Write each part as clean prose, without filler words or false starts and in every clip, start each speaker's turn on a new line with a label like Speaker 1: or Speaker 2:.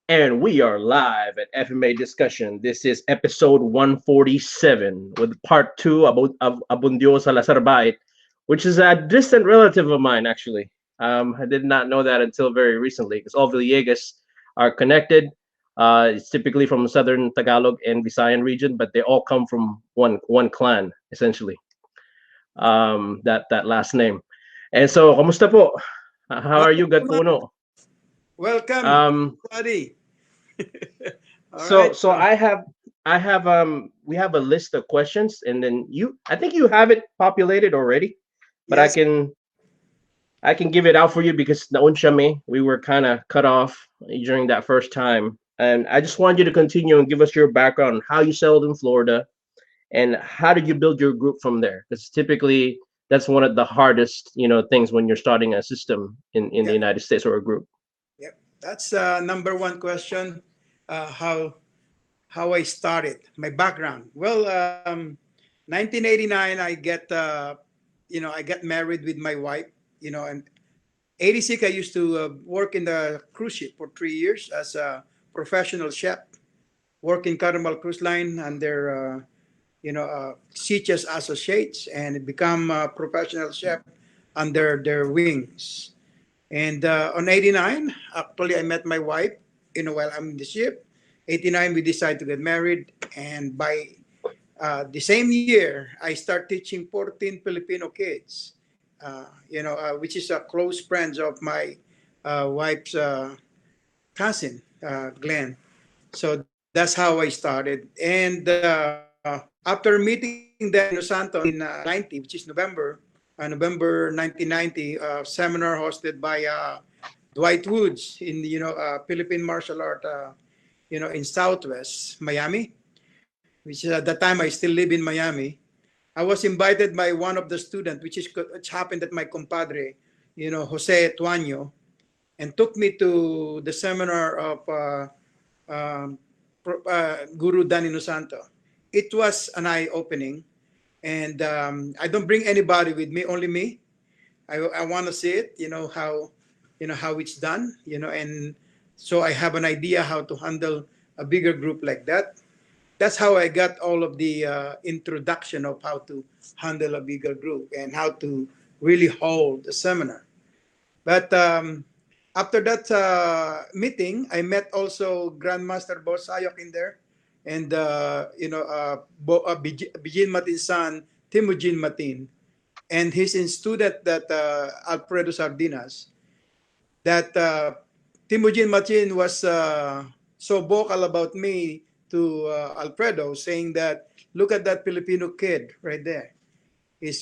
Speaker 1: And we are live at FMA Discussion. This is episode 147 with part two about of Abundio Salazar Baet, which is a distant relative of mine, actually. I did not know that until very recently because all Villegas are connected. It's typically from southern Tagalog and Visayan region, but they all come from one clan, essentially. That last name. And so, kamusta po? How are you,
Speaker 2: Welcome,
Speaker 1: Gatpuno?
Speaker 2: welcome,
Speaker 1: Um,
Speaker 2: buddy. All
Speaker 1: So
Speaker 2: right.
Speaker 1: so I have we have a list of questions and then I think you have it populated already, but
Speaker 2: Yes.
Speaker 1: I can give it out for you because naun siya me, we were kind of cut off during that first time. And I just want you to continue and give us your background on how you settled in Florida and how did you build your group from there? Because typically that's one of the hardest, things when you're starting a system in the
Speaker 2: Yep.
Speaker 1: United States or a group.
Speaker 2: Yep. That's number one question. How I started, my background. Well, 1989, I got married with my wife. And 86, I used to work in the cruise ship for 3 years as a professional chef. Work in Carnival Cruise Line under CHS Associates and become a professional chef under their wings. And on 89, actually, I met my wife, while I'm in the ship. 89, we decided to get married. And by the same year, I start teaching 14 Filipino kids, which is a close friends of my wife's cousin, Glenn. So that's how I started. And after meeting them in Nosanto in 1990, which is November 1990, seminar hosted by Dwight Woods in Philippine martial art, in Southwest Miami, which at that time I still live in Miami. I was invited by one of the students, which happened that my compadre, Jose Tuaño, and took me to the seminar of Guru Danilo Santo. It was an eye opening, and I don't bring anybody with me, only me. I want to see it, how it's done, and so I have an idea how to handle a bigger group like that. That's how I got all of the introduction of how to handle a bigger group and how to really hold a seminar. But after that meeting, I met also Grandmaster Boss Ayok in there, and Bijin Matin's son, Timujin Matin, and his student that Alfredo Sardinas. That Timujin Matin was so vocal about me to Alfredo, saying that look at that Filipino kid right there. He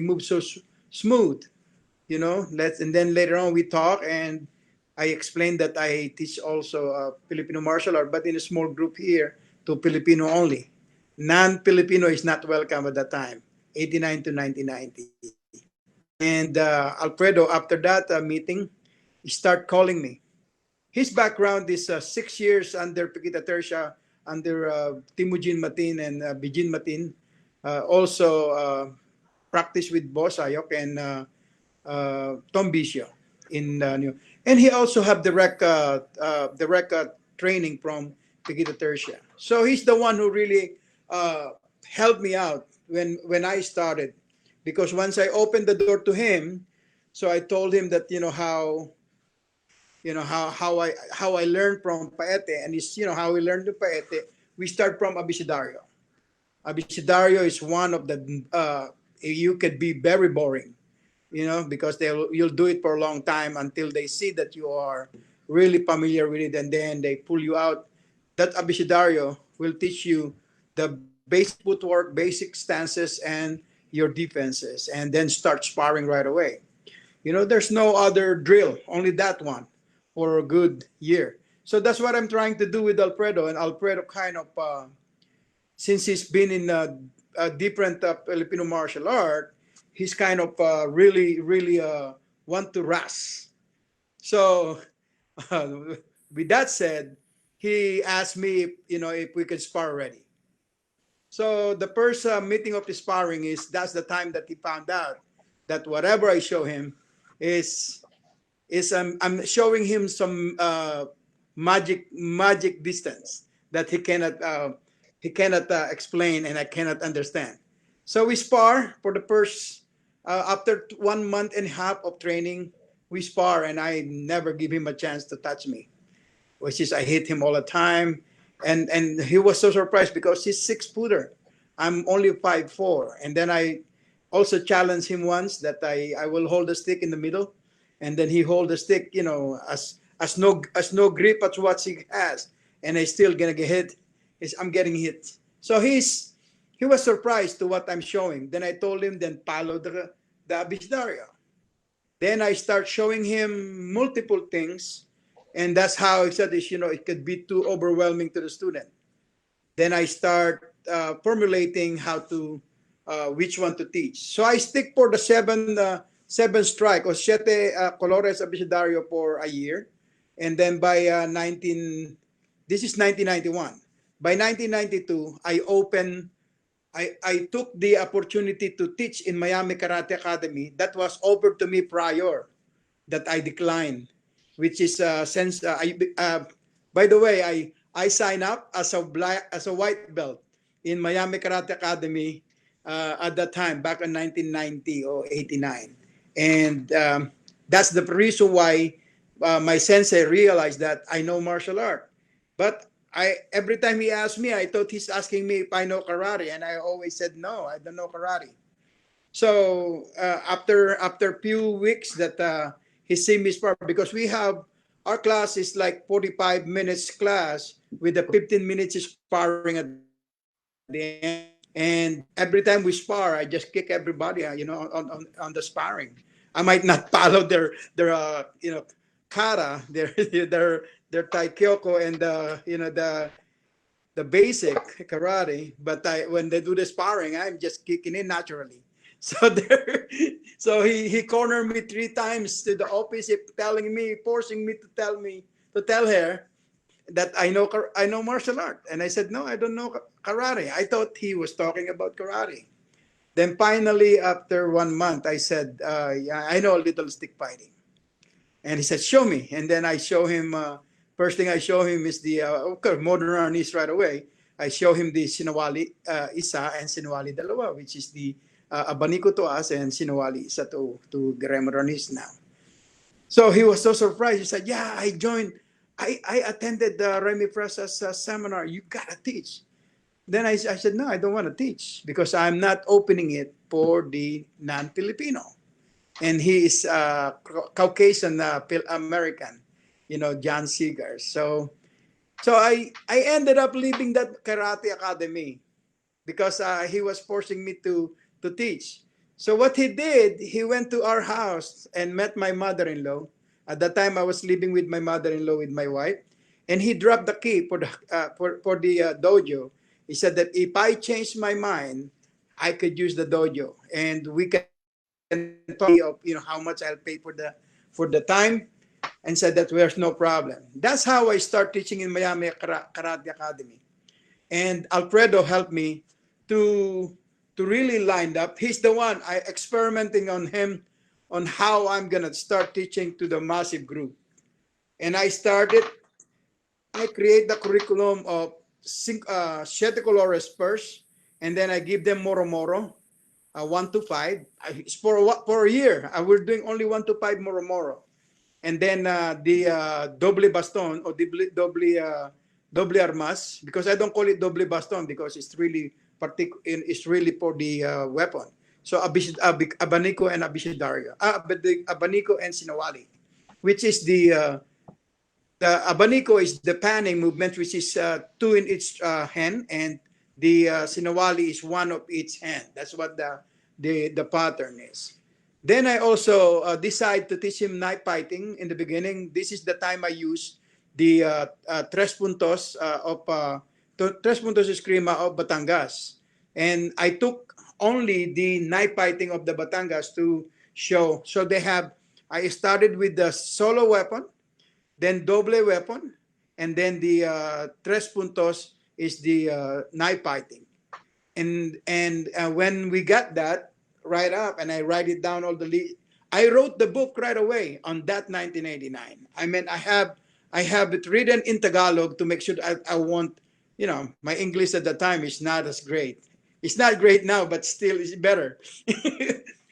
Speaker 2: moves so smooth, let's and then later on we talk and I explained that I teach also Filipino martial art, but in a small group here to Filipino only. Non-Filipino is not welcome at that time, 89 to 1990. And Alfredo, after that meeting, he start calling me. His background is 6 years under Piquita Tercia, under Timujin Matin and Bijin Matin. Also practice with Boss Ayok and Tom Bisio in New. And he also have direct training from Piquita Tercia. So he's the one who really helped me out when I started, because once I opened the door to him, so I told him that how I learned from Paete, and it's how we learned the Paete. We start from Abisidario. Abisidario is one of the you could be very boring, because you'll do it for a long time until they see that you are really familiar with it, and then they pull you out. That Abisidario will teach you the basic footwork, basic stances, and your defenses, and then start sparring right away. There's no other drill, only that one for a good year. So that's what I'm trying to do with Alfredo. And Alfredo kind of, since he's been in a different Filipino martial art, he's kind of really, really want to ras. So, with that said, he asked me, if we could spar already. So the first meeting of the sparring that's the time that he found out that whatever I show him is I'm showing him some magic distance that he cannot explain and I cannot understand. So we spar for the first after 1 month and a half of training. We spar, and I never give him a chance to touch me, which is I hit him all the time, and he was so surprised because he's 6 footer. I'm only 5'4", and then I also challenged him once that I will hold the stick in the middle, and then he hold the stick, as no grip at what he has, and I still gonna get hit. I'm getting hit. So he was surprised to what I'm showing. Then I told him, then follow the abecedario. Then I start showing him multiple things, and that's how I said this. It could be too overwhelming to the student. Then I start formulating how to which one to teach. So I stick for the seven strike or siete colores abecedario for a year, and then by 1991. By 1992, I took the opportunity to teach in Miami Karate Academy that was offered to me prior, that I declined, which is since by the way, I signed up as a white belt in Miami Karate Academy at that time, back in 1990 or 89. And that's the reason why my sensei realized that I know martial art. But every time he asked me, I thought he's asking me if I know karate, and I always said no, I don't know karate. So after few weeks that he see me spar, because we have our class is like 45 minutes class with a 15 minutes sparring at the end. And every time we spar, I just kick everybody, on the sparring. I might not follow their kata, their taikyoko and the basic karate, but when they do the sparring, I'm just kicking in naturally. So he cornered me 3 times to the opposite, forcing me to tell her that I know martial art, and I said no, I don't know karate. I thought he was talking about karate. Then finally, after 1 month, I said, yeah, I know a little stick fighting. And he said, show me. And then I show him, first thing I show him is of course, modern arnis right away. I show him the Sinawali Isa and Sinawali Dalawa, which is the Abanico to us and Sinawali Isa to Grammar Arnis now. So he was so surprised. He said, yeah, I attended the Remy Prasa's seminar. You got to teach. Then I said, no, I don't want to teach because I'm not opening it for the non-Filipino. And he is Caucasian American, John Seeger. So I ended up leaving that karate academy because he was forcing me to teach. So what he did, he went to our house and met my mother-in-law. At that time, I was living with my mother-in-law with my wife, and he dropped the key for the dojo. He said that if I changed my mind, I could use the dojo, and we can talk of how much I'll pay for the time, and said that there's no problem. That's how I start teaching in Miami Karate Academy, and Alfredo helped me to really line up. He's the one I experimenting on him on how I'm gonna start teaching to the massive group, and I create the curriculum of siete colores first, and then I give them moro moro, 1 to 5. It's for a year. We're doing only 1 to 5 moro moro, and then the doble baston or doble armas, because I don't call it doble baston because it's really for the weapon. So abanico and abecedario, abanico and sinawali, which is the abanico is the panning movement, which is 2 in each hand, and the sinawali is 1 of each hand. That's what the pattern is. Then I also decide to teach him knife fighting in the beginning. This is the time I use the tres puntos tres puntos eskrima of Batangas, and I took only the knife fighting of the Batangas to show. So I started with the solo weapon, then doble weapon, and then the tres puntos is the knife fighting. And when we got that right up, and I write it down I wrote the book right away on that 1989. I mean, I have I have it written in Tagalog to make sure I want, my English at the time is not as great. It's not great now, but still it's better.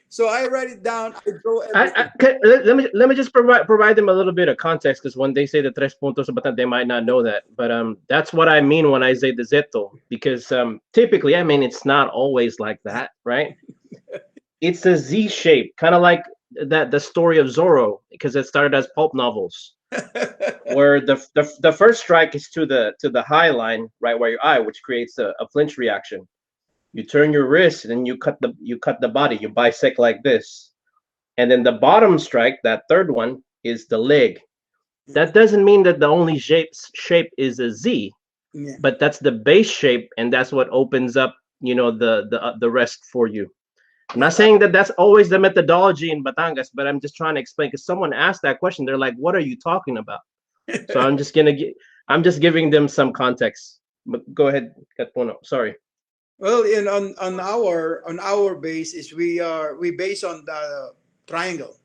Speaker 2: So I write it down. I draw everything.
Speaker 1: Let me just provide them a little bit of context, because when they say the tres puntos, but they might not know that. But that's what I mean when I say the zeto, because typically, I mean, it's not always like that, right? It's a Z shape, kind of like that the story of Zorro, because it started as pulp novels, where the first strike is to the high line, right where your eye, which creates a flinch reaction. You turn your wrist and you cut the body, you bisect like this. And then the bottom strike, that third one, is the leg. That doesn't mean that the only shape is a Z,
Speaker 2: Yeah.
Speaker 1: but that's the base shape, and that's what opens up, the rest for you. I'm not saying that that's always the methodology in Batangas, but I'm just trying to explain, because someone asked that question. They're like, "What are you talking about?" So I'm just giving them some context. But go ahead, Katpuno. Sorry.
Speaker 2: Well, on our base is we base on the triangle,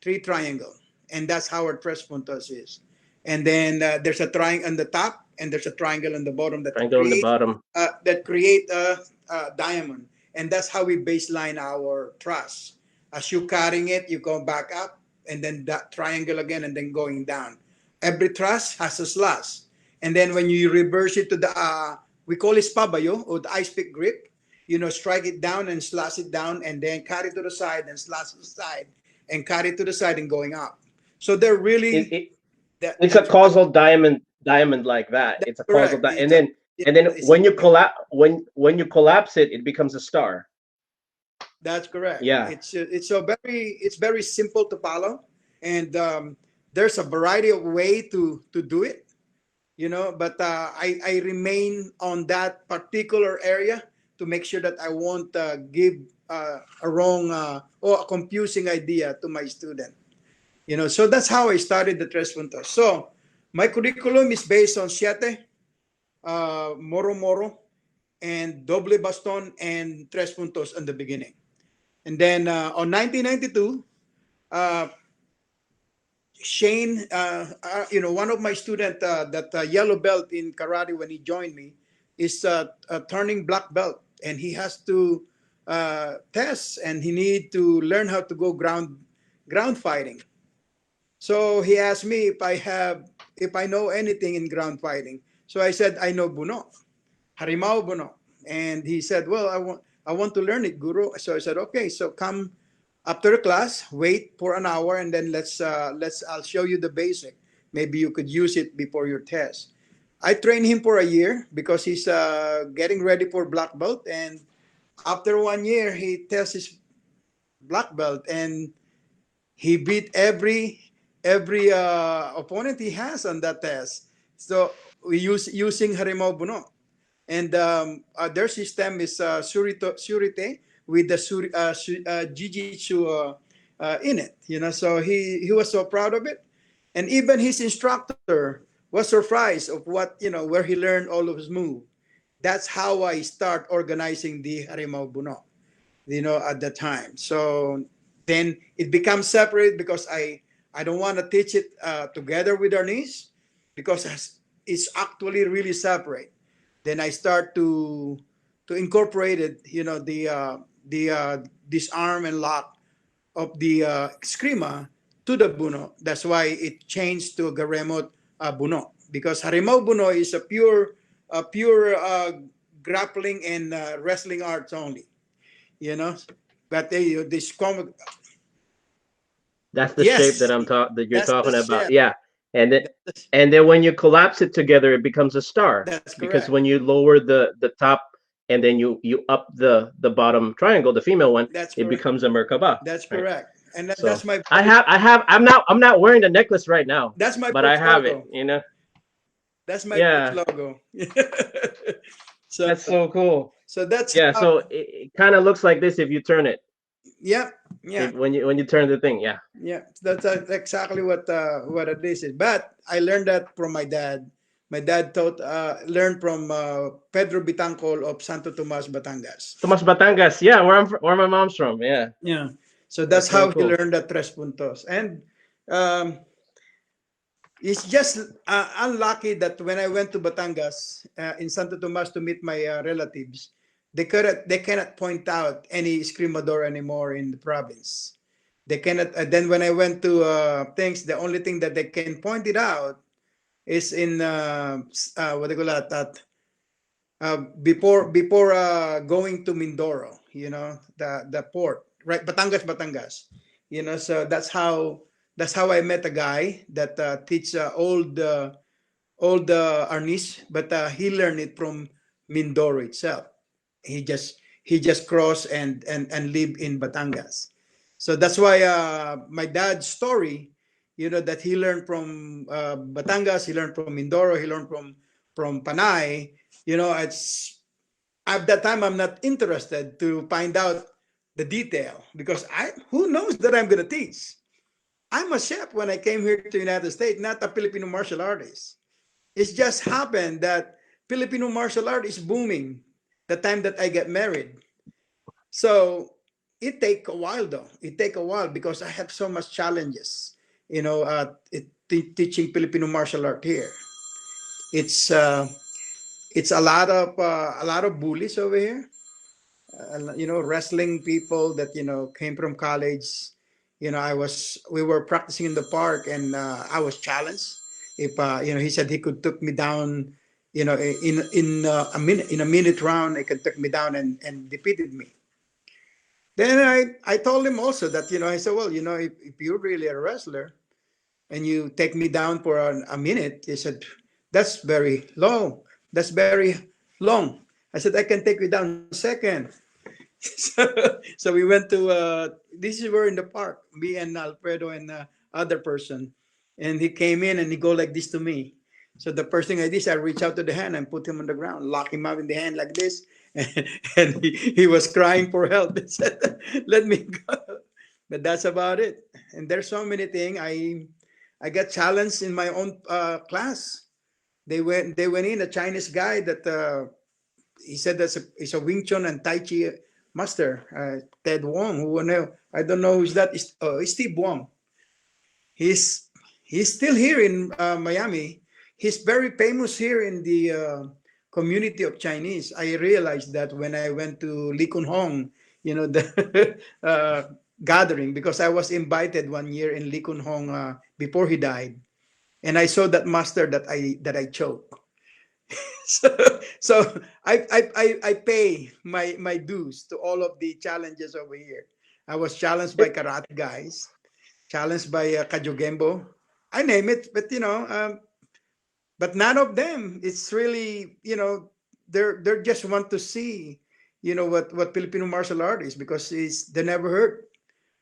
Speaker 2: three triangle, and that's how our tres puntos is. And then there's a triangle on the top, and there's a triangle on the bottom
Speaker 1: Triangle on the bottom.
Speaker 2: that create a diamond, and that's how we baseline our truss. As you cutting it, you go back up, and then that triangle again, and then going down. Every truss has a slash, and then when you reverse it to the we call it pabayo or the ice pick grip. Strike it down and slash it down, and then cut it to the side and slash to the side, and cut it to the side and going up. So they're
Speaker 1: It,
Speaker 2: really
Speaker 1: it it's a
Speaker 2: that's
Speaker 1: causal diamond like that. It's a causal
Speaker 2: correct.
Speaker 1: and then
Speaker 2: It's a
Speaker 1: when you collapse it, it becomes a star.
Speaker 2: That's correct.
Speaker 1: Yeah.
Speaker 2: It's very simple to follow, and there's a variety of way to do it. But I remain on that particular area to make sure that I won't give a wrong or a confusing idea to my student. So that's how I started the Tres Puntos. So my curriculum is based on Siete, Moro Moro, and Doble Baston and Tres Puntos in the beginning. And then on 1992, uh, Shane, one of my student that yellow belt in karate when he joined me is turning black belt, and he has to test, and he need to learn how to go ground fighting. So he asked me if I know anything in ground fighting. So I said I know Buno, Harimau Buno, and he said, well, I want to learn it, Guru. So I said, okay, so come after the class, wait for an hour, and then I'll show you the basic. Maybe you could use it before your test. I trained him for a year because he's getting ready for black belt, and after 1 year, he tests his black belt, and he beat every opponent he has on that test. So we using Harimau Buno, and their system is surite with the jiu-jitsu in it. So he was so proud of it, and even his instructor was surprised of what where he learned all of his move. That's how I start organizing the Harimau Buno, at the time. So then it becomes separate because I don't want to teach it together with our niece, because it's actually really separate. Then I start to incorporate it, the disarm and lock of the Eskrima to the Buno. That's why it changed to Garemot Buno, because Harimau Buno is a pure grappling and wrestling arts only, you know. But this comic,
Speaker 1: That's the shape
Speaker 2: yes,
Speaker 1: that that you're
Speaker 2: that's the
Speaker 1: talking about.
Speaker 2: chef.
Speaker 1: Yeah. And then
Speaker 2: That's,
Speaker 1: and then when you collapse it together, it becomes a star,
Speaker 2: that's
Speaker 1: because
Speaker 2: correct.
Speaker 1: when you lower the top and then you up the bottom triangle, the female one,
Speaker 2: That's
Speaker 1: it
Speaker 2: correct.
Speaker 1: becomes a Merkaba,
Speaker 2: That's
Speaker 1: right?
Speaker 2: correct. And
Speaker 1: So
Speaker 2: that's my
Speaker 1: I'm not wearing the necklace right now,
Speaker 2: that's my
Speaker 1: but I
Speaker 2: first
Speaker 1: have it,
Speaker 2: logo.
Speaker 1: you know.
Speaker 2: That's my first
Speaker 1: Yeah,
Speaker 2: logo. so
Speaker 1: that's so cool.
Speaker 2: so that's
Speaker 1: Yeah,
Speaker 2: how.
Speaker 1: so it kind of looks like this if you turn it.
Speaker 2: Yeah, yeah,
Speaker 1: If when you turn the thing, yeah.
Speaker 2: yeah. That's exactly what this is. But I learned that from my dad. My dad learned from Pedro Bitancol of Santo Tomas, Batangas.
Speaker 1: Tomas Batangas, yeah, where my mom's from. Yeah,
Speaker 2: Yeah. So that's
Speaker 1: that's so
Speaker 2: how he
Speaker 1: cool.
Speaker 2: learned the tres puntos. And um, It's just unlucky that when I went to Batangas in Santo Tomas to meet my relatives, they cannot point out any screamador anymore in the province. They cannot. Then when I went to things, the only thing that they can point it out is in what do you call that? Before going to Mindoro, the port, right? Batangas. So that's how I met a guy that teach old Arnis, but he learned it from Mindoro itself. He just crossed and live in Batangas. So that's why my dad's story, that he learned from Batangas, he learned from Mindoro, he learned from Panay. It's at that time I'm not interested to find out the detail because who knows that I'm gonna teach. I'm a chef when I came here to the United States, not a Filipino martial artist. It just happened that Filipino martial art is booming the time that I get married. So it take a while though. It take a while because I have so much challenges, teaching Filipino martial art here. It's uh, it's a lot of bullies over here. Wrestling people that came from college. We were practicing in the park, and I was challenged. If he said he could took me down, in a minute round, he could take me down and defeated me. Then I told him also that I said, well, if you're really a wrestler and you take me down for a minute, he said, that's very long. That's very long. I said, I can take you down second. So we went to this is where in the park, me and Alfredo and other person, and he came in and he go like this to me. So the first thing I did is I reach out to the hand and put him on the ground, lock him up in the hand like this, and he was crying for help. He said, "Let me go." But that's about it. And there's so many things I got challenged in my own class. They went in a Chinese guy that he said he's a Wing Chun and Tai Chi master, Ted Wong. Who know? I don't know who's that. It's Steve Wong. He's he's still here in Miami. He's very famous here in the community of Chinese. I realized that when I went to Lee Kun Hong, the gathering, because I was invited one year in Lee Kun Hong before he died, and I saw that master that I choked. so so I pay my dues to all of the challenges over here. I was challenged by karate guys, challenged by Kajugembo. I name it, but none of them. It's really they're just want to see what Filipino martial art is because they never heard.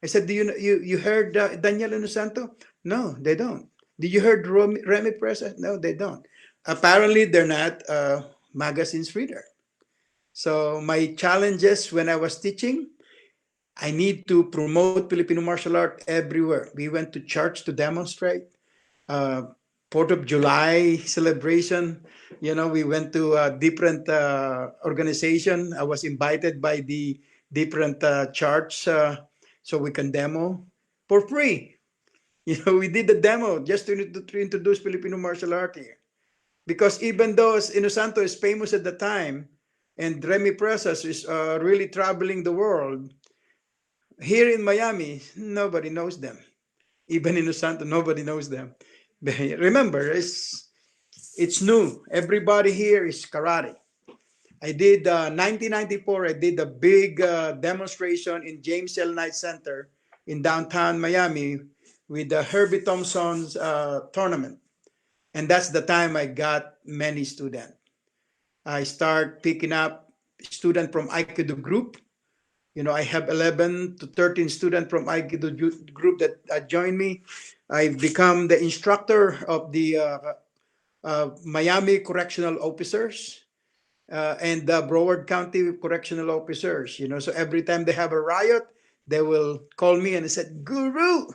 Speaker 2: I said, do you heard Daniel Inosanto? No, they don't. Did you heard Remy Presa? No, they don't. Apparently, they're not magazines reader. So my challenges when I was teaching, I need to promote Filipino martial art everywhere. We went to church to demonstrate. Uh, 4th of July celebration. We went to a different organization. I was invited by the different church so we can demo for free. We did the demo just to introduce Filipino martial art here. Because even though Inosanto is famous at the time, and Remy Presas is really traveling the world, here in Miami, nobody knows them. Even Inosanto, nobody knows them. Remember, it's new. Everybody here is karate. I did 1994. I did a big demonstration in James L. Knight Center in downtown Miami with the Herbie Thompson's tournament, and that's the time I got many students. I start picking up students from Aikido group. I have 11 to 13 students from Aikido group that join me. I've become the instructor of the Miami Correctional Officers and the Broward County Correctional Officers. So every time they have a riot, they will call me and they said, "Guru,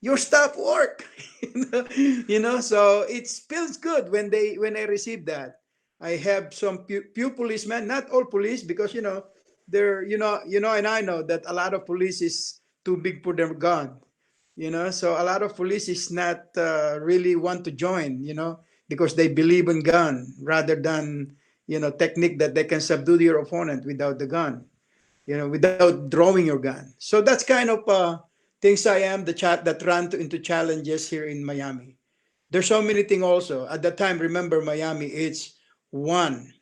Speaker 2: your stuff work." So it feels good when I receive that. I have some few policemen, not all police, because they're and I know that a lot of police is too big for their gun. So a lot of police is not really want to join, because they believe in gun rather than technique that they can subdue your opponent without the gun, without drawing your gun. So that's kind of things I am the chat that run into challenges here in Miami. There's so many things also at that time. Remember, Miami, it's one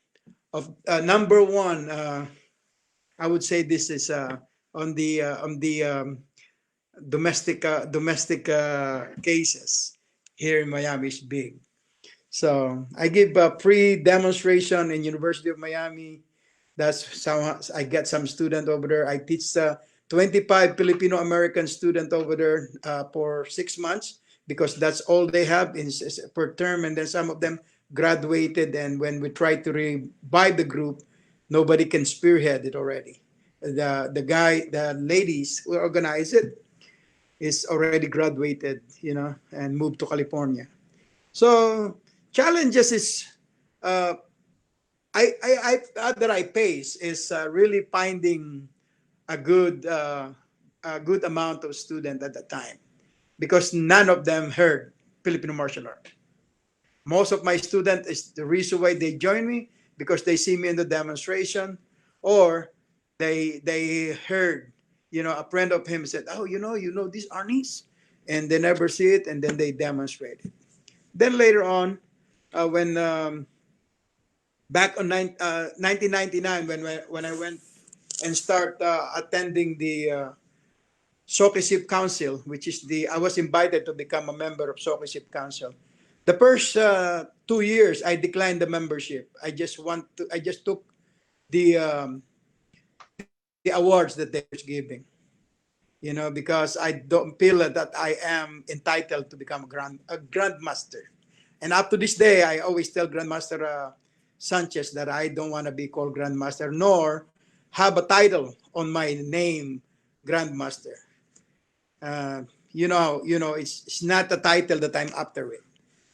Speaker 2: of number one. I would say this is on the domestic cases here in Miami is big. So I give a pre-demonstration in University of Miami. That's some. I get some student over there. I teach 25 Filipino American student over there for 6 months because that's all they have per term, and then some of them graduated. And when we try to revive the group, nobody can spearhead it already. The ladies who organize it is already graduated, and moved to California. So challenges is uh, that I face is really finding a good amount of student at the time because none of them heard Filipino martial art. Most of my students is the reason why they join me because they see me in the demonstration, or they heard a friend of him said, oh, these Arnis, and they never see it, and then they demonstrate it. Then later on, when back on 1999, when I went and start attending the Sokisip Council, which is I was invited to become a member of Sokisip Council. The first 2 years, I declined the membership. I just took the awards that they was giving, because I don't feel that I am entitled to become a grandmaster. And up to this day, I always tell Grandmaster Sanchez that I don't want to be called Grandmaster, nor have a title on my name, Grandmaster. It's not a title that I'm after it.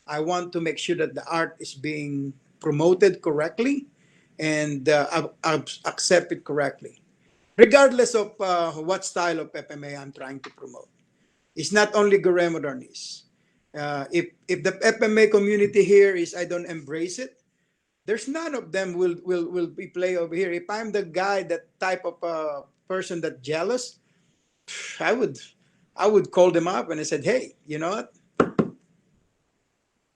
Speaker 2: I want to make sure that the art is being promoted correctly and accepted correctly, regardless of what style of FMA I'm trying to promote. It's not only Guerrero Modernis. If the FMA community here is I don't embrace it, there's none of them will be play over here. If I'm the guy, that type of person that jealous, I would I would call them up and I said, hey, you know what?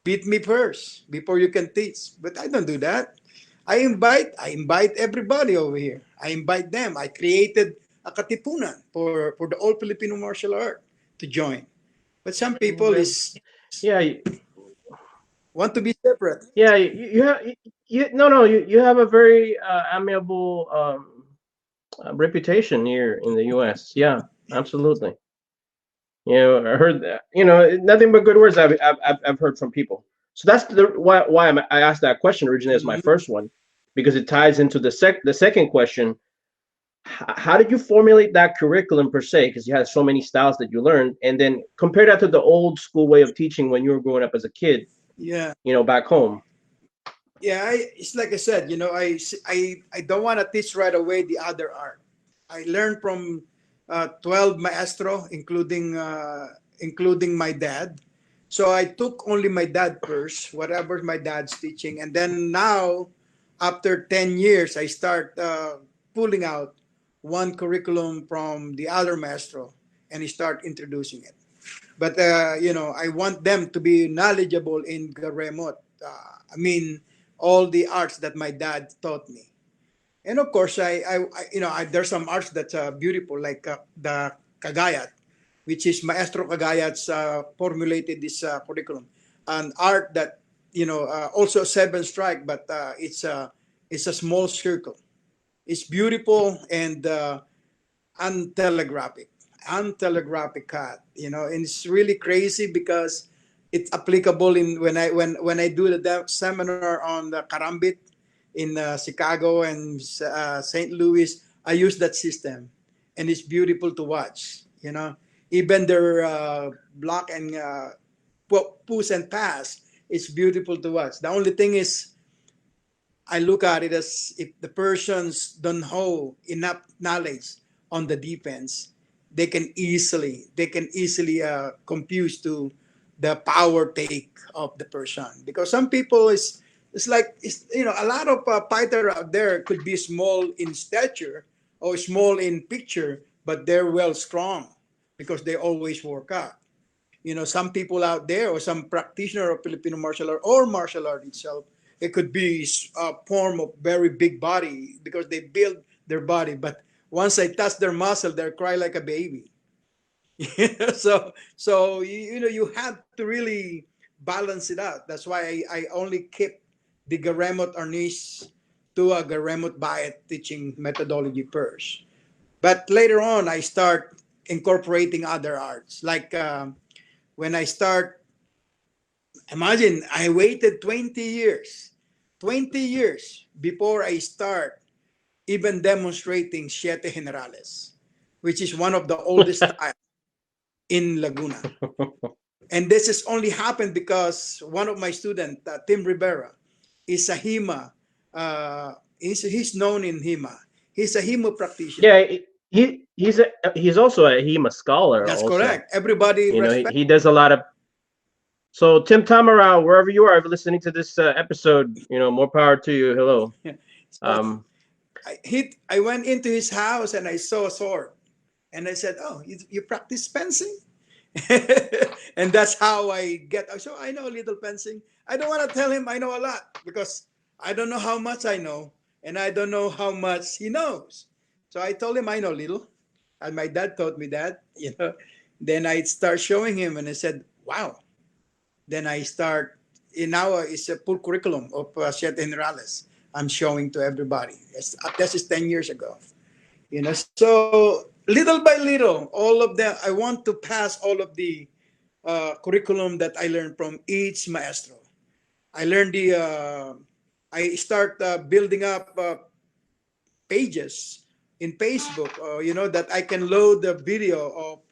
Speaker 2: Beat me first before you can teach. But I don't do that. I invite everybody over here. I invite them. I created a katipunan for the all Filipino martial art to join. But some people is
Speaker 1: Yeah,
Speaker 2: want to be separate.
Speaker 1: yeah. You have no, no. You have a very amiable reputation here in the U.S. Yeah, absolutely. I heard that. Nothing but good words I've heard from people. So that's why I asked that question originally as my
Speaker 2: Mhm.
Speaker 1: first one, because it ties into the second question. How did you formulate that curriculum per se? Because you had so many styles that you learned, and then compare that to the old school way of teaching when you were growing up as a kid,
Speaker 2: Yeah.
Speaker 1: back home.
Speaker 2: Yeah, it's like I said, I don't want to teach right away the other art. I learned from 12 maestro, including my dad. So I took only my dad first, whatever my dad's teaching, and then now, after 10 years, I start pulling out one curriculum from the other maestro, and I start introducing it. But I want them to be knowledgeable in Garemot. I mean, all the arts that my dad taught me. And of course, there's some arts that's beautiful, like the Kagayat, which is Maestro Kagayat's formulated this curriculum, an art that also seven strike, but it's a small circle. It's beautiful and untelegraphic, untelegraphic cut. And it's really crazy because it's applicable in when I do the seminar on the karambit in Chicago and St. Louis. I use that system, and it's beautiful to watch. Even their block and push and pass. It's beautiful to watch. The only thing is, I look at it as if the persons don't have enough knowledge on the defense, they can easily confuse to the power take of the person, because some people is it's like it's, a lot of fighter out there could be small in stature or small in picture, but they're well strong because they always work out. Some people out there, or some practitioner of Filipino martial art or martial art itself, it could be a form of very big body because they build their body, but once I touch their muscle, they cry like a baby. So you have to really balance it out. That's why I only keep the Garemot Arnis to a Garemot Baet teaching methodology first. But later on, I start incorporating other arts. Like when I start, imagine I waited 20 years before I start even demonstrating Siete Generales, which is one of the oldest styles in Laguna. And this has only happened because one of my students, Tim Rivera, is a HEMA. He's known in HEMA. He's a HEMA practitioner.
Speaker 1: Yeah, he's also a HEMA scholar.
Speaker 2: That's
Speaker 1: also
Speaker 2: correct. Everybody respects.
Speaker 1: he does a lot of. So Tim Tamara, wherever you are, if you're listening to this episode, more power to you. Hello.
Speaker 2: So I went into his house and I saw a sword, and I said, "Oh, you practice fencing?" And that's how I get. So I know a little fencing. I don't want to tell him I know a lot because I don't know how much I know, and I don't know how much he knows. So I told him I know little, and my dad taught me that. Then I start showing him, and I said, "Wow." Then I start. Now it's a full curriculum of Siete Generales. I'm showing to everybody. This is 10 years ago. So little by little, all of them, I want to pass all of the curriculum that I learned from each maestro. I learned I start building up pages in Facebook, that I can load the video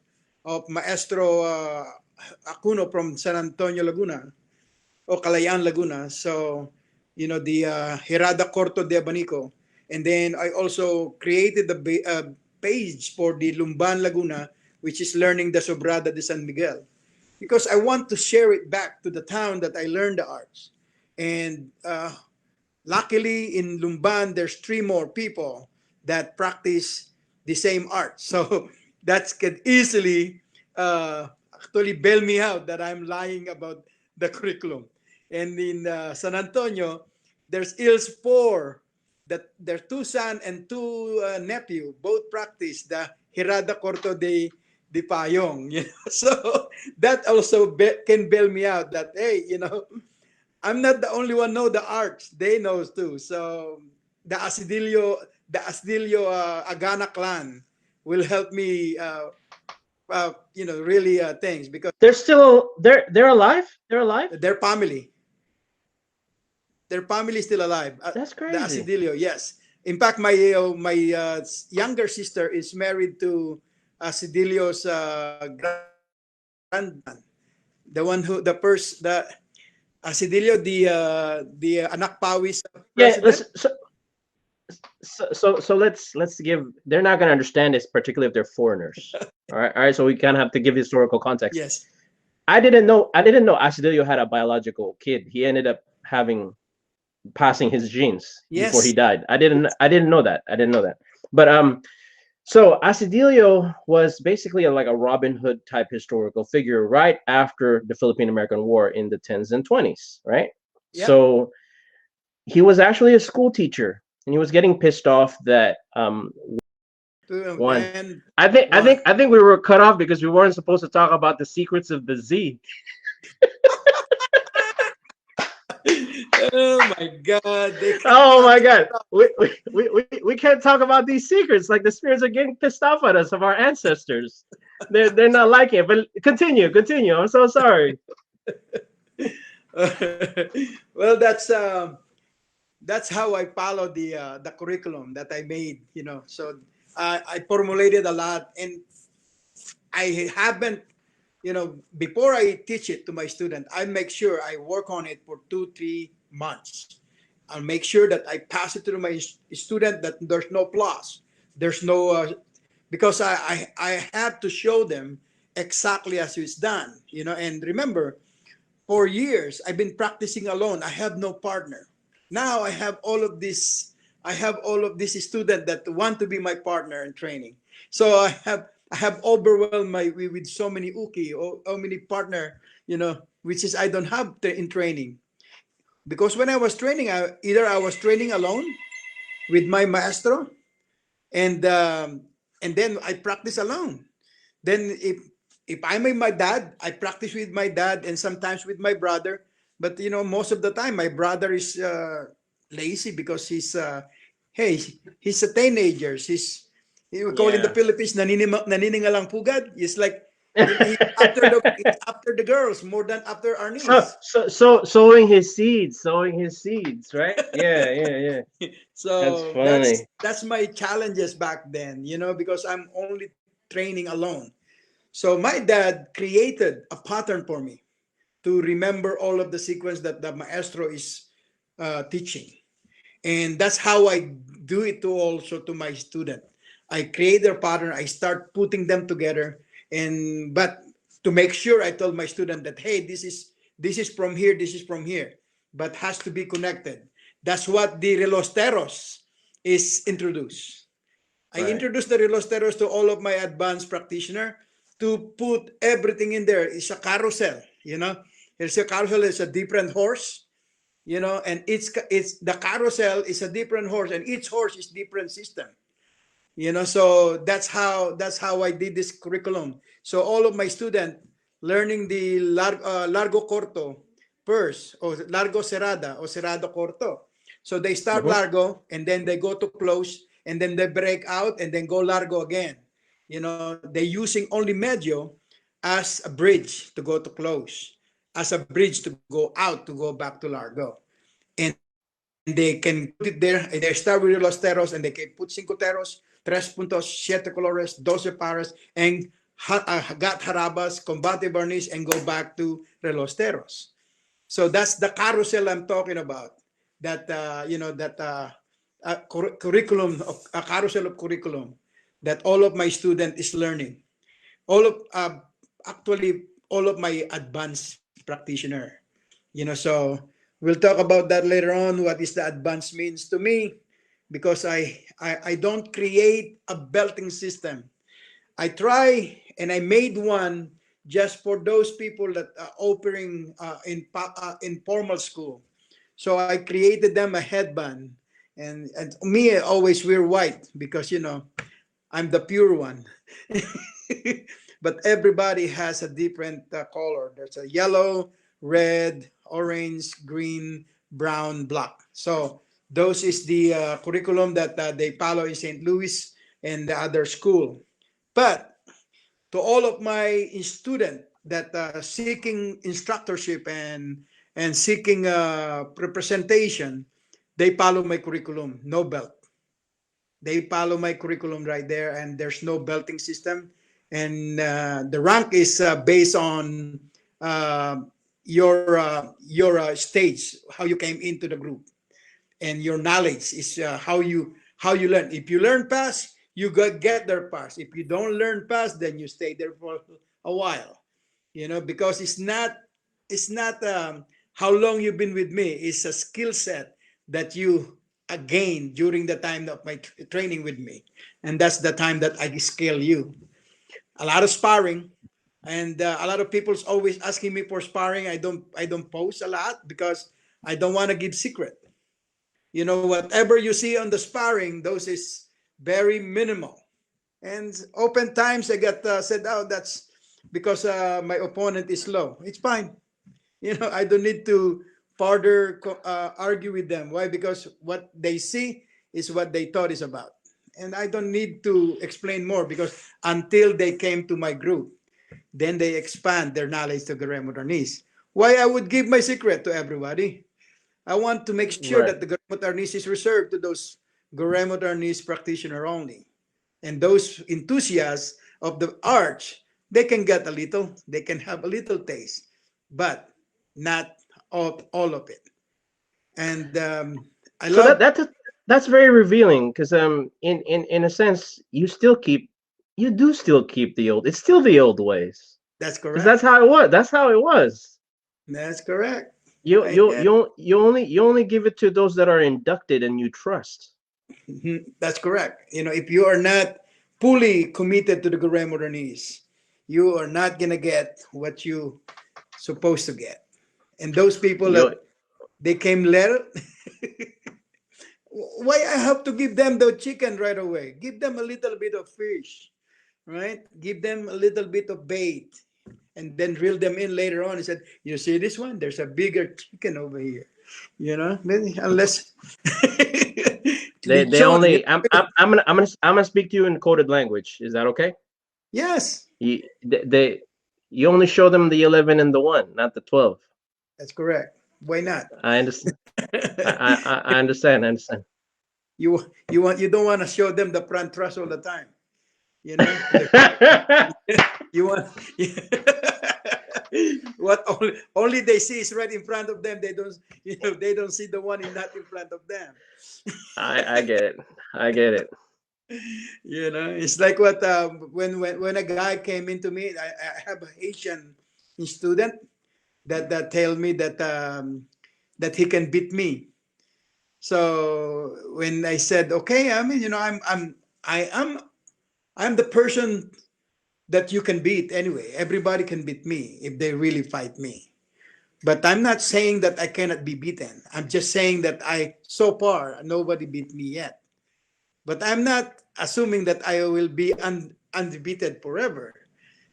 Speaker 2: of Maestro Acuno from San Antonio, Laguna, o Calayan, Laguna. So, the Hirada Corto de Abanico. And then I also created the page for the Lumban, Laguna, which is learning the Sobrada de San Miguel. Because I want to share it back to the town that I learned the arts. And luckily in Lumban, there's 3 more people that practice the same art. So that could easily actually bail me out that I'm lying about the curriculum. And in San Antonio, there's ILS 4, that their 2 son and 2 nephew both practice the Hirada Corto de Payong. So that also can bail me out that, hey, I'm not the only one know the arts. They know too. So the Asedillo Agana clan will help me, really things, because
Speaker 1: they're alive. They're alive.
Speaker 2: their family is still alive.
Speaker 1: That's
Speaker 2: The
Speaker 1: crazy.
Speaker 2: Asedillo, yes. In fact, my younger sister is married to Asedillo's grandson, the one who the Asedillo, the anak pawis
Speaker 1: Yeah.
Speaker 2: president.
Speaker 1: So let's give. They're not gonna understand this, particularly if they're foreigners. All right. So we kind of have to give historical context.
Speaker 2: Yes.
Speaker 1: I didn't know Asedillo had a biological kid. He ended up passing his genes before he
Speaker 2: Yes.
Speaker 1: died. I didn't know that. But so Asedillo was basically like a Robin Hood type historical figure right after the Philippine-American War in the 10s and 20s, right?
Speaker 2: Yep.
Speaker 1: So he was actually a school teacher, and he was getting pissed off that one.
Speaker 2: And
Speaker 1: I think we were cut off because we weren't supposed to talk about the secrets of the Z.
Speaker 2: oh my God!
Speaker 1: Oh my God! We can't talk about these secrets. Like the spirits are getting pissed off at us of our ancestors. They're not liking it. But continue. I'm so sorry.
Speaker 2: Well, that's how I follow the curriculum that I made. So I formulated a lot, and I haven't. Before I teach it to my student, I make sure I work on it for 2-3 months. I'll make sure that I pass it to my student, that there's no flaws, there's no because I have to show them exactly as it's done, you know. And remember, for years I've been practicing alone. I have no partner. Now I have all of these students that want to be my partner in training. So I have overwhelmed with so many uki or how many partner, you know, which is I don't have in training. Because when I was training, either I was training alone with my maestro, and um, and then I practice alone. Then if I'm with my dad, I practice with my dad and sometimes with my brother. But you know, most of the time, my brother is lazy because hey, he's a teenager. We call in the
Speaker 1: Yeah.
Speaker 2: Philippines naniningalang pugad. It's like he's after the girls more than after our
Speaker 1: So,
Speaker 2: niece.
Speaker 1: sowing his seeds, right? Yeah, yeah, yeah. That's
Speaker 2: So
Speaker 1: funny.
Speaker 2: that's my challenges back then, you know, because I'm only training alone. So my dad created a pattern for me to remember all of the sequence that the maestro is teaching, and that's how I do it to also to my student. I create their pattern. I start putting them together, and but to make sure, I told my student that hey, this is from here, this is from here, but has to be connected. That's what the relosteros is introduced. I
Speaker 1: Right.
Speaker 2: introduced the relosteros to all of my advanced practitioner to put everything in there. It's a carousel, you know. It's a carousel. It's a different horse, you know, and it's the carousel is a different horse, and each horse is different system, you know. So that's how I did this curriculum. So all of my students learning the largo corto first, or largo cerrada or cerrado corto. So they start
Speaker 1: Mm-hmm.
Speaker 2: largo and then they go to close and then they break out and then go largo again. You know, they using only medio as a bridge to go to close, as a bridge to go out to go back to largo. And they can put it there. They start with los teros and they can put cinco teros, tres puntos, siete colores, 12 pares, and gat harabas, combate barniz, and go back to relosteros. So that's the carousel I'm talking about. That you know that curriculum of a carousel of curriculum that all of my student is learning. All of actually all of my advanced practitioner, you know. So we'll talk about that later on, what is the advanced means to me, because I don't create a belting system. I try and I made one just for those people that are offering in formal school. So I created them a headband, and me, I always wear white because you know I'm the pure one. But everybody has a different color. There's a yellow, red, orange, green, brown, black. So those is the curriculum that they follow in St. Louis and the other school. But to all of my students that seeking instructorship and seeking representation, they follow my curriculum, no belt. They follow my curriculum right there, and there's no belting system. And the rank is based on your stage, how you came into the group, and your knowledge is how you learn. If you learn fast, you get there fast. If you don't learn fast, then you stay there for a while. You know, because it's not how long you've been with me. It's a skill set that you gain during the time of my training with me, and that's the time that I scale you. A lot of sparring, and a lot of people's always asking me for sparring. I don't post a lot because I don't want to give secret. You know, whatever you see on the sparring, those is very minimal. And open times I got said out, that's because my opponent is low. It's fine. You know, I don't need to further argue with them. Why? Because what they see is what they thought is about. And I don't need to explain more because until they came to my group, then they expand their knowledge to Guerrero Modernist. Why I would give my secret to everybody? I want to make sure
Speaker 1: Right.
Speaker 2: that the Guerrero Modernist is reserved to those Guerrero Modernist practitioner only. And those enthusiasts of the arts, they can get a little, they can have a little taste, but not all of it. And I
Speaker 1: So
Speaker 2: love
Speaker 1: that's very revealing because in a sense you still keep you do still keep the old. It's still the old ways
Speaker 2: That's
Speaker 1: because that's
Speaker 2: correct.
Speaker 1: how it was. That's how it was.
Speaker 2: That's correct.
Speaker 1: You
Speaker 2: I
Speaker 1: you
Speaker 2: get it.
Speaker 1: you you only give it to those that are inducted and you trust.
Speaker 2: Mhm. That's correct. If you are not fully committed to the Gure Modernese, you are not gonna get what you supposed to get. And those people
Speaker 1: You
Speaker 2: that they came later, why I have to give them the chicken right away? Give them a little bit of fish, right? Give them a little bit of bait, and then reel them in later on. He said, "You see this one? There's a bigger chicken over here." Unless
Speaker 1: they
Speaker 2: lechon.
Speaker 1: only. I'm gonna speak to you in coded language. Is that okay?
Speaker 2: Yes,
Speaker 1: You only show them the 11 and the 1, not the 12.
Speaker 2: that's correct. Why not?
Speaker 1: I understand. I understand. I understand.
Speaker 2: You don't want to show them the front thrust all the time. You know, you want what only they see is right in front of them. They don't see the one in not in front of them.
Speaker 1: I get it. I get it.
Speaker 2: It's like what when a guy came into me. I have a Haitian student that tell me that he can beat me. So when I said, okay, I mean, I'm the person that you can beat anyway. Everybody can beat me if they really fight me. But I'm not saying that I cannot be beaten. I'm just saying that so far nobody beat me yet. But I'm not assuming that I will be undefeated forever.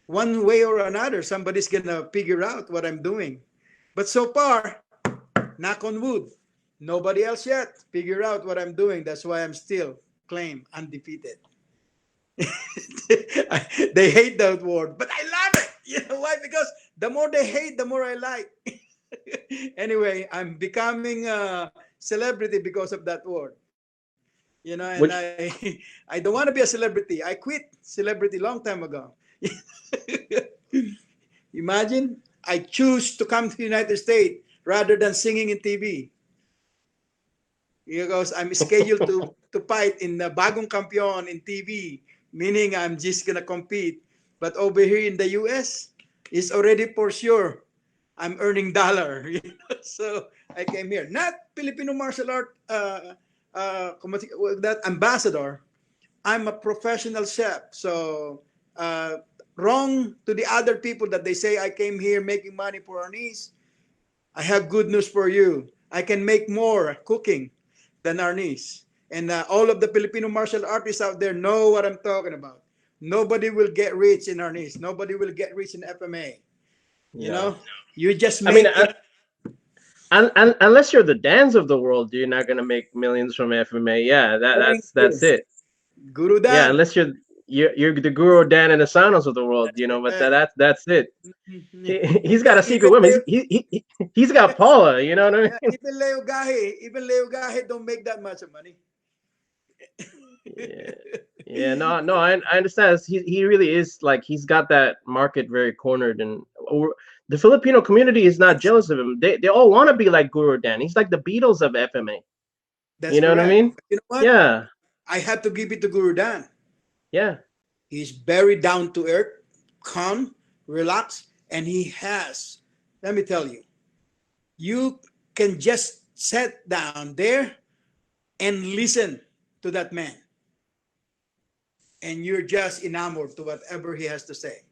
Speaker 2: One way or another, somebody's gonna figure out what I'm doing. But so far, knock on wood, nobody else yet figure out what I'm doing. That's why I'm still claim undefeated. They hate that word, but I love it. You know why? Because the more they hate, the more I like. Anyway, I'm becoming a celebrity because of that word. And
Speaker 1: Which
Speaker 2: I don't want to be a celebrity. I quit celebrity long time ago. Imagine I choose to come to the United States rather than singing in TV because I'm scheduled to fight in the Bagong Kampiyon in TV, meaning I'm just gonna compete. But over here in the US, it's already for sure. I'm earning dollar, so I came here. Not Filipino martial art, that ambassador. I'm a professional chef, so wrong to the other people that they say I came here making money for our niece. I have good news for you. I can make more cooking than our niece. And all of the Filipino martial artists out there know what I'm talking about. Nobody will get rich in our niece. Nobody will get rich in FMA. You
Speaker 1: no.
Speaker 2: know, you just
Speaker 1: I mean,
Speaker 2: make it.
Speaker 1: unless you're the Dans of the world, you're not gonna make millions from FMA. Yeah,
Speaker 2: Thank
Speaker 1: that's
Speaker 2: you,
Speaker 1: it.
Speaker 2: Guru
Speaker 1: Yeah,
Speaker 2: Dan.
Speaker 1: unless you're the Guru Dan and the Sanos of the world, but
Speaker 2: Correct.
Speaker 1: that's it. He's got a secret
Speaker 2: Even
Speaker 1: woman.
Speaker 2: Leo,
Speaker 1: He's got Paula. You know what I
Speaker 2: yeah,
Speaker 1: mean?
Speaker 2: even Leo Gahe don't make that much of money.
Speaker 1: Yeah, yeah. No. I understand. He really is like he's got that market very cornered, and the Filipino community is not jealous of him. They all want to be like Guru Dan. He's like the Beatles of FMA.
Speaker 2: That's
Speaker 1: You know what I
Speaker 2: correct.
Speaker 1: mean?
Speaker 2: But you know what?
Speaker 1: Yeah,
Speaker 2: I have to give it to Guru Dan.
Speaker 1: yeah.
Speaker 2: He's very down to earth, calm, relaxed, and he has. Let me tell you, you can just sit down there and listen to that man, and you're just enamored to whatever he has to say.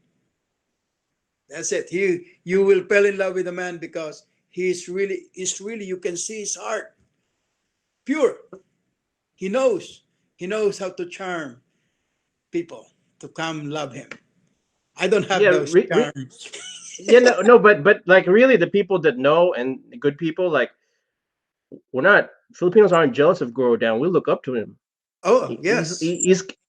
Speaker 2: That's it. You will fall in love with the man because he's really you can see his heart pure. He knows. He knows how to charm people to come love him. I don't have
Speaker 1: Yeah,
Speaker 2: those charms.
Speaker 1: yeah, no, but like really, the people that know and the good people, like we're not Filipinos aren't jealous of Guru Dan. We look up to him.
Speaker 2: Oh,
Speaker 1: He- He's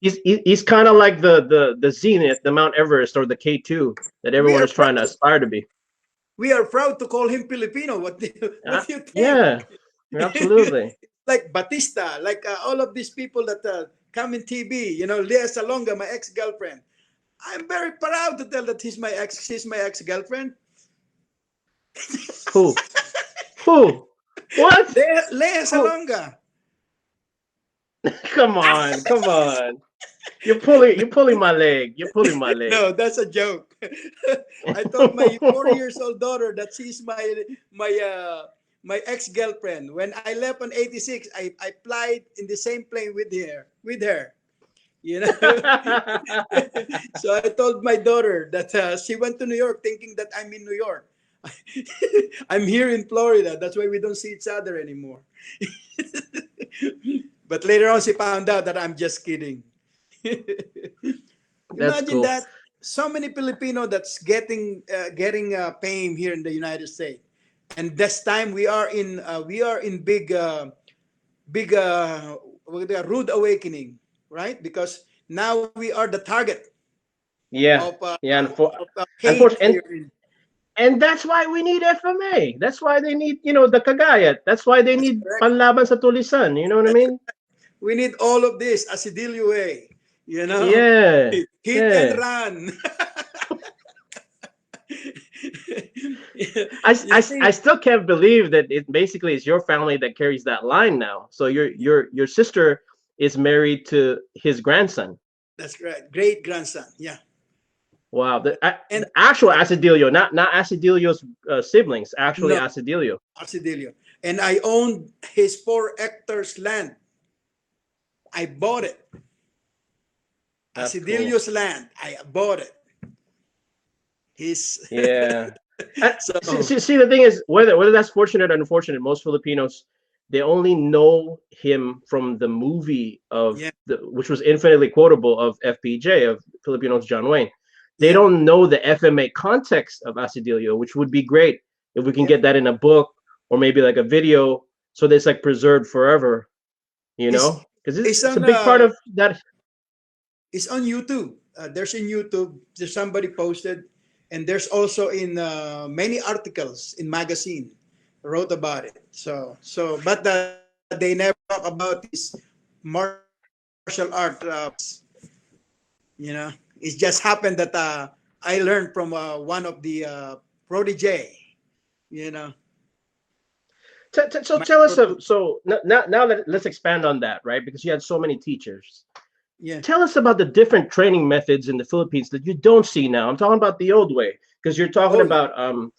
Speaker 2: yes.
Speaker 1: he's kind of like the Zenith, the Mount Everest, or the K2 that
Speaker 2: We
Speaker 1: everyone
Speaker 2: are
Speaker 1: is trying to
Speaker 2: proud.
Speaker 1: aspire to be.
Speaker 2: We are proud to call him Filipino. What do you think?
Speaker 1: Yeah, absolutely.
Speaker 2: Like Batista, like all of these people that come in TV, Lea Salonga, my ex-girlfriend. I'm very proud to tell that she's my ex-girlfriend.
Speaker 1: Who? Who? What?
Speaker 2: Lea
Speaker 1: Who?
Speaker 2: Salonga.
Speaker 1: Come on, come on. you're pulling my leg. You're pulling my leg.
Speaker 2: No, that's a joke. I told my 4 years old daughter that she's my ex girlfriend. When I left on 86, I flied in the same plane with her. You know. So I told my daughter that she went to New York thinking that I'm in New York. I'm here in Florida. That's why we don't see each other anymore. But later on, she found out that I'm just kidding.
Speaker 1: That's
Speaker 2: Imagine
Speaker 1: cool.
Speaker 2: that so many Filipino that's getting fame here in the United States, and this time we are in big rude awakening, right? Because now we are the target
Speaker 1: Yeah,
Speaker 2: of
Speaker 1: yeah.
Speaker 2: hate
Speaker 1: Unfortunately,
Speaker 2: here.
Speaker 1: and that's why we need FMA. That's why they need, the Kagayat. That's why they
Speaker 2: That's
Speaker 1: need
Speaker 2: correct.
Speaker 1: panlaban sa tulisan. You know what I
Speaker 2: That's
Speaker 1: mean?
Speaker 2: right. We need all of this Asedillo way, you know,
Speaker 1: Yeah,
Speaker 2: hit and
Speaker 1: yeah.
Speaker 2: run. You
Speaker 1: I
Speaker 2: see,
Speaker 1: still can't believe that it basically is your family that carries that line now. So your sister is married to his grandson.
Speaker 2: that's right. Great grandson. Yeah.
Speaker 1: Wow,
Speaker 2: And
Speaker 1: the actual Asedillo, not Asedillo's siblings, actually
Speaker 2: no,
Speaker 1: Asedillo.
Speaker 2: Asedillo. And I owned his 4 hectares land. I bought it.
Speaker 1: That's cool.
Speaker 2: Asedillo's land. I bought it. His
Speaker 1: Yeah. And
Speaker 2: so
Speaker 1: see, the thing is, whether that's fortunate or unfortunate, most Filipinos, they only know him from the movie of
Speaker 2: yeah,
Speaker 1: which was infinitely quotable, of FPJ, of Filipinos John Wayne. They
Speaker 2: yeah,
Speaker 1: don't know the FMA context of Asidilio, which would be great if we can
Speaker 2: yeah.
Speaker 1: get that in a book or maybe like a video, so that it's like preserved forever.
Speaker 2: It's
Speaker 1: Because
Speaker 2: it's
Speaker 1: it's a
Speaker 2: on
Speaker 1: big part of that.
Speaker 2: it's on YouTube. There's in YouTube. There's somebody posted, and there's also in many articles in magazine wrote about it. But they never talk about his martial art You know, it just happened that I learned from one of the protege. You know,
Speaker 1: So
Speaker 2: my
Speaker 1: tell us
Speaker 2: pro-
Speaker 1: some. So now let's expand on that, right? Because you had so many teachers.
Speaker 2: yeah.
Speaker 1: Tell us about the different training methods in the Philippines that you don't see now. I'm talking about the old way, because you're talking
Speaker 2: Oh yeah,
Speaker 1: about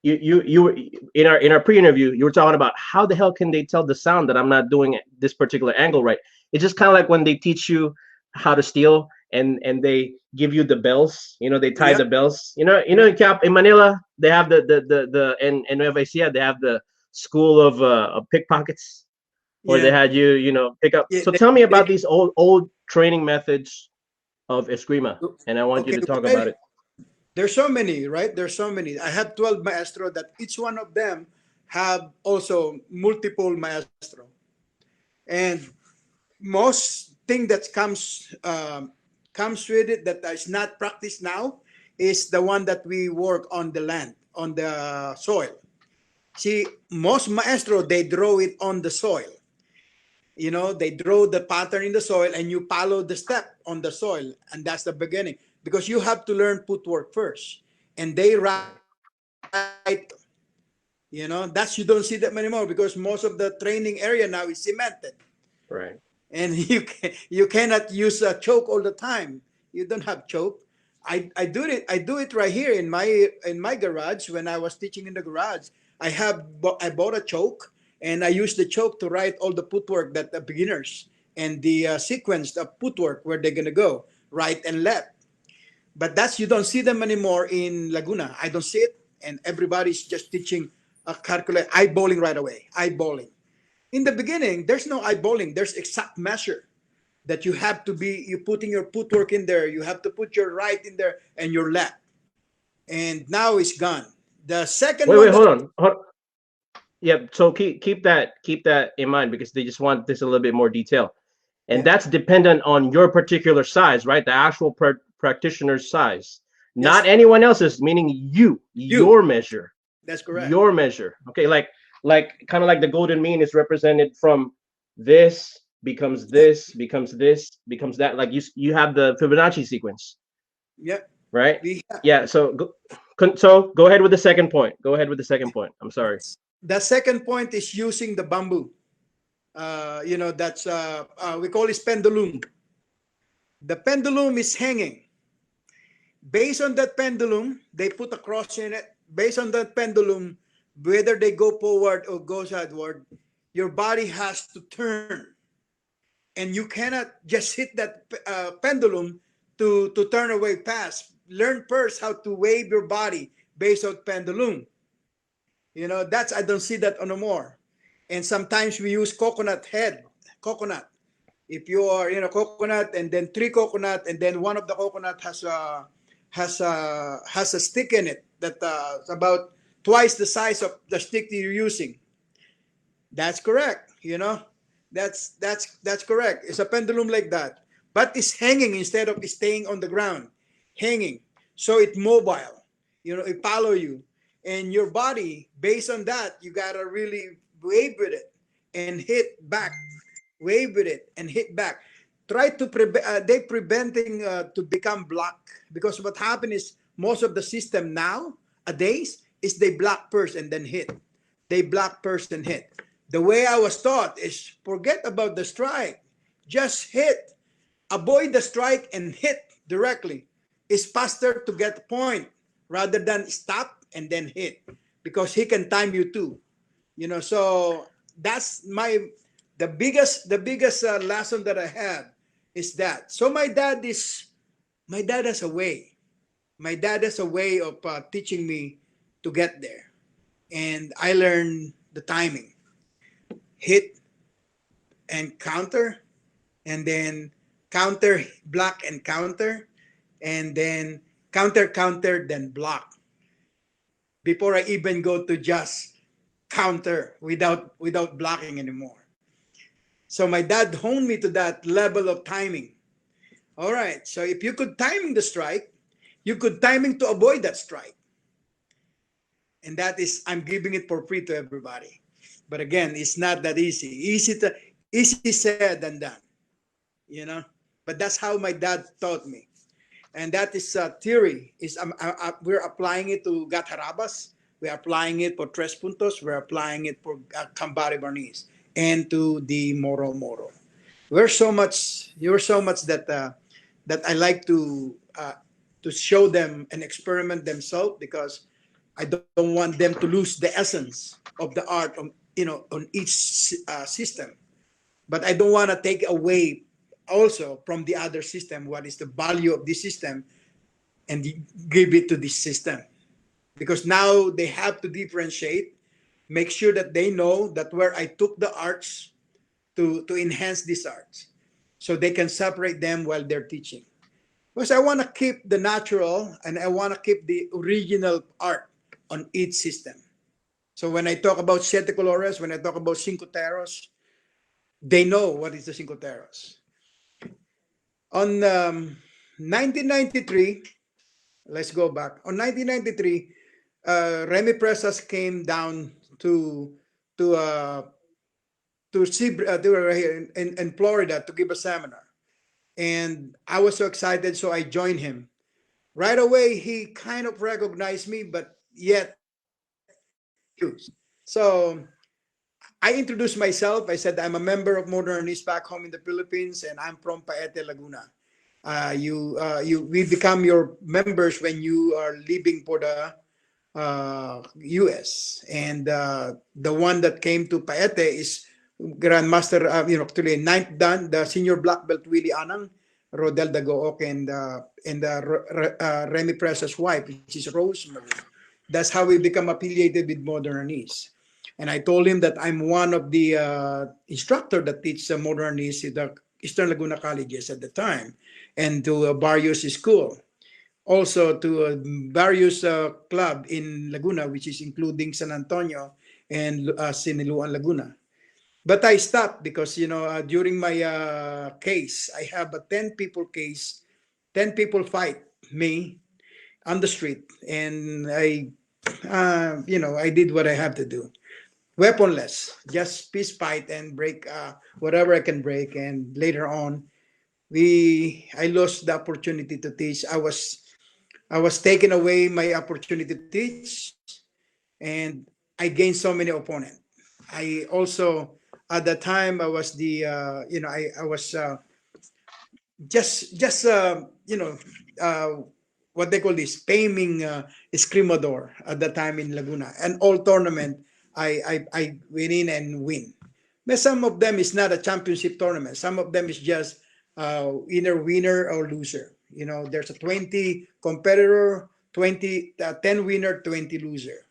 Speaker 1: you were in our pre-interview, you were talking about how the hell can they tell the sound that I'm not doing this particular angle right. It's just kind of like when they teach you how to steal, and they give you the bells, they tie
Speaker 2: yeah,
Speaker 1: the bells,
Speaker 2: yeah,
Speaker 1: in Manila they have the and Nueva Ecija, they have the school of pickpockets, where they
Speaker 2: yeah.
Speaker 1: had you, pick up.
Speaker 2: Yeah,
Speaker 1: So tell me
Speaker 2: they,
Speaker 1: about these old training methods of Eskrima, and I want you
Speaker 2: okay.
Speaker 1: to talk
Speaker 2: Well,
Speaker 1: about it.
Speaker 2: there's so many, right? There's so many. I have 12 maestro that each one of them have also multiple maestro, and most thing that comes with it that is not practiced now is the one that we work on the land, on the soil. See, most maestro they draw it on the soil. They draw the pattern in the soil, and you follow the step on the soil, and that's the beginning. Because you have to learn footwork first, and they write. That you don't see them anymore because most of the training area now is cemented,
Speaker 1: Right.
Speaker 2: and you cannot use a choke all the time. You don't have choke. I do it right here in my garage. When I was teaching in the garage, I bought a choke, and I use the choke to write all the footwork that the beginners, and the sequence of footwork where they're gonna go right and left. But that's you don't see them anymore in Laguna. I don't see it, and everybody's just teaching a calculate eyeballing right away. Eyeballing. In the beginning, there's no eyeballing. There's exact measure that you have to be. You putting your footwork in there. You have to put your right in there and your left. And now it's gone. The second
Speaker 1: Wait,
Speaker 2: one that
Speaker 1: hold on. Yeah, so keep that in mind, because they just want this a little bit more detail, and
Speaker 2: yeah,
Speaker 1: that's dependent on your particular size, right? The actual practitioner's size, not
Speaker 2: yes,
Speaker 1: anyone else's. Meaning
Speaker 2: you.
Speaker 1: your measure,
Speaker 2: That's correct.
Speaker 1: your measure. Okay, like kind of like the golden mean is represented from this becomes
Speaker 2: Yeah,
Speaker 1: this becomes this becomes that. Like you have the Fibonacci sequence,
Speaker 2: yeah.
Speaker 1: right?
Speaker 2: We
Speaker 1: Yeah. So go ahead with the second point. Go ahead with the second point. I'm sorry.
Speaker 2: the second point is using the bamboo. That's we call it pendulum. The pendulum is hanging. Based on that pendulum, they put a cross in it. Based on that pendulum, whether they go forward or go sideward, your body has to turn. And you cannot just hit that pendulum to turn away fast. Learn first how to wave your body based on pendulum. That's, I don't see that no more. And sometimes we use coconut. If you are, coconut, and then three coconut, and then one of the coconut has a stick in it that about twice the size of the stick that you're using. That's correct. That's correct. It's a pendulum like that, but it's hanging instead of staying on the ground, hanging. So it's mobile. It follow you, and your body based on that, you gotta really wave with it and hit back, wave with it and hit back. Try to they preventing to become block, because what happened is most of the system nowadays is they block first and then hit. They block first and hit. The way I was taught is forget about the strike. Just hit. Avoid the strike and hit directly. It's faster to get the point rather than stop and then hit, because he can time you too. So that's the biggest lesson that I have is that. So my dad has a way. My dad has a way of teaching me to get there, and I learned the timing. Hit and counter, and then counter, block and counter, and then counter, then block. Before I even go to just counter without blocking anymore. So my dad honed me to that level of timing. All right, so if you could timing the strike, you could timing to avoid that strike. And that is, I'm giving it for free to everybody. But again, it's not that easy. Easy said than done, But that's how my dad taught me, and that is theory. We're applying it to Tayabas. We're applying it for Tres Puntos. We're applying it for Cambari Barniz and to the Moro Moro. You're so much that I like to show them and experiment themselves, because I don't want them to lose the essence of the art on each system. But I don't want to take away also from the other system what is the value of this system and give it to this system. Because now they have to differentiate, make sure that they know that where I took the arts to enhance these arts, so they can separate them while they're teaching. Because I want to keep the natural and I want to keep the original art on each system. So when I talk about siete colores, when I talk about cinco terros, they know what is the cinco terros. On 1993, let's go back. On 1993, Remy Presas came down to they were here in Florida to give a seminar, and I was so excited, so I joined him. Right away, he kind of recognized me, but yet confused. So I introduced myself. I said I'm a member of Modernist back home in the Philippines, and I'm from Paete, Laguna. We become your members when you are leaving for the U.S. And the one that came to Paete is Grandmaster, actually ninth dan, the senior black belt Willie Anang, Rodel Dagook, and Remy Pressa's wife, which is Rosemary. That's how we become affiliated with Modernist. And I told him that I'm one of the instructor that teach Modernist at the Eastern Laguna colleges at the time, and to Barrios School. Also to various club in Laguna, which is including San Antonio and Siniluan Laguna. But I stopped because, during my case, I have a 10 people case. 10 people fight me on the street, and I did what I have to do. Weaponless, just peace fight and break whatever I can break. And later on, I lost the opportunity to teach. I was taken away my opportunity to teach, and I gained so many opponents. I also, at that time, I was the, I was just uh, what they call this paying escrimador at the time in Laguna, and all tournament I win in and win. But some of them is not a championship tournament. Some of them is just winner or loser. There's a 20 competitor, 10 winner, 20 loser.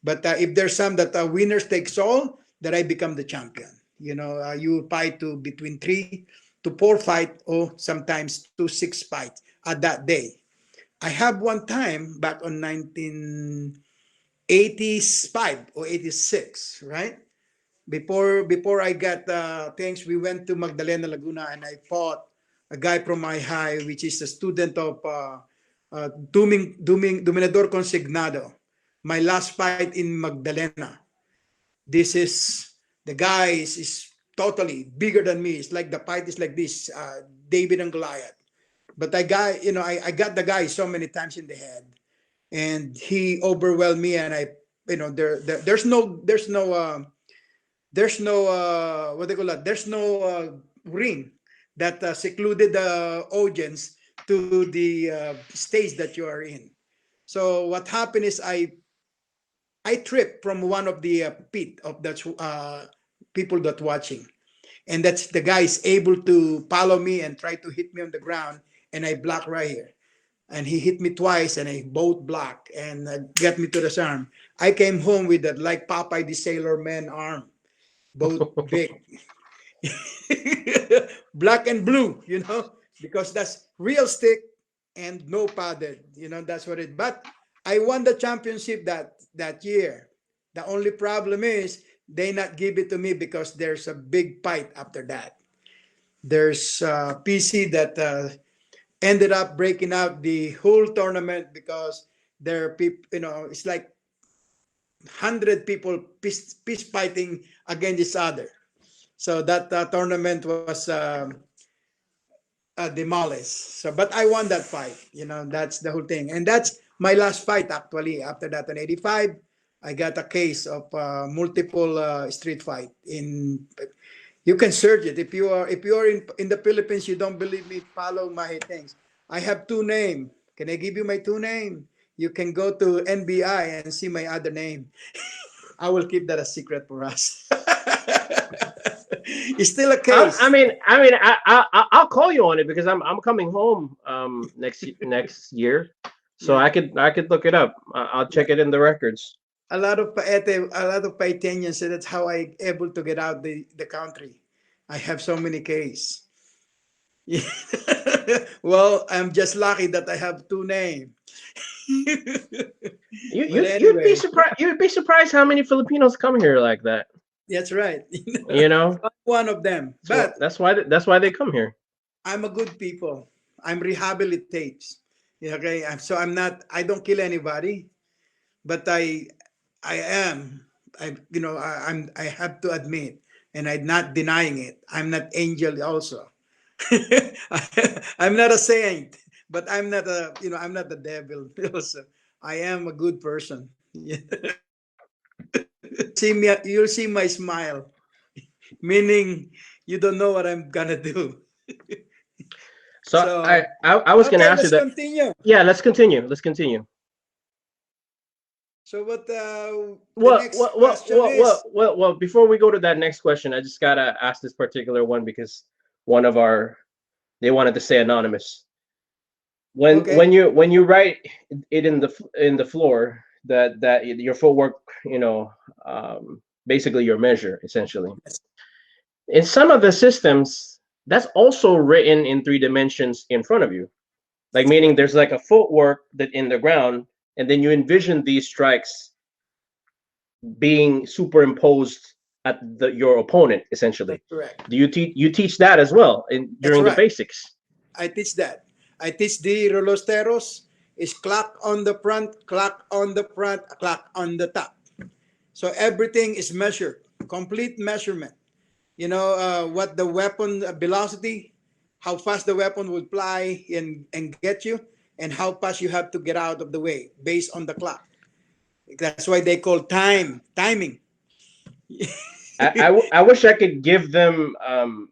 Speaker 2: But if there's some that winners takes all, that I become the champion. You fight to between 3 to 4 fight, or sometimes to 6 fights at that day. I have one time back on 1985 or 86, right? Before I got things, we went to Magdalena Laguna, and I fought a guy from my high, which is a student of Dominador Consignado. My last fight in Magdalena. This is the guy is totally bigger than me. It's like the fight is like this, David and Goliath. But I got the guy so many times in the head, and he overwhelmed me, and there's no what they call that. There's no ring that secluded the audience to the stage that you are in. So what happened is I tripped from one of the pit of that people that watching, and that's the guy is able to follow me and try to hit me on the ground, and I block right here, and he hit me twice, and I both block and get me to the arm. I came home with that like Popeye the Sailor Man arm, both big, black and blue, because that's real stick and no padded. That's what it. But I won the championship that year. The only problem is they not give it to me because there's a big fight after that. There's PC that ended up breaking out the whole tournament because there are people. It's like 100 people peace fighting against each other. So that tournament was demolished. So, but I won that fight. That's the whole thing, and that's my last fight actually. After that, in '85, I got a case of multiple street fight. You can search it if you are in the Philippines. You don't believe me? Follow my things. I have two names. Can I give you my two names? You can go to NBI and see my other name. I will keep that a secret for us. It's still a
Speaker 1: I,
Speaker 2: case.
Speaker 1: I mean, I mean, I'll call you on it because I'm coming home next year, so
Speaker 2: Yeah.
Speaker 1: I could look it up. I'll
Speaker 2: Yeah.
Speaker 1: check it in the records.
Speaker 2: A lot of Paitenians say that's how I able to get out the country. I have so many cases. Well, I'm just lucky that I have two names.
Speaker 1: You
Speaker 2: But
Speaker 1: you'd be
Speaker 2: anyway,
Speaker 1: surprised. You'd be surprised how many Filipinos come here like that.
Speaker 2: that's right.
Speaker 1: You know,
Speaker 2: I'm one of them.
Speaker 1: so
Speaker 2: But
Speaker 1: that's why they come here.
Speaker 2: I'm a good people. I'm rehabilitates. Yeah, okay. So I don't kill anybody, but I am. I have to admit, and I'm not denying it. I'm not angel also. I'm not a saint, but I'm not the devil also. I am a good person. You'll see my smile, meaning you don't know what I'm gonna do.
Speaker 1: So I
Speaker 2: So
Speaker 1: I, I was gonna
Speaker 2: okay,
Speaker 1: ask you
Speaker 2: let's
Speaker 1: that.
Speaker 2: continue.
Speaker 1: Yeah, let's continue. Let's continue.
Speaker 2: So what the
Speaker 1: Well,
Speaker 2: next
Speaker 1: well, well,
Speaker 2: question
Speaker 1: well, well,
Speaker 2: is?
Speaker 1: well, well, before we go to that next question, I just gotta ask this particular one because one of our they wanted to say anonymous. When
Speaker 2: Okay.
Speaker 1: you write it in the floor that your footwork, basically your measure essentially. In some of the systems, that's also written in 3 dimensions in front of you. Like
Speaker 2: That's
Speaker 1: meaning
Speaker 2: correct.
Speaker 1: there's like a footwork that in the ground, and then you envision these strikes being superimposed at your opponent essentially.
Speaker 2: That's correct.
Speaker 1: Do you teach that as well in
Speaker 2: That's
Speaker 1: during the
Speaker 2: right.
Speaker 1: basics?
Speaker 2: I teach that. I teach the Rolosteros is clock on the front, clock on the front, clock on the top. So everything is measured, complete measurement. What the weapon velocity, how fast the weapon would fly and get you, and how fast you have to get out of the way based on the clock. That's why they call timing.
Speaker 1: I wish I could give them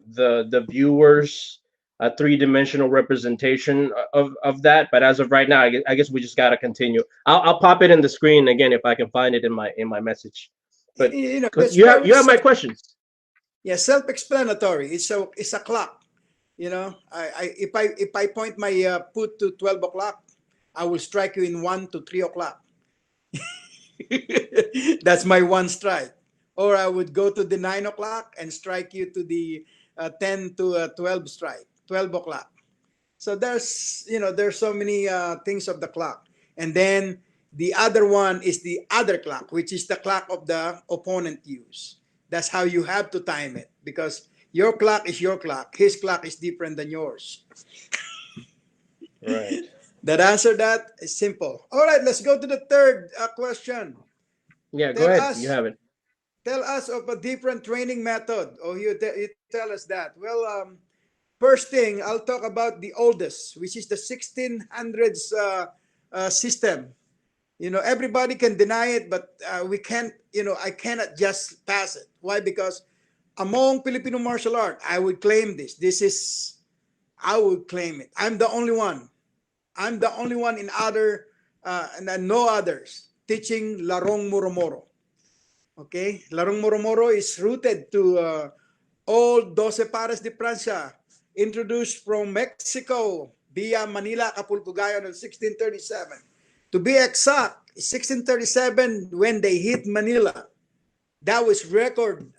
Speaker 1: the viewers a three-dimensional representation of that. But as of right now, I guess we just gotta continue. I'll pop it in the screen again if I can find it in my message. But
Speaker 2: You know, that's
Speaker 1: you
Speaker 2: very
Speaker 1: have my questions.
Speaker 2: yeah, self-explanatory. It's a clock. You know, if I point my foot to 12 o'clock, I will strike you in 1 to 3 o'clock. That's my one strike. Or I would go to the 9 o'clock and strike you to the 10 to 12 strike, 12 o'clock. So there's so many things of the clock. And then the other one is the other clock, which is the clock of the opponent use. That's how you have to time it, because your clock is your clock. His clock is different than yours.
Speaker 1: Right.
Speaker 2: That answer that is simple. All right, let's go to the third question.
Speaker 1: Yeah, go
Speaker 2: Tell
Speaker 1: ahead. You
Speaker 2: us
Speaker 1: have it.
Speaker 2: tell us of a different training method. Oh, you tell us that. Well, first thing, I'll talk about the oldest, which is the 1600s system. You know, everybody can deny it, but we can't, I cannot just pass it. Why? Because among Filipino martial art, I would claim this. I would claim it. I'm the only one. I'm the only one in other, and no others, teaching Larong Muromoro. Okay? Larong Muromoro is rooted to old 12 Pares de Francia, introduced from Mexico via Manila, Acapulco, Gayon in 1637. To be exact, 1637 when they hit Manila. That was record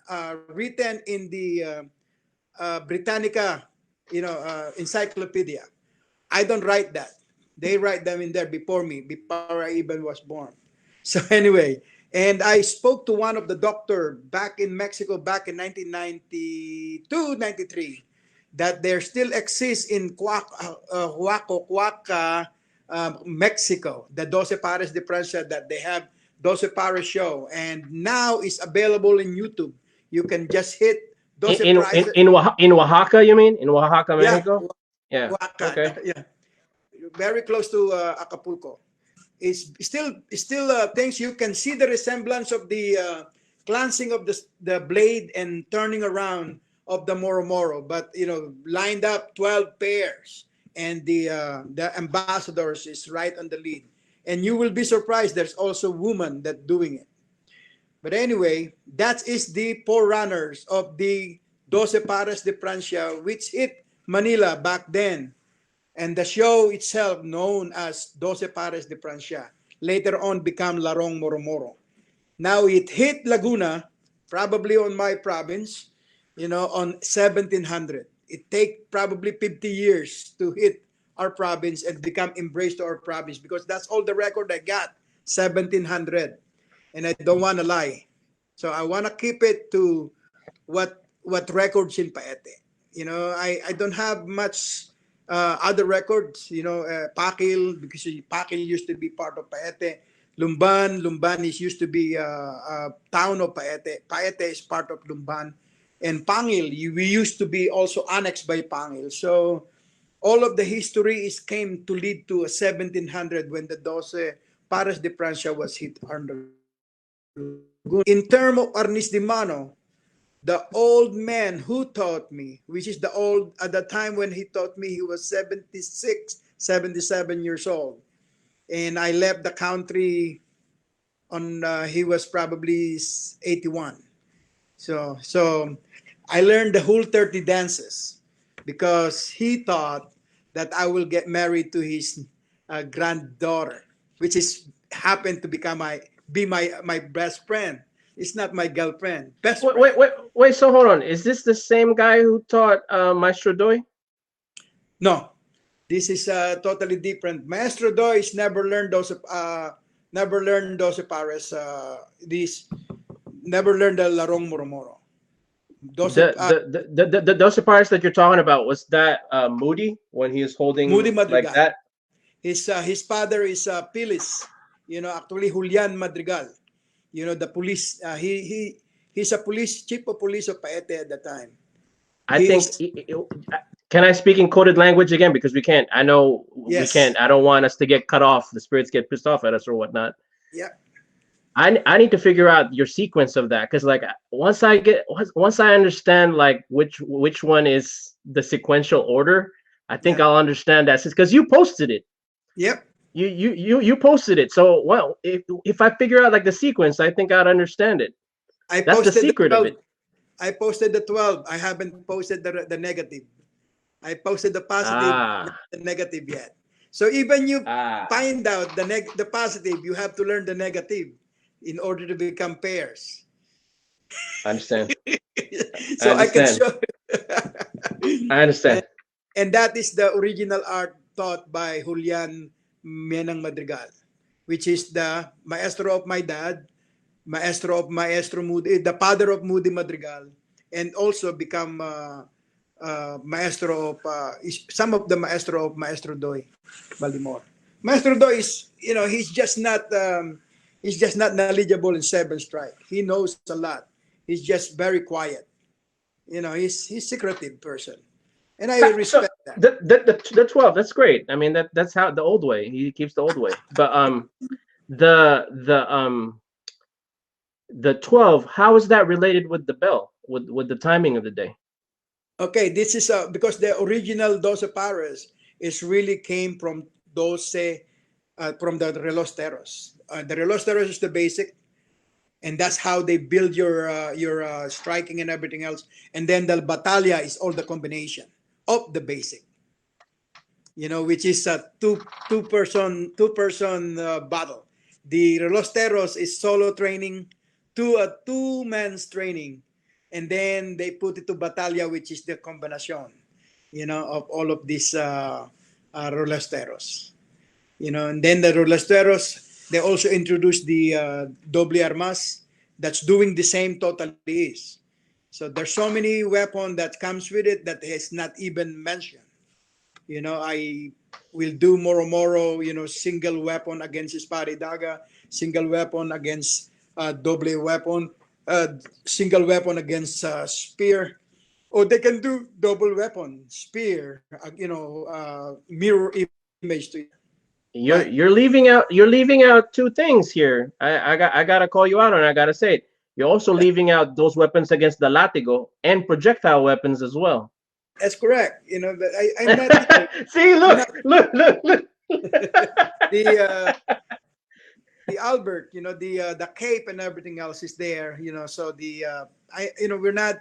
Speaker 2: written in the Britannica, encyclopedia. I don't write that. They write them in there before me, before I even was born. So anyway, and I spoke to one of the doctor back in Mexico back in 1992, 93, that there still exists in Huaco, Cuaca, Mexico, the 12 Pares de Francia, that they have 12 Pares show. And now it's available in YouTube. You can just hit 12 Pares.
Speaker 1: In Oaxaca, you mean? In Oaxaca,
Speaker 2: Yeah,
Speaker 1: Mexico? Yeah.
Speaker 2: Cuaca,
Speaker 1: Okay.
Speaker 2: yeah. Very close to Acapulco. It's still things you can see the resemblance of the glancing of the blade and turning around of the Moro, but lined up 12 pairs, and the ambassadors is right on the lead, and you will be surprised. There's also women that doing it. But anyway, that is the forerunners of the 12 Pares de Francia, which hit Manila back then. And the show itself, known as 12 Pares de Francia, later on became Larong Moro. Now it hit Laguna, probably on my province, on 1700. It take probably 50 years to hit our province and become embraced to our province, because that's all the record I got, 1700. And I don't want to lie. So I want to keep it to what records in Paete. I don't have much other records, Pakil, because Pakil used to be part of Paete. Lumban is used to be a town of Paete. Paete is part of Lumban. And Pangil, we used to be also annexed by Pangil. So all of the history came to lead to 1700 when the 12 Pares de Francia was hit on the in terms of Arnis de Mano, the old man who taught me, which is the old, at the time when he taught me, he was 76, 77 years old. And I left the country he was probably 81. So I learned the whole 30 dances, because he thought that I will get married to his granddaughter, which is happened to be my best friend. It's not my girlfriend, best
Speaker 1: Wait,
Speaker 2: friend.
Speaker 1: wait. So hold on. Is this the same guy who taught Maestro Doi?
Speaker 2: No, this is totally different. Maestro Dois never learned those pares. This never learned the Larong Muromoro. Those
Speaker 1: Those parts that you're talking about, was that Moody when he is
Speaker 2: Moody
Speaker 1: holding like
Speaker 2: Madrigal.
Speaker 1: that?
Speaker 2: His father is Pilis. Actually Julian Madrigal. The police. He's a police chief of police of Paete at the time.
Speaker 1: I
Speaker 2: He
Speaker 1: think.
Speaker 2: is
Speaker 1: Can I speak in coded language again? Because we can't. I know we
Speaker 2: yes.
Speaker 1: can't. I don't want us to get cut off. The spirits get pissed off at us or whatnot.
Speaker 2: Yeah.
Speaker 1: I need to figure out your sequence of that, because like once I understand like which one is the sequential order, I think
Speaker 2: Yeah.
Speaker 1: I'll understand that, because you posted it.
Speaker 2: Yep.
Speaker 1: You posted it. So well, if I figure out like the sequence, I think I'd understand it.
Speaker 2: I
Speaker 1: That's the
Speaker 2: posted the
Speaker 1: secret of
Speaker 2: 12.
Speaker 1: it.
Speaker 2: I posted the 12. I haven't posted the negative. I posted the positive, not
Speaker 1: Ah,
Speaker 2: the negative yet. So even you
Speaker 1: ah,
Speaker 2: find out the positive, you have to learn the negative in order to become pairs.
Speaker 1: I understand. I
Speaker 2: So I can
Speaker 1: understand.
Speaker 2: show.
Speaker 1: I
Speaker 2: and,
Speaker 1: understand.
Speaker 2: and that is the original art taught by Julian Menang Madrigal, which is the maestro of my dad, maestro of Maestro Moody, the father of Moody Madrigal, and also become maestro of some of the maestro of Maestro Doy Balimor. Maestro Doy is, he's just not knowledgeable in seven strike. He knows a lot. He's just very quiet. He's secretive person, and I
Speaker 1: So
Speaker 2: respect that.
Speaker 1: the 12, that's great. I mean, that's how the old way. He keeps the old way. But the the um the 12, how is that related with the bell, with the timing of the day?
Speaker 2: Okay, this is because the original 12 pares is really came from 12 from the relosteros. The relosteros is the basic, and that's how they build your striking and everything else. And then the batalla is all the combination of the basic. Which is a two person battle. The relosteros is solo training to a two-man's training, and then they put it to batalla, which is the combination, of all of these relosteros. And then the relosteros, they also introduced the doble armas that's doing the same totally is. So there's so many weapon that comes with it that is not even mentioned. I will do moro, single weapon against Daga, single weapon against double weapon, single weapon against spear. Or they can do double weapon, spear, mirror image to you. Right.
Speaker 1: You're leaving out two things here. I gotta call you out, and I gotta say it. You're also leaving out those weapons against the latigo and projectile weapons as well.
Speaker 2: That's correct. But I'm not,
Speaker 1: See,
Speaker 2: I'm
Speaker 1: look,
Speaker 2: not
Speaker 1: look.
Speaker 2: the the Albert, the cape and everything else is there, so we're not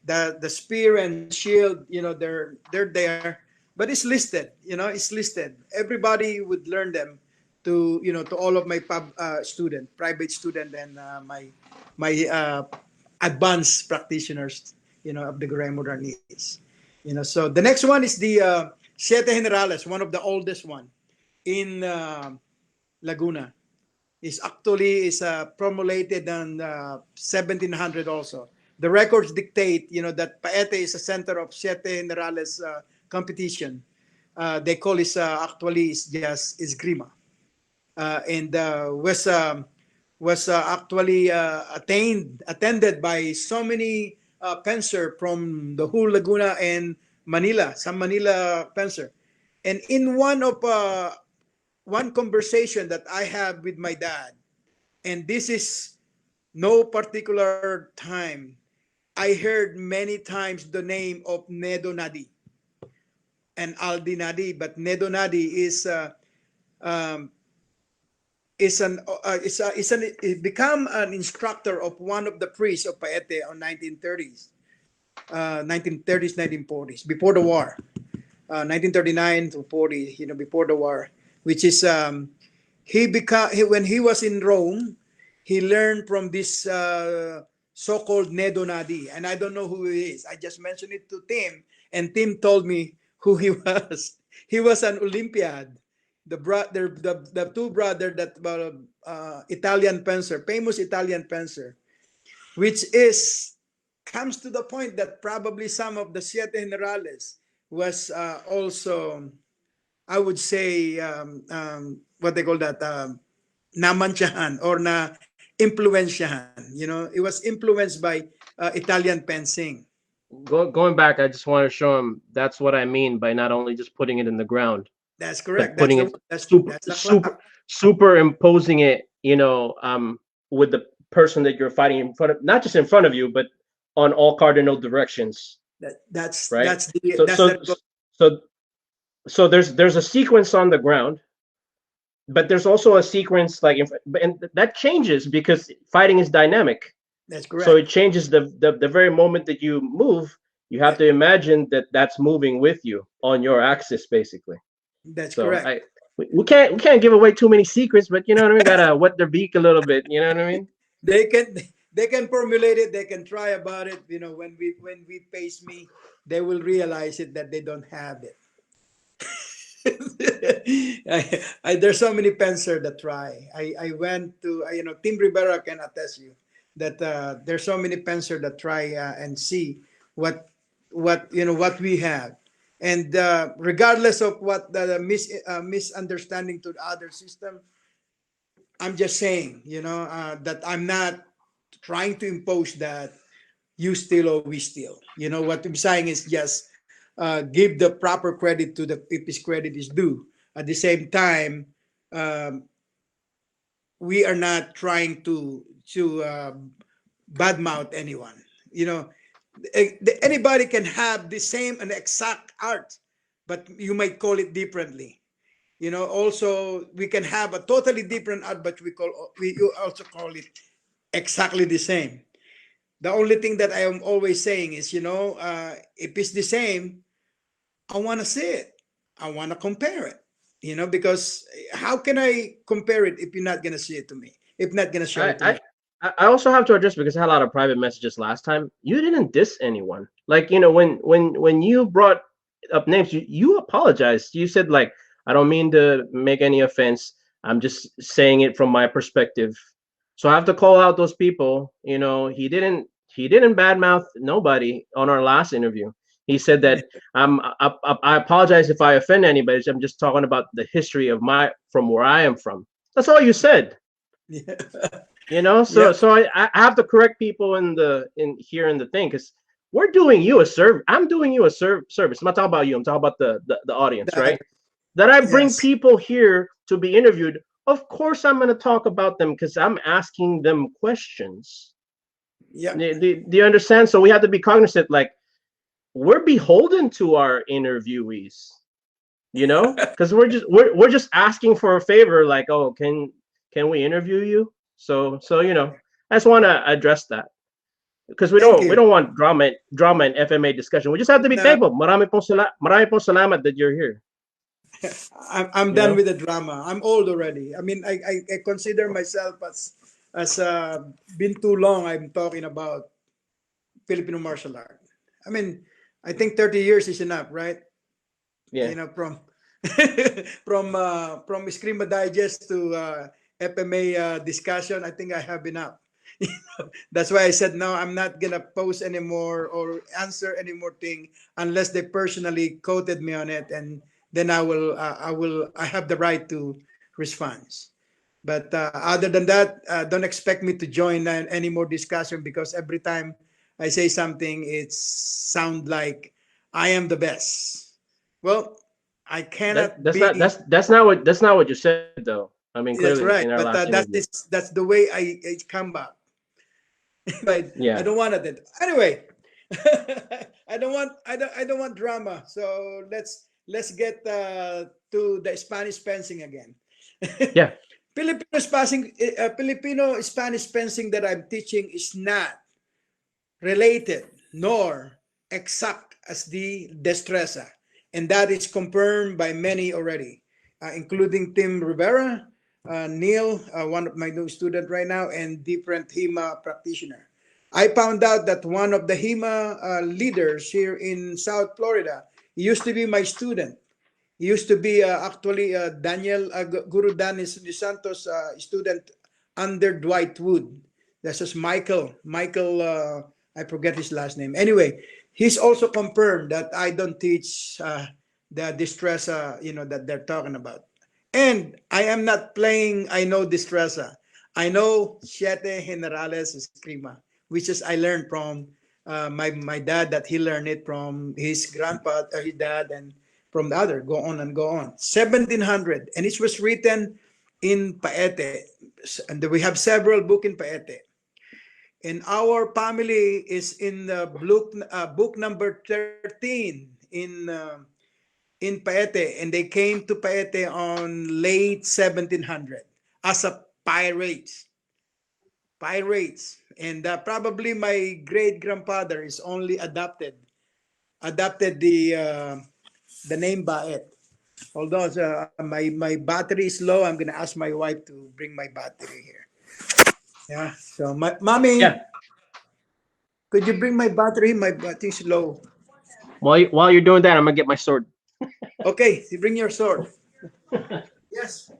Speaker 2: the spear and shield, they're there, but it's listed, it's listed. Everybody would learn them to all of my private student, and my advanced practitioners, of the Gray Modernis. So the next one is the Siete Generales, one of the oldest one in Laguna. Is promulgated in 1700 also. The records dictate, that Paete is a center of Siete Generales competition. They call it actually is just esgrima, and was actually attended by so many fencer from the whole Laguna and Manila, some Manila fencer. And in one conversation that I have with my dad, and this is no particular time, I heard many times the name of Nedo Nadi and Aldi Nadi, but Nedo Nadi um, is become an instructor of one of the priests of Paete on 1930s, 1930s, 1940s, before the war, 1939 to 40, before the war, which is when he was in Rome, he learned from this so-called Nedo Nadi, and I don't know who he is. I just mentioned it to Tim, and Tim told me who he was. He was an Olympiad. The two brother that Italian fencer, famous Italian fencer, which is comes to the point that probably some of the Siete Generales was also, I would say, what they call that, namanchahan or na influensyahan. It was influenced by Italian fencing.
Speaker 1: Going back, I just want to show him that's what I mean by not only just putting it in the ground,
Speaker 2: That's
Speaker 1: but
Speaker 2: correct. That's
Speaker 1: putting
Speaker 2: the
Speaker 1: it
Speaker 2: that's the clock.
Speaker 1: superimposing it, with the person that you're fighting in front of, not just in front of you, but on all cardinal directions. right?
Speaker 2: That's the
Speaker 1: So
Speaker 2: that's
Speaker 1: so
Speaker 2: the
Speaker 1: so so there's a sequence on the ground, but there's also a sequence like and that changes because fighting is dynamic.
Speaker 2: that's
Speaker 1: So it
Speaker 2: correct.
Speaker 1: changes the very moment that you move. You have
Speaker 2: Yeah,
Speaker 1: to imagine that that's moving with you on your axis, basically.
Speaker 2: that's
Speaker 1: So
Speaker 2: correct.
Speaker 1: we can't give away too many secrets, but you know what I mean. Gotta wet their beak a little bit. You know what I mean?
Speaker 2: They can they can formulate it. They can try about it. You know, when we face me, they will realize it that they don't have it. There's so many pencer that try. I went to you know Tim Rivera can attest you that there's so many pencer that try and see what you know what we have, and regardless of what the misunderstanding to the other system, I'm just saying you know that I'm not trying to impose that you steal or we steal. You know what I'm saying is just give the proper credit to the if his credit is due. At the same time, um, we are not trying to badmouth anyone. You know, anybody can have the same and exact art, but you might call it differently. You know, also we can have a totally different art, but we also call it exactly the same. The only thing that I am always saying is, you know, if it's the same, I want to see it. I want to compare it. You know, because how can I compare it if you're not gonna see it to me? If not gonna show
Speaker 1: I
Speaker 2: it to
Speaker 1: I
Speaker 2: me?
Speaker 1: I also have to address because I had a lot of private messages last time. You didn't diss anyone. Like you know when you brought up names, you apologized. You said like I don't mean to make any offense. I'm just saying it from my perspective. So I have to call out those people. You know he didn't badmouth nobody on our last interview. He said that I apologize if I offend anybody. I'm just talking about the history of my from where I am from. That's all you said.
Speaker 2: Yeah.
Speaker 1: You know, so
Speaker 2: Yep.
Speaker 1: so I have to correct people in here in the thing because we're doing you a service. I'm doing you a service. I'm not talking about you. I'm talking about the audience,
Speaker 2: The
Speaker 1: right?
Speaker 2: other.
Speaker 1: That I bring
Speaker 2: Yes.
Speaker 1: people here to be interviewed. Of course, I'm going to talk about them because I'm asking them questions.
Speaker 2: Yep.
Speaker 1: Do you understand? So we have to be cognizant. Like we're beholden to our interviewees. You know, because we're just asking for a favor. Like, oh, can we interview you? So you know, I just want to address that because we
Speaker 2: Thank
Speaker 1: don't we
Speaker 2: you.
Speaker 1: don't want drama and FMA discussion. We just have to be
Speaker 2: No,
Speaker 1: thankful. Marami pong salamat that you're here.
Speaker 2: I'm
Speaker 1: You
Speaker 2: done
Speaker 1: know,
Speaker 2: with the drama. I'm old already. I mean, I consider myself as been too long. I'm talking about Filipino martial art. I mean, I think 30 years is enough, right?
Speaker 1: yeah.
Speaker 2: You know, from Screama Digest to FMA discussion, I think I have enough. That's why I said no. I'm not gonna post anymore or answer any more thing unless they personally quoted me on it, and then I have the right to respond. But other than that, don't expect me to join any more discussion because every time I say something, it sound like I am the best. Well, I
Speaker 1: That
Speaker 2: cannot
Speaker 1: that's not
Speaker 2: be.
Speaker 1: that's not what you said though. I mean, clearly
Speaker 2: That's
Speaker 1: in our
Speaker 2: right,
Speaker 1: last
Speaker 2: but
Speaker 1: interview.
Speaker 2: that's the way I come back. But I
Speaker 1: Yeah,
Speaker 2: don't want it. Anyway, I don't want drama. So let's get to the Spanish fencing again.
Speaker 1: yeah.
Speaker 2: Filipino Spanish fencing that I'm teaching is not related nor exact as the destreza, and that is confirmed by many already, including Tim Rivera, Neil, one of my new student right now, and different HEMA practitioner. I found out that one of the HEMA leaders here in South Florida used to be my student. He used to be actually Daniel Guru Danis de Santos student under Dwight Wood. This is Michael. Michael, I forget his last name. Anyway, he's also confirmed that I don't teach the distress, that they're talking about. And I am not playing I know distressa. I know Siete Generales Escrima, which is I learned from my dad that he learned it from his grandpa, his dad, and from the other. Go on and go on. 1700, and it was written in Paete, and we have several book in Paete. And our family is in the book number 13 in Paete, and they came to Paete on late 1700 as a pirates. And probably my great grandfather is only adopted the name Baet. Although my battery is low, I'm gonna ask my wife to bring my battery here. Yeah. So mommy,
Speaker 1: Yeah.
Speaker 2: could you bring my battery? My battery is low.
Speaker 1: While you're doing that, I'm gonna get my sword.
Speaker 2: Okay, you bring your sword. Yes.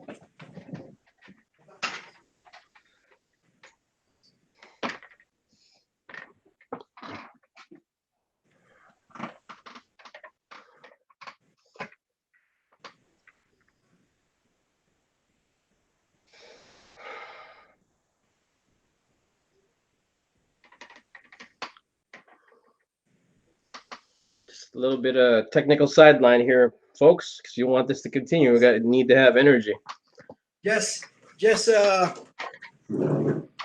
Speaker 1: Just a little bit of technical sideline here, folks, because you want this to continue. We got need to have energy.
Speaker 2: Just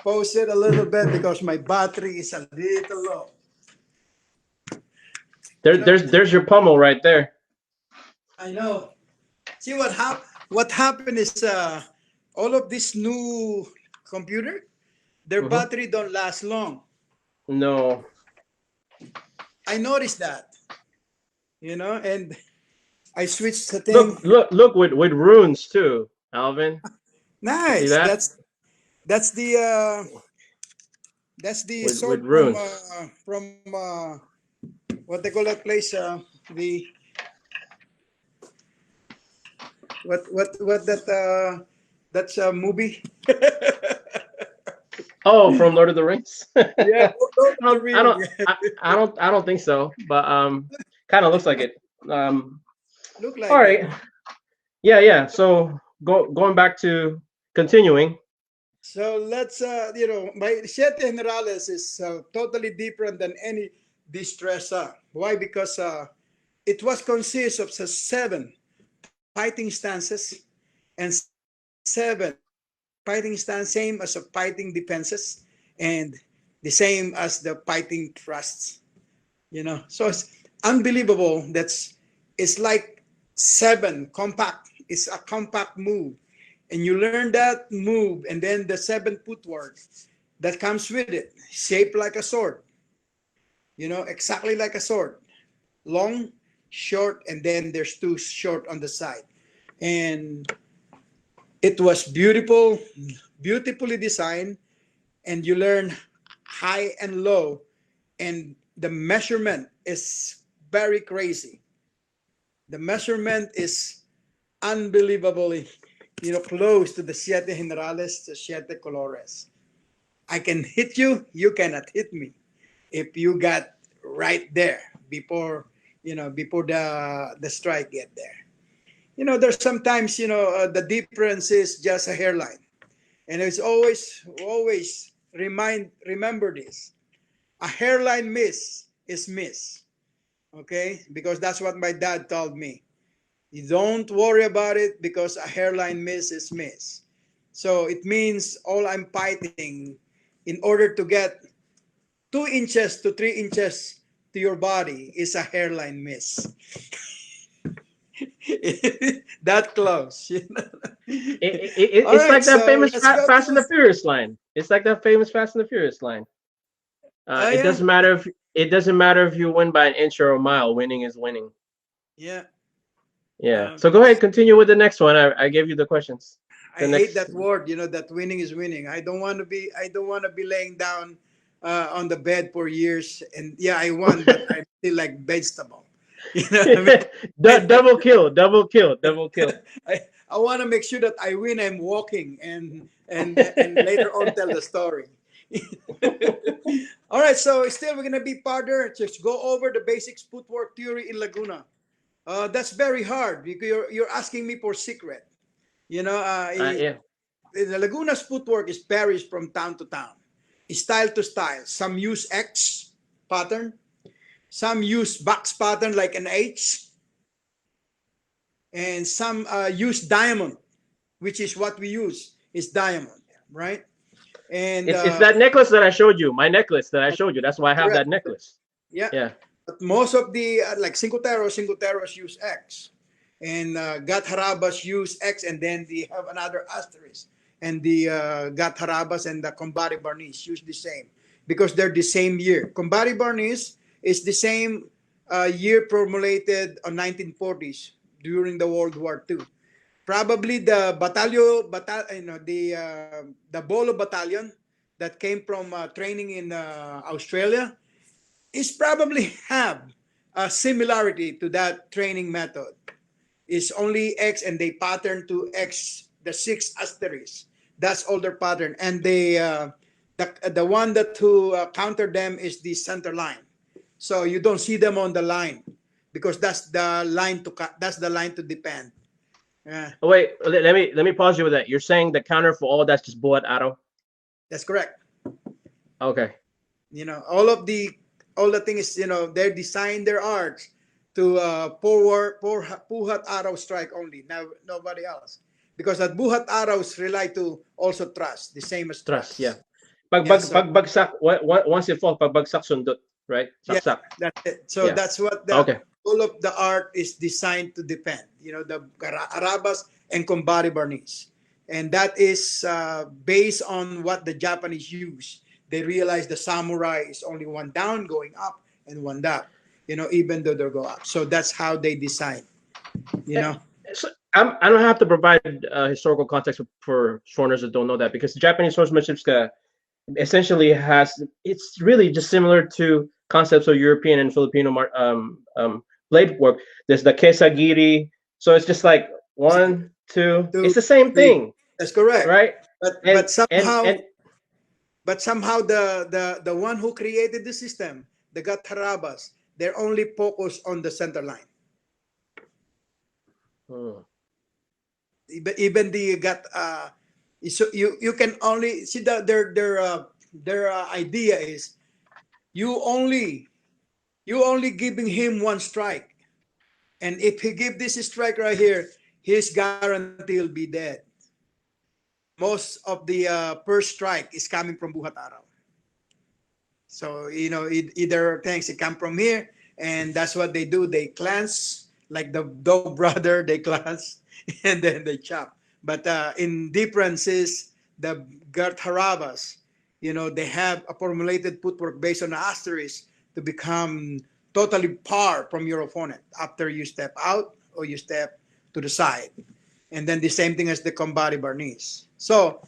Speaker 2: pause it a little bit because my battery is a little low. You know,
Speaker 1: There's your pummel right there.
Speaker 2: I know. See what happened is all of this new computer, their
Speaker 1: Hmm.
Speaker 2: battery don't last long.
Speaker 1: No.
Speaker 2: I noticed that, and I switched the thing.
Speaker 1: Look with runes too, Alvin. You see
Speaker 2: Nice.
Speaker 1: that?
Speaker 2: That's the uh that's the
Speaker 1: With
Speaker 2: sword
Speaker 1: runes.
Speaker 2: from what they call that place the what that that's a movie.
Speaker 1: Oh, from Lord of the Rings.
Speaker 2: Yeah, Lord of the
Speaker 1: I
Speaker 2: Ring.
Speaker 1: don't I don't think so, but kind of looks like it.
Speaker 2: Look
Speaker 1: All
Speaker 2: like it.
Speaker 1: right. Yeah. So going back to continuing.
Speaker 2: So let's my Siete Generales is totally different than any distressa. Why? Because it was consists of seven fighting stances and seven fighting stance, same as a fighting defenses and the same as the fighting thrusts. So it's unbelievable. It's like seven compact. It's a compact move, and you learn that move, and then the seven footwork that comes with it, shaped like a sword. Exactly like a sword, long, short, and then there's two short on the side, and it was beautifully designed, and you learn high and low, and the measurement is very crazy. The measurement is unbelievably, close to the siete generales, the siete colores. I can hit you, you cannot hit me if you got right there before the strike get there. There's sometimes the difference is just a hairline, and it's always remember this: a hairline miss is miss. Okay, because that's what my dad told me. You don't worry about it because a hairline miss is miss. So it means all I'm fighting in order to get 2 inches to 3 inches to your body is a hairline miss. That close. All
Speaker 1: It's
Speaker 2: right,
Speaker 1: like that
Speaker 2: so
Speaker 1: famous
Speaker 2: let's go to
Speaker 1: Fast and the
Speaker 2: this.
Speaker 1: Furious line. It's like that famous Fast and the Furious line.
Speaker 2: Oh
Speaker 1: It
Speaker 2: yeah,
Speaker 1: doesn't matter if you win by an inch or a mile. Winning is winning.
Speaker 2: yeah.
Speaker 1: Yeah.
Speaker 2: Um,
Speaker 1: So go ahead, continue with the next one. I gave you the questions.
Speaker 2: I
Speaker 1: The
Speaker 2: hate
Speaker 1: next.
Speaker 2: that word. That winning is winning. I don't want to be. I don't want to be laying down on the bed for years. And yeah, I won, but I'm still like vegetable. You know what I mean?
Speaker 1: Double kill, double kill, double kill.
Speaker 2: I want to make sure that I win. I'm walking and later on tell the story. All right, so still we're gonna be further. Just go over the basics footwork theory in Laguna. That's very hard because you're asking me for secret.
Speaker 1: Yeah.
Speaker 2: The Laguna's footwork is varies from town to town, style to style. Some use X pattern, some use box pattern like an H, and some use diamond, which is what we use is diamond, right? And
Speaker 1: It's that necklace that I showed you. My necklace that I showed you. That's why I have
Speaker 2: correct.
Speaker 1: that necklace.
Speaker 2: Yeah.
Speaker 1: Yeah.
Speaker 2: But most of the like Cinco Terros use X, and Gat Harabas use X, and then they have another asterisk. And the Gat Harabas and the Combari Barniz use the same because they're the same year. Combari Barniz is the same year formulated on 1940s during the World War II. Probably the the Bolo Battalion that came from training in Australia is probably have a similarity to that training method. It's only X and they pattern to X, the six asterisk. That's all their pattern. And the one that who counter them is the center line. So you don't see them on the line because that's the line to depend. Yeah,
Speaker 1: Oh, wait, let me pause you with that. You're saying the counter for all that's just buhat arrow?
Speaker 2: that's correct.
Speaker 1: Okay.
Speaker 2: All the things, they design their arts to puhat araw strike only. Now nobody else, because that buhat araws rely to also trust, the same as
Speaker 1: Trust, yeah.
Speaker 2: trust. Yeah, so
Speaker 1: Pagbagsak, once it falls, pagbagsak sundot, right?
Speaker 2: yeah,
Speaker 1: Saksak.
Speaker 2: that's it. So
Speaker 1: Yeah.
Speaker 2: that's what the
Speaker 1: Okay.
Speaker 2: all of the art is designed to depend. The Arabas and Kumbari Barniz, and that is based on what the Japanese use. They realize the samurai is only one down going up and one up. Even though they go up. So that's how they design. You
Speaker 1: Eh,
Speaker 2: know.
Speaker 1: So I don't have to provide historical context for foreigners that don't know that, because the Japanese swordsmanship essentially it's really just similar to concepts of European and Filipino blade work. There's the kesagiri, so it's just like one, two.
Speaker 2: Two,
Speaker 1: It's the same
Speaker 2: three.
Speaker 1: thing,
Speaker 2: That's correct.
Speaker 1: right?
Speaker 2: But
Speaker 1: And
Speaker 2: but
Speaker 1: and
Speaker 2: somehow
Speaker 1: and
Speaker 2: but somehow the one who created the system, the Gatharabas, they're only focused on the center line.
Speaker 1: hmm.
Speaker 2: Even the got so you can only see their idea is you only giving him one strike, and if he give this strike right here, his guarantee will be dead. Most of the first strike is coming from Buhat Araw. So either things it come from here, and that's what they do. They cleanse like the dog brother. They cleanse and then they chop. But in differences, the Gert Harabas, they have a formulated footwork based on the asterisk to become totally par from your opponent after you step out or you step to the side. And then the same thing as the Combari Barniz. So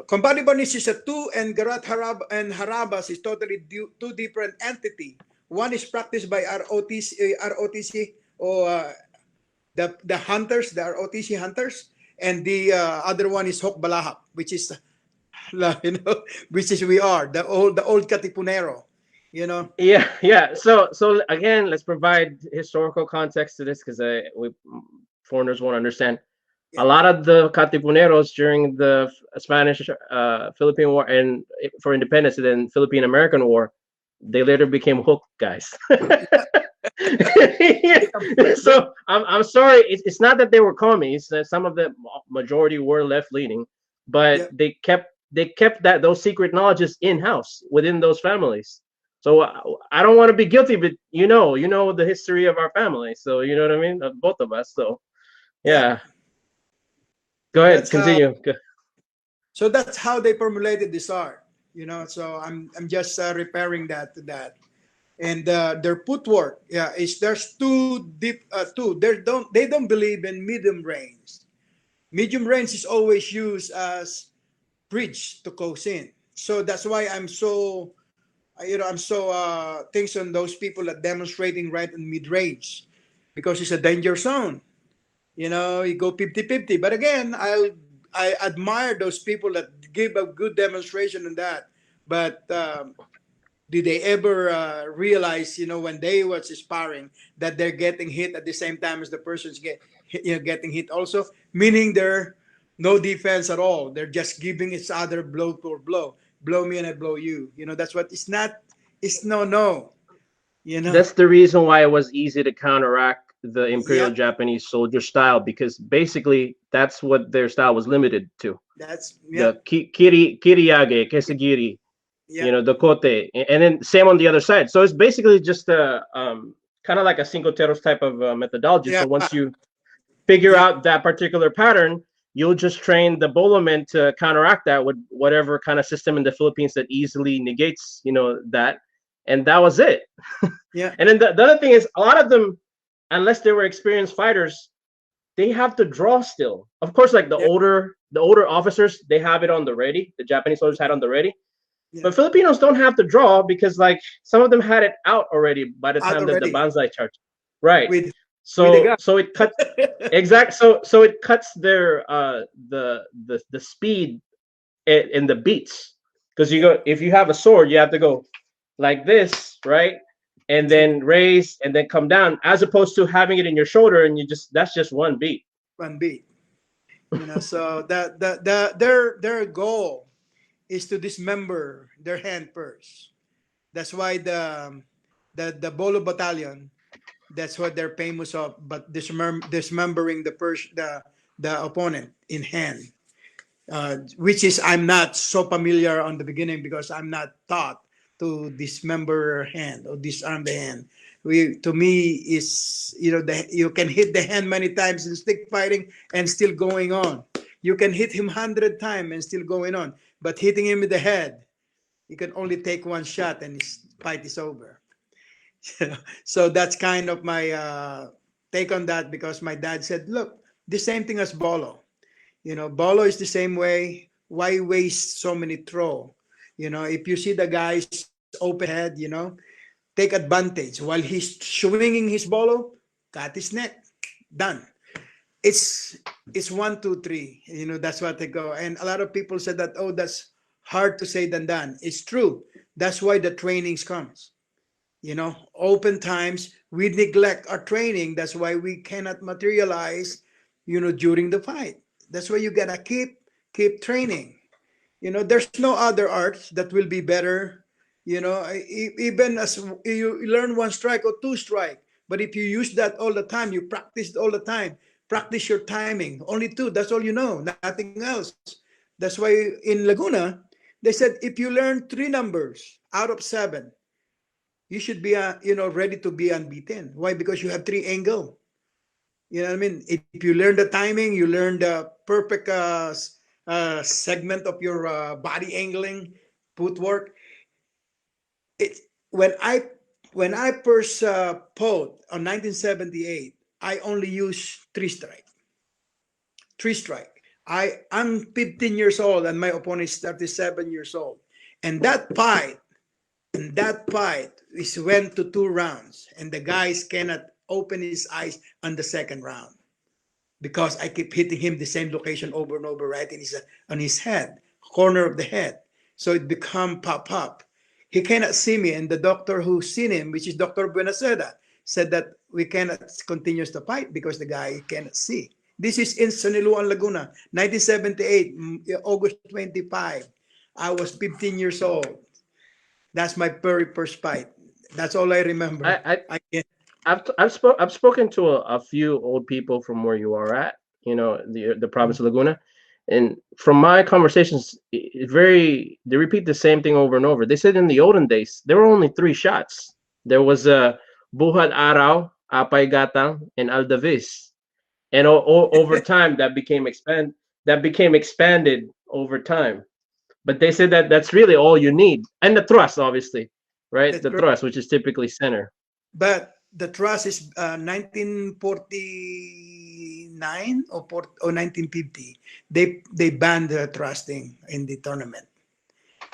Speaker 2: Combari Barniz is a two, and Garat Harabas is totally two different entity. One is practiced by ROTC or the hunters, the ROTC hunters, and the other one is Hok Balahap, which is which is we are the old Katipunero, you know.
Speaker 1: Yeah. So again, let's provide historical context to this, because we foreigners won't understand. A
Speaker 2: Yeah,
Speaker 1: lot of the Katipuneros during the Spanish Philippine War and for independence, and then Philippine American War, they later became hook guys. So I'm sorry. It's not that they were commies. Some of the majority were left leaning, but
Speaker 2: yeah,
Speaker 1: they kept those secret knowledges in house within those families. So I don't want to be guilty, but you know the history of our family. So you know what I mean, of both of us. So
Speaker 2: yeah.
Speaker 1: yeah, go ahead,
Speaker 2: That's how.
Speaker 1: continue.
Speaker 2: So that's how they formulated this art. So I'm just repairing that to that. And their footwork, yeah, is there's two. They don't believe in medium range. Medium range is always used as bridge to close in. So that's why I'm so things on those people that demonstrating right in mid range, because it's a danger zone. You go 50-50. But again, I admire those people that give a good demonstration on that. But did they ever realize, when they was sparring, that they're getting hit at the same time as the person's getting hit also, meaning they're no defense at all. They're just giving each other blow for blow. Blow me and I blow you. That's what it's not. It's no. You know.
Speaker 1: That's the reason why it was easy to counteract the Imperial
Speaker 2: Yep.
Speaker 1: Japanese soldier style, because basically that's what their style was limited to.
Speaker 2: That's
Speaker 1: the
Speaker 2: yep,
Speaker 1: Kiriage, Kesagiri,
Speaker 2: yep,
Speaker 1: the Kote, and then same on the other side. So it's basically just a kind of like a cinco teros type of methodology.
Speaker 2: yeah,
Speaker 1: So once you figure
Speaker 2: yep,
Speaker 1: out that particular pattern, you'll just train the bolomen to counteract that with whatever kind of system in the Philippines that easily negates, that. And that was it.
Speaker 2: yeah,
Speaker 1: And then the other thing is, a lot of them, unless they were experienced fighters, they have to draw still. Of course, like
Speaker 2: yeah,
Speaker 1: the older officers, they have it on the ready. The Japanese soldiers had on the ready.
Speaker 2: yeah.
Speaker 1: But Filipinos don't have to draw because like some of them had it out already by the
Speaker 2: Out
Speaker 1: time that the
Speaker 2: already
Speaker 1: banzai charge. Right.
Speaker 2: with a
Speaker 1: So
Speaker 2: gun.
Speaker 1: so it cuts exact so it cuts their the speed in the beats. Because you
Speaker 2: Yeah,
Speaker 1: go, if you have a sword, you have to go like this, right? And
Speaker 2: yeah.
Speaker 1: then raise and then come down, as opposed to having it in your shoulder and that's just one beat.
Speaker 2: One beat. So their goal is to dismember their hand first. That's why the Bolo Battalion, that's what they're famous of, but dismembering the opponent in hand, which is I'm not so familiar on the beginning because I'm not taught to dismember hand or disarm the hand. We to me is you can hit the hand many times in stick fighting and still going on. You can hit him 100 times and still going on, but hitting him in the head, you can only take one shot and his fight is over. So that's kind of my take on that because my dad said, look, the same thing as Bolo. Bolo is the same way. Why waste so many throw? If you see the guy's open head, take advantage. While he's swinging his bolo, cut his neck. Done. It's it's 1, 2, 3. That's what they go. And a lot of people said that, oh, that's hard to say than done. It's true. That's why the trainings comes. Open times we neglect our training. That's why we cannot materialize, during the fight. That's why you gotta keep training. There's no other arts that will be better. Even as you learn one strike or two strike, but if you use that all the time, you practice it all the time. Practice your timing. Only two. That's all you know. Nothing else. That's why in Laguna, they said if you learn three numbers out of seven, you should be ready to be unbeaten. Why? Because you have three angle. You know what I mean? If you learn the timing, you learn the perfect segment of your body angling, footwork. It when I first fought on 1978, I only used three strike. Three strike. I'm 15 years old and my opponent is 37 years old. And that fight is went to 2 rounds, and the guys cannot open his eyes on the second round because I keep hitting him the same location over and over, right in his on his head, corner of the head. So it become pop up. He cannot see me, and the doctor who seen him, which is Doctor Buenaseda, said that we cannot continue the fight because the guy cannot see. This is in Saniluan, Laguna, 1978, August 25. I was 15 years old. That's my very first fight. That's all I remember.
Speaker 1: I
Speaker 2: I can
Speaker 1: I've spoken to a few old people from where you are at, the province of Laguna, and from my conversations, they repeat the same thing over and over. They said in the olden days there were only three shots. There was a Buhat Araw, Apay Gatang, and Aldavis, and over time that became expanded over time. But they said that that's really all you need, and the thrust, obviously, right?
Speaker 2: that's
Speaker 1: The
Speaker 2: correct.
Speaker 1: thrust, which is typically center.
Speaker 2: But the trust is 1949 or 1950. They banned the trusting in the tournament.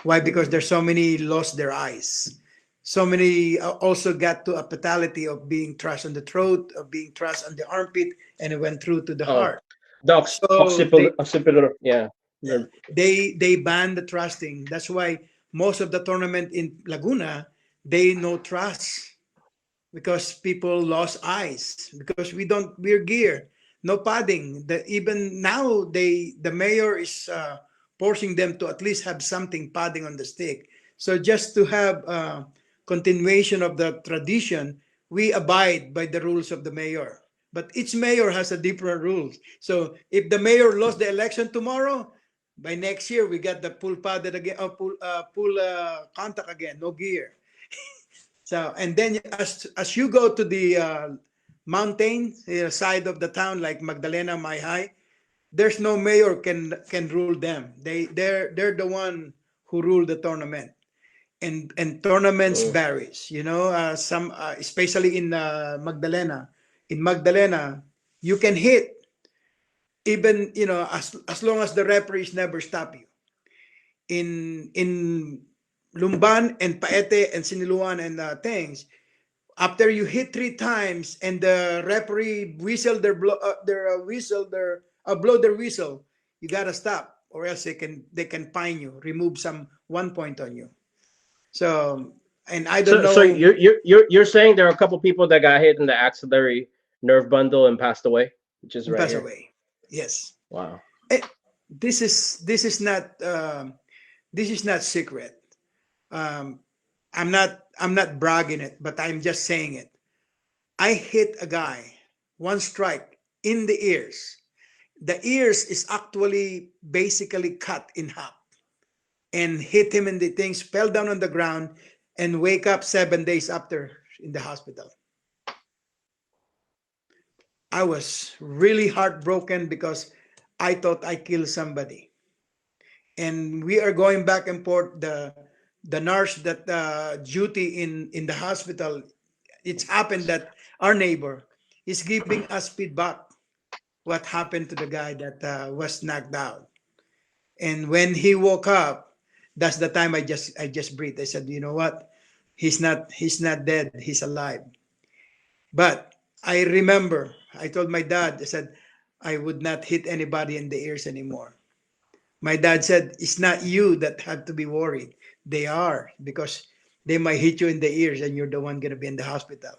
Speaker 2: Why? Because there's so many lost their eyes. So many also got to a fatality of being thrust on the throat, of being thrust on the armpit, and it went through to the
Speaker 1: Oh,
Speaker 2: heart.
Speaker 1: the
Speaker 2: So they
Speaker 1: occipital, yeah.
Speaker 2: Yeah. They banned the trusting. That's why most of the tournament in Laguna, they no trust because people lost eyes because we're gear, no padding. Even now the mayor is forcing them to at least have something padding on the stick. So just to have continuation of the tradition, we abide by the rules of the mayor. But each mayor has a different rules. So if the mayor lost the election tomorrow, By next year, we got the full padded again, full contact again, no gear. So, and then as you go to the mountain side of the town, like Magdalena, My High, there's no mayor can rule them. They're the one who rule the tournament. And tournaments
Speaker 1: Mm.
Speaker 2: varies. Some especially in Magdalena. In Magdalena, you can hit even as long as the referees never stop you. In Lumban and Paete and Siniluan and things, after you hit three times and the referee whistle blow their whistle, you gotta stop, or else they can fine you, remove some 1 point on you. So, and I don't
Speaker 1: So
Speaker 2: know,
Speaker 1: you're saying there are a couple people that got hit in the axillary nerve bundle and passed away, which is
Speaker 2: and
Speaker 1: right
Speaker 2: pass
Speaker 1: here.
Speaker 2: away. Yes.
Speaker 1: Wow.
Speaker 2: Eh, this is not secret. Um, I'm not bragging it, but I'm just saying it. I hit a guy, one strike in the ears. The ears is actually basically cut in half, and hit him in the things, fell down on the ground, and wake up 7 days after in the hospital. I was really heartbroken because I thought I killed somebody. And we are going back and forth. The nurse that duty in the hospital, it's happened that our neighbor is giving us feedback what happened to the guy that was knocked out. And when he woke up, that's the time I just breathed. I said, you know what? He's not dead. He's alive. But I remember I told my dad. I said I would not hit anybody in the ears anymore. My dad said it's not you that have to be worried. They are, because they might hit you in the ears and you're the one gonna be in the hospital.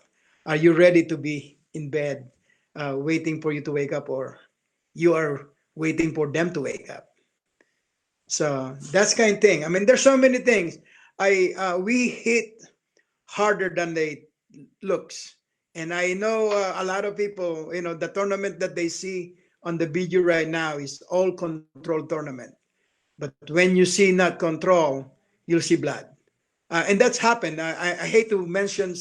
Speaker 2: Are you ready to be in bed, waiting for you to wake up, or you are waiting for them to wake up? So that's kind of thing. I mean, there's so many things. We hit harder than they looks, and I know a lot of people. The tournament that they see on the video right now is all controlled tournament. But when you see not control, you'll see blood, and that's happened. I hate to mention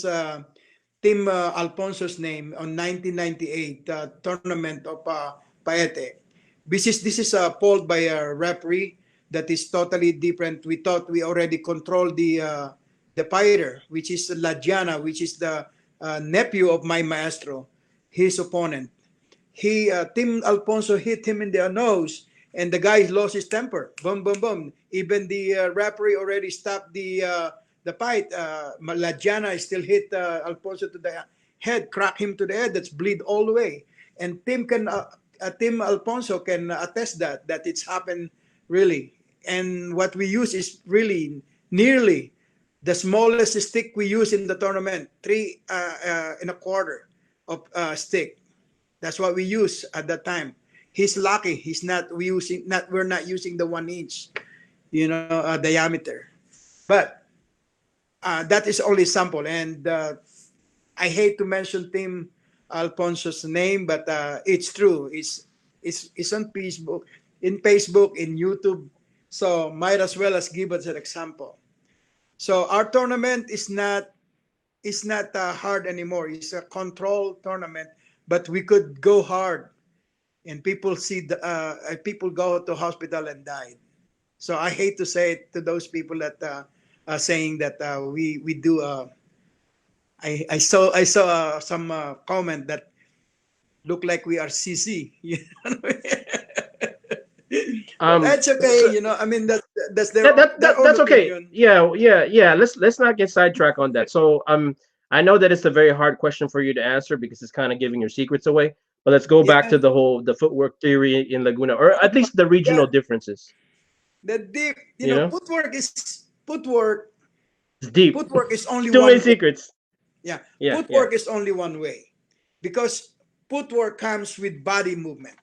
Speaker 2: Tim Alfonso's name on 1998 tournament of Paete. This is polled by a referee that is totally different. We thought we already controlled the fighter, which is Ladiana, which is the nephew of my maestro, his opponent. Tim Alfonso hit him in the nose, and the guy lost his temper. Boom, boom, boom. Even the referee already stopped the fight. Ladiana still hit Alfonso to the head, crack him to the head. That's bleed all the way. And Tim Alfonso can attest that it's happened really. And what we use is really nearly the smallest stick we use in the tournament, 3 1/4 of stick. That's what we use at that time. He's lucky. We're not using the 1 inch, diameter. But that is only sample. And I hate to mention Tim Alfonso's name, but it's true. It's on Facebook, in YouTube. So might as well as give us an example. So our tournament is not hard anymore. It's a controlled tournament, but we could go hard, and people go to hospital and died. So I hate to say it to those people that are saying that we do. I saw some comment that look like we are CC. But that's okay.
Speaker 1: So
Speaker 2: I mean that's their own
Speaker 1: that's okay.
Speaker 2: opinion.
Speaker 1: Yeah. Let's not get sidetracked on that. So I know that it's a very hard question for you to answer because it's kind of giving your secrets away. But let's go back
Speaker 2: Yeah,
Speaker 1: to the footwork theory in Laguna, or at least the regional
Speaker 2: yeah.
Speaker 1: differences.
Speaker 2: The deep,
Speaker 1: You know, it's deep.
Speaker 2: footwork is only
Speaker 1: Too many
Speaker 2: one way.
Speaker 1: secrets.
Speaker 2: Yeah,
Speaker 1: Yeah.
Speaker 2: footwork is only one way, because footwork comes with body movement.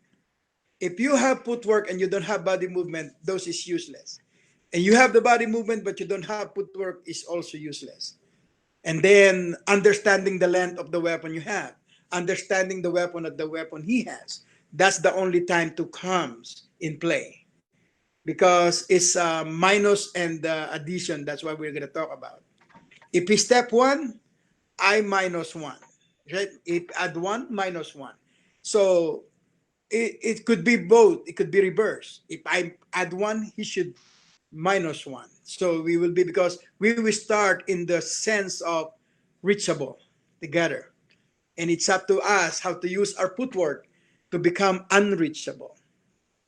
Speaker 2: If you have footwork and you don't have body movement, those is useless. And you have the body movement but you don't have footwork is also useless. And then understanding the length of the weapon you have, understanding the weapon of the weapon he has. That's the only time to comes in play. because it's minus and addition. That's what we're going to talk about. If it's step one, I minus one. Right? If add one, minus one. So it could be both. It could be reversed. If I add one, he should minus one. So we will be, because we will start in the sense of reachable together. And it's up to us how to use our footwork to become unreachable.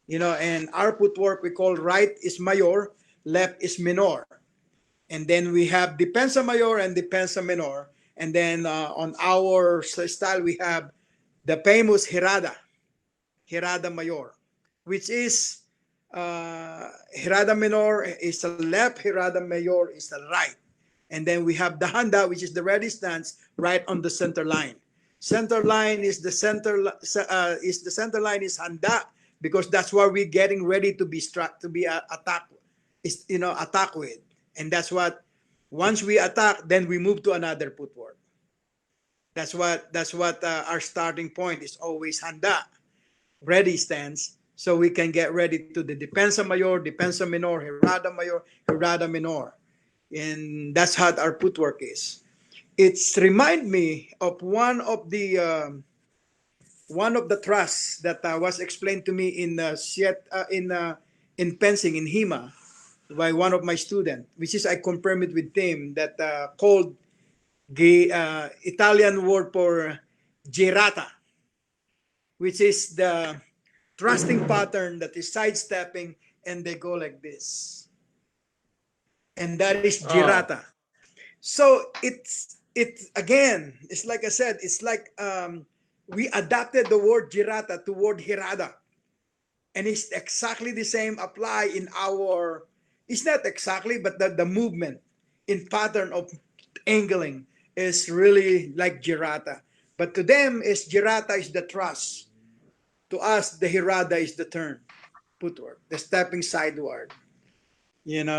Speaker 2: And our footwork we call right is mayor, left is minor. And then we have depensa mayor and depensa minor. And then on our style, we have the famous Hirada mayor, which is Hirada minor is the left, Hirada mayor is the right. And then we have the handa, which is the ready stance, right on the center line. Center line is the center line is handa, because that's where we're getting ready to be attacked, attack with. And that's what, once we attack, then we move to another footwork. That's what our starting point is, always handa, ready stance, so we can get ready to the depensa mayor, depensa minor, hirada mayor, hirada minor. And that's how our footwork is. It's remind me of one of the thrusts that was explained to me in fencing in Hima by one of my students, which is I confirm it with him, that called Italian word for girata, which is the thrusting pattern that is sidestepping and they go like this. And that is girata. So it's again, it's like I said, it's like we adapted the word girata to word hirada. And it's exactly the same apply in our, it's not exactly, but the movement in pattern of angling is really like girata. But to them, is girata is the thrust. To us, the hirada is the turn, footwork, the stepping sideward.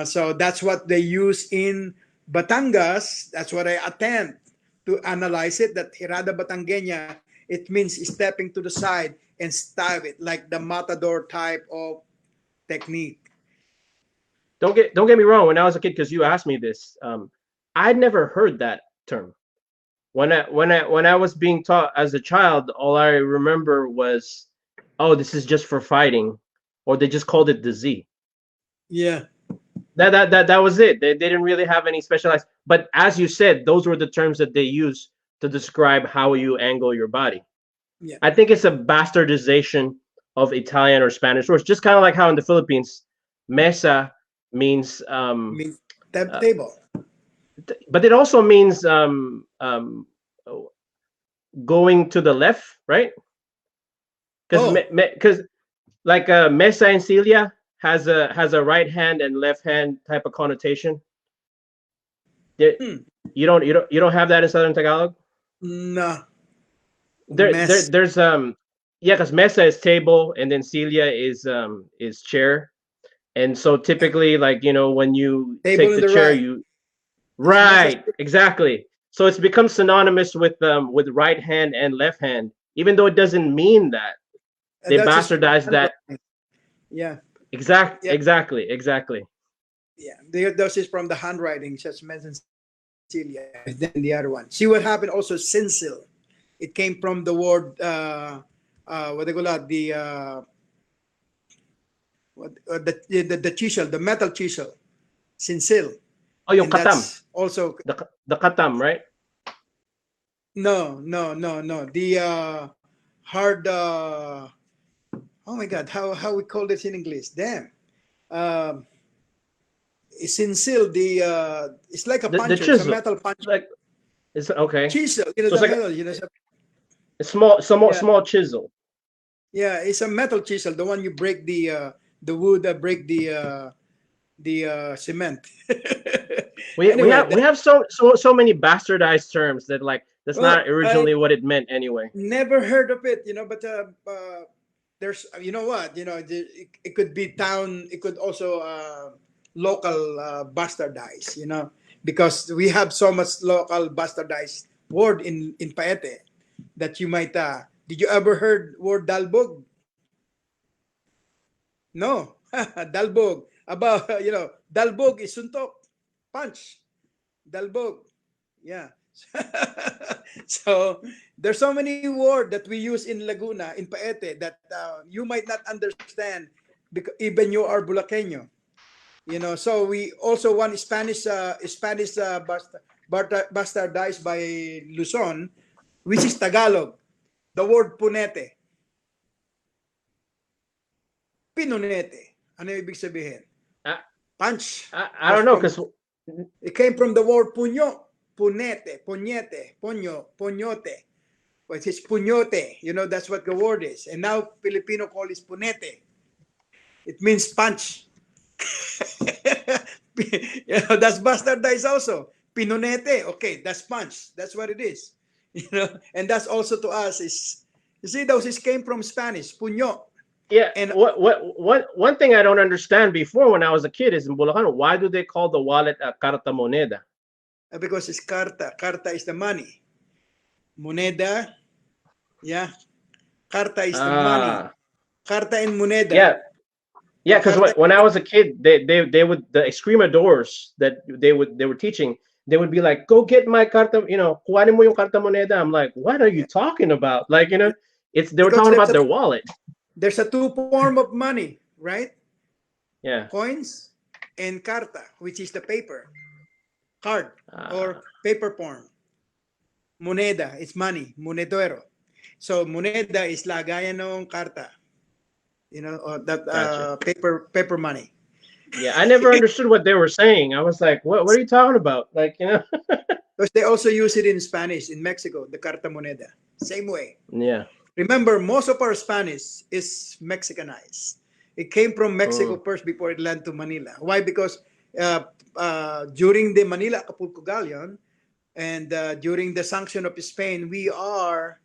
Speaker 2: So that's what they use in Batangas. That's what I attempt to analyze it, that hirada Batangueña, it means stepping to the side and stab it, like the matador type of technique.
Speaker 1: Don't get me wrong. When I was a kid, because you asked me this, I'd never heard that term. When I was being taught as a child, all I remember was, oh, this is just for fighting, or they just called it the Z.
Speaker 2: Yeah.
Speaker 1: That was it. They didn't really have any specialized. But as you said, those were the terms that they use to describe how you angle your body.
Speaker 2: Yeah.
Speaker 1: I think it's a bastardization of Italian or Spanish words, just kind of like how in the Philippines, mesa means
Speaker 2: table.
Speaker 1: But it also means going to the left, right? Because like mesa and Celia has a right hand and left hand type of connotation. You don't have that in Southern Tagalog?
Speaker 2: No.
Speaker 1: There's because mesa is table and then Celia is chair. And so typically, like, when you
Speaker 2: table
Speaker 1: take the chair,
Speaker 2: right.
Speaker 1: Right, exactly. So it's become synonymous with right hand and left hand, even though it doesn't mean that. They bastardized that.
Speaker 2: Yeah.
Speaker 1: Exactly.
Speaker 2: Yeah, this is from the handwriting, just mentioned Celia. Then the other one. See what happened also, Sinsil. It came from the word what they call that, the chisel, the metal chisel, Sinsil.
Speaker 1: Oh, yung katam.
Speaker 2: Also
Speaker 1: the katam, right?
Speaker 2: No. The hard. Oh my God, how we call this in English? Damn. Sinsil, it's like a puncher.
Speaker 1: The chisel.
Speaker 2: It's a metal puncher.
Speaker 1: Like, it's okay.
Speaker 2: Chisel,
Speaker 1: so
Speaker 2: the
Speaker 1: like
Speaker 2: metal,
Speaker 1: a small chisel.
Speaker 2: Yeah, it's a metal chisel. The one you break the wood, break the cement.
Speaker 1: We have so many bastardized terms that, like, that's not originally what it meant anyway.
Speaker 2: Never heard of it, but there's, you know what, it could be town, it could also local bastardized, because we have so much local bastardized word in Paete that you might did you ever heard word dalbog? No. Dalbog. About, dalbog is suntok, punch. Dalbog. Yeah. So there's so many words that we use in Laguna, in Paete, that you might not understand because even you are Bulaqueño. So we also one Spanish bastardized by Luzon, which is Tagalog. The word punete. Pinunete. Ano ibig sabihin?
Speaker 1: I,
Speaker 2: Punch.
Speaker 1: I don't know, because
Speaker 2: It came from the word puño. Punete, puñete, puño, puñote. Which is puñote. That's what the word is. And now Filipino call is punete. It means punch. That's bastardized also. Pinunete. Okay, that's punch. That's what it is. And that's also to us is, you see, those came from Spanish. Puño.
Speaker 1: yeah,
Speaker 2: And
Speaker 1: one thing I don't understand before when I was a kid is in Bulacan, why do they call the wallet a carta moneda?
Speaker 2: because it's carta. Carta is the money. Moneda. Yeah. Carta is the money. Carta and moneda.
Speaker 1: Yeah, because when I was a kid, they would, the escrimadores that they were teaching, they would be like, go get my carta, kuhanin mo yung carta moneda. I'm like, what are you talking about? Like, they were
Speaker 2: Because
Speaker 1: talking about their wallet.
Speaker 2: There's a two form of money, right?
Speaker 1: Yeah.
Speaker 2: Coins and carta, which is the paper. Card or paper form. Moneda is money, monedero. So moneda is lagayan ng carta. Or that
Speaker 1: Gotcha.
Speaker 2: paper money.
Speaker 1: Yeah, I never understood what they were saying. I was like, what are you talking about? Like,
Speaker 2: Because they also use it in Spanish in Mexico, the carta moneda. Same way.
Speaker 1: Yeah.
Speaker 2: Remember, most of our Spanish is Mexicanized. It came from Mexico first before it landed to Manila. Why? Because during the Manila Acapulco Galleon and during the sanction of Spain, we are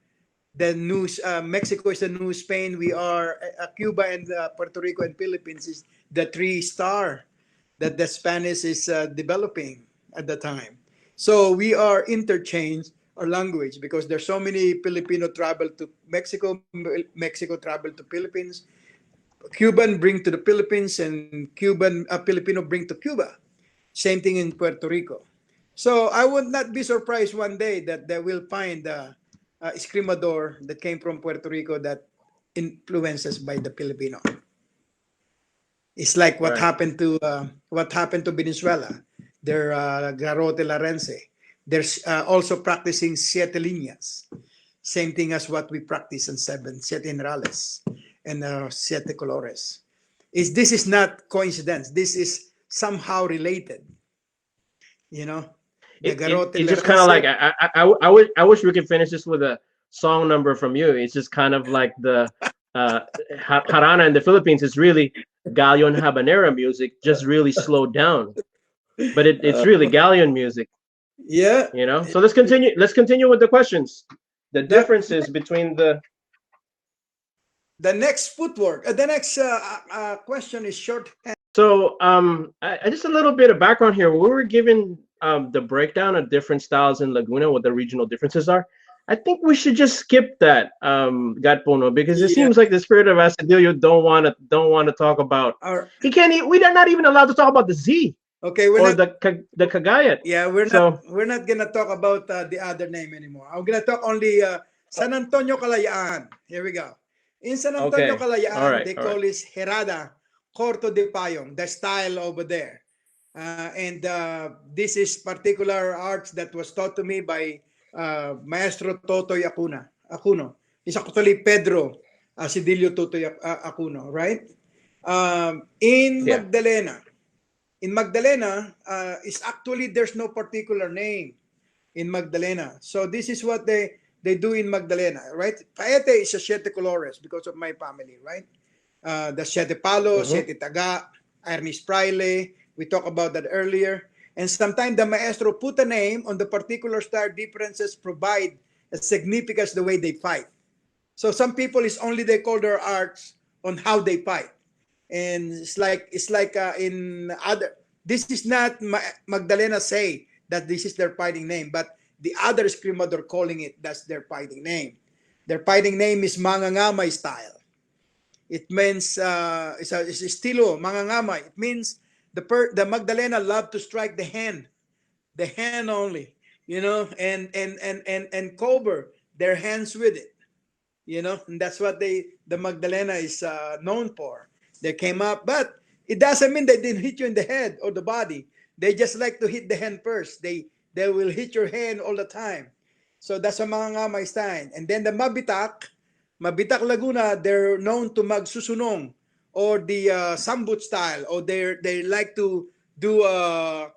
Speaker 2: the new, Mexico is the new Spain. We are Cuba and Puerto Rico and Philippines is the 3-star that the Spanish is developing at the time. So we are interchanged our language because there's so many Filipino travel to Mexico, Mexico travel to Philippines, Cuban bring to the Philippines, and Filipino bring to Cuba. Same thing in Puerto Rico. So I would not be surprised one day that they will find escrimador that came from Puerto Rico that influences by the Filipino. It's like what happened to Venezuela. They're Garrote Larense. They're also practicing siete líneas. Same thing as what we practice in siete generales and siete colores. This is not coincidence. This is somehow related. The Garrote
Speaker 1: It's just kind of like I wish we could finish this with a song number from you. It's just kind of like the jarana in the Philippines is really galleon habanera music, just really slowed down. But it's really galleon music.
Speaker 2: Yeah.
Speaker 1: So let's continue with the questions. The differences between the
Speaker 2: next footwork. The next question is shorthand.
Speaker 1: So I just a little bit of background here. We were given the breakdown of different styles in Laguna, what the regional differences are. I think we should just skip that, Gatpono, because it seems like the spirit of Asedillo don't want to talk about. We're not even allowed to talk about the Z.
Speaker 2: Okay,
Speaker 1: the Cagayat.
Speaker 2: Yeah, we're not gonna talk about the other name anymore. I'm gonna talk only San Antonio Kalayaan. Here we go. In San Antonio Kalayaan, they call it Herada Corto de Payong, the style over there. And this is particular arts that was taught to me by Maestro Totoy Acuno. It's actually Pedro Asedillo Totoy Acuno, right? In Magdalena, is actually there's no particular name in Magdalena. So this is what they do in Magdalena, right? Paete is a siete colores because of my family, right? The siete palo, siete taga, Ernest Praile. We talked about that earlier. And sometimes the maestro put a name on the particular star differences provide a significance the way they fight. So some people is only they call their arts on how they fight. And it's like in other, this is not Magdalena say that this is their fighting name, but the other escrimador calling it that's their fighting name. Their fighting name is Mangangamay style. It means it's estilo, mangangamay. It means the Magdalena love to strike the hand only, and cover their hands with it, and that's what the Magdalena is known for. They came up, but it doesn't mean they didn't hit you in the head or the body. They just like to hit the hand first. They will hit your hand all the time. So that's a mangangamay style. And then the Mabitak Laguna, they're known to magsusunong, or the sambut style, or they like to do a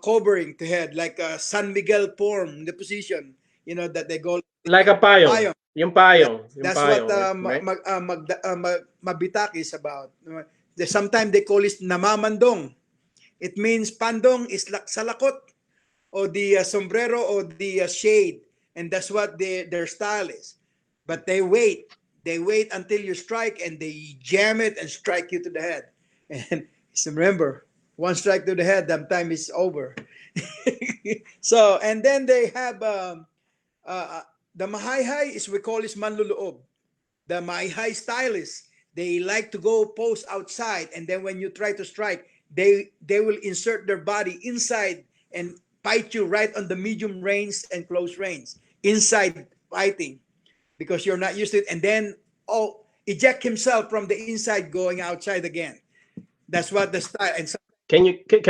Speaker 2: covering to head, like a San Miguel form, the position, that they go
Speaker 1: Like a payong.
Speaker 2: payong.
Speaker 1: Yung payong. Yung
Speaker 2: That's what
Speaker 1: payong, right?
Speaker 2: Mabitak is about. Sometimes they call it namamandong. It means pandong is salakot, or the sombrero, or the shade, and that's what their style is. But they wait until you strike, and they jam it and strike you to the head. And remember, one strike to the head, that time is over. So, and then they have the Mahayhay is, we call this manluloob. The Mahayhay stylists, they like to go post outside, and then when you try to strike, they will insert their body inside and fight you right on the medium range and close range, inside fighting, because you're not used to it, and then eject himself from the inside, going outside again. That's what the style. And so,
Speaker 1: can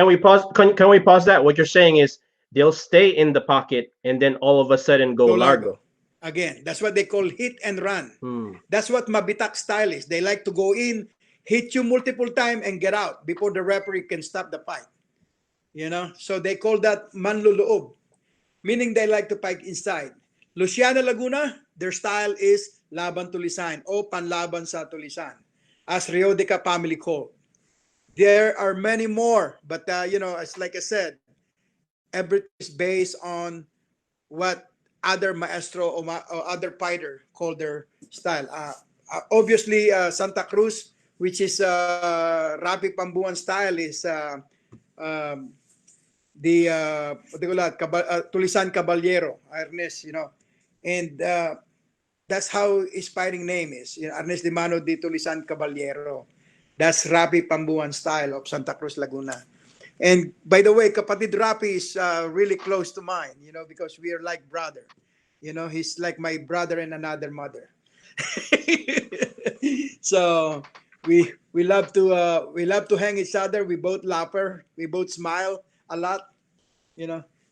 Speaker 1: we pause? Can we pause that? What you're saying is they'll stay in the pocket and then all of a sudden go largo.
Speaker 2: Again, that's what they call hit and run. That's what Mabitak style is. They like to go in, hit you multiple times, and get out before the referee can stop the fight. So they call that manluloob, meaning they like to fight inside. Luciana Laguna, their style is laban tulisan, o panlaban sa tulisan, as Rio de Ca family called. There are many more, but as like I said, everything is based on what other maestro or other fighter call their style. Obviously, Santa Cruz, which is Rapi Pambuan style, is the Tulisan Caballero, Ernest, and that's how his fighting name is. Ernest de Mano de Tulisan Caballero. That's Rapi Pambuan style of Santa Cruz, Laguna. And by the way, Kapatid Rapi is really close to mine, because we are like brother. He's like my brother and another mother. So we love to hang each other. We both laugher. We both smile a lot.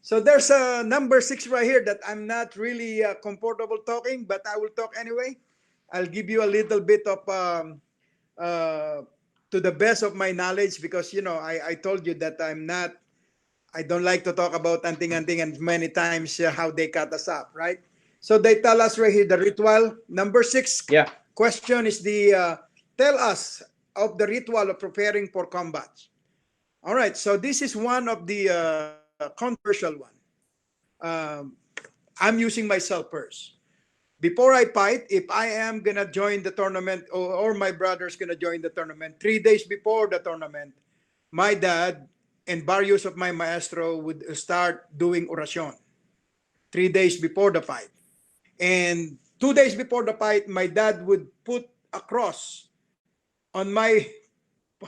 Speaker 2: So there's a number 6 right here that I'm not really comfortable talking, but I will talk anyway. I'll give you a little bit of to the best of my knowledge, because I told you that I don't like to talk about anting-anting, and many times how they cut us up, right? So they tell us right here the ritual. Number 6 question is the tell us of the ritual of preparing for combat. All right, so this is one of the controversial one. I'm using myself first. Before I fight, if I am gonna join the tournament, or my brother's gonna join the tournament, 3 days before the tournament, my dad and various of my maestro would start doing orasyon 3 days before the fight. And 2 days before the fight, my dad would put a cross on my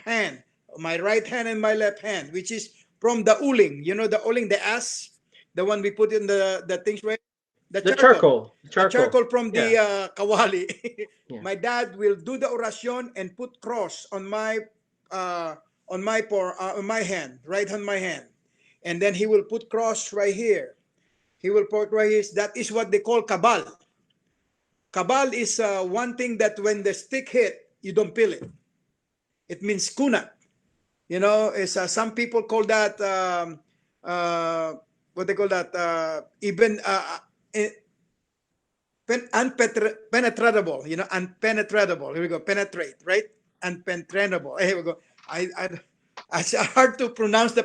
Speaker 2: hand, my right hand and my left hand, which is from the uling. The uling, the ass, the one we put in the things, right? The charcoal from the kawali. My dad will do the orasyon and put cross on my hand, right on my hand, and then he will put cross right here. He will put right here. That is what they call kabal. Kabal is one thing that when the stick hit, you don't feel it. It means kunat. Is some people call that what they call that even unpenetrable. Unpenetrable. Here we go. Penetrate, right? Unpenetrable. Here we go. It's hard to pronounce the